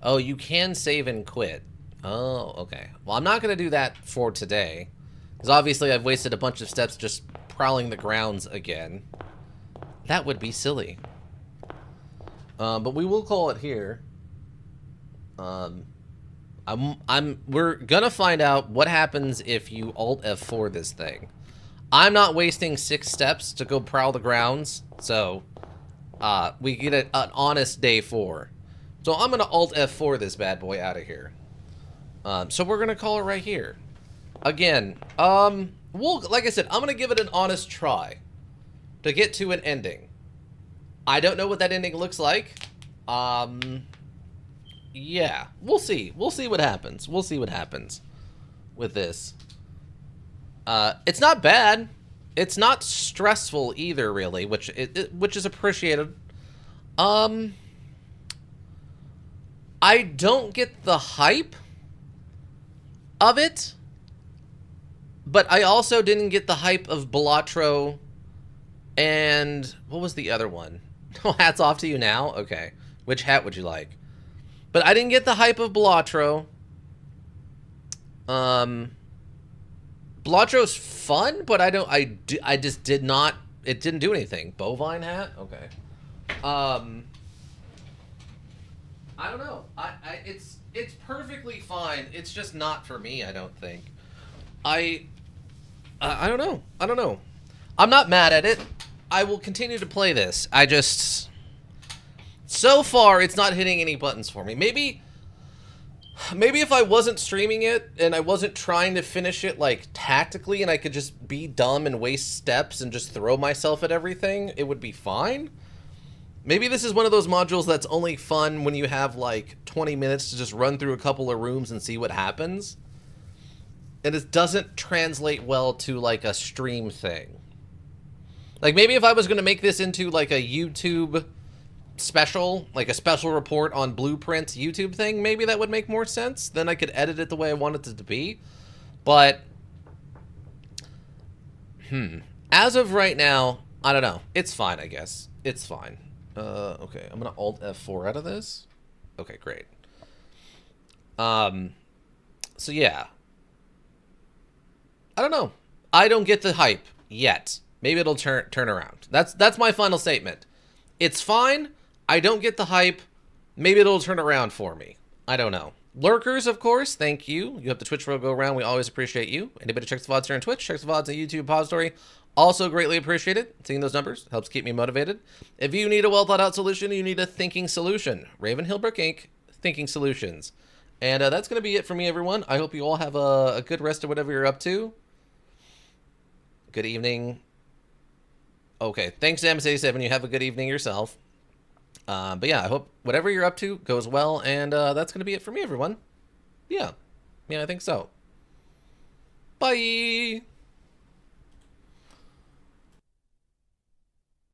oh, you can save and quit. Oh, okay. Well, I'm not going to do that for today. Because obviously I've wasted a bunch of steps just prowling the grounds again. That would be silly. But we will call it here. We're gonna find out what happens if you Alt F4 this thing. I'm not wasting 6 steps to go prowl the grounds, so we get an honest day 4. So I'm gonna Alt F4 this bad boy out of here. So we're gonna call it right here. Again, like I said, I'm gonna give it an honest try to get to an ending. I don't know what that ending looks like. Yeah, we'll see. We'll see what happens. We'll see what happens with this. It's not bad. It's not stressful either, really, which is appreciated. I don't get the hype of it, but I also didn't get the hype of Balatro and what was the other one? Oh, hats off to you now? Okay. Which hat would you like? But I didn't get the hype of Balatro. Blotcho's fun, but I just did not. It didn't do anything. Bovine hat. Okay. I don't know. It's perfectly fine. It's just not for me. I don't think. I don't know. I don't know. I'm not mad at it. I will continue to play this. I just so far it's not hitting any buttons for me. Maybe if I wasn't streaming it and I wasn't trying to finish it like tactically and I could just be dumb and waste steps and just throw myself at everything, it would be fine. Maybe this is one of those modules that's only fun when you have like 20 minutes to just run through a couple of rooms and see what happens. And it doesn't translate well to like a stream thing. Like maybe if I was going to make this into like a YouTube special, like a special report on Blueprint's YouTube thing, maybe that would make more sense. Then I could edit it the way I wanted it to be. But, as of right now, I don't know. It's fine, I guess. It's fine. Okay, I'm gonna Alt F4 out of this. Okay, great. So yeah. I don't know. I don't get the hype yet. Maybe it'll turn around. That's my final statement. It's fine. I don't get the hype. Maybe it'll turn around for me. I don't know. Lurkers, of course, thank you. You have the Twitch row go around. We always appreciate you. Anybody checks the VODs here on Twitch, checks the VODs on YouTube repository. Also greatly appreciated. Seeing those numbers helps keep me motivated. If you need a well-thought-out solution, you need a thinking solution. Raven Hillbrook Inc., Thinking Solutions. And that's going to be it for me, everyone. I hope you all have a good rest of whatever you're up to. Good evening. Okay, thanks, MS87. You have a good evening yourself. But yeah, I hope whatever you're up to goes well, and that's going to be it for me, everyone. Yeah, I think so. Bye!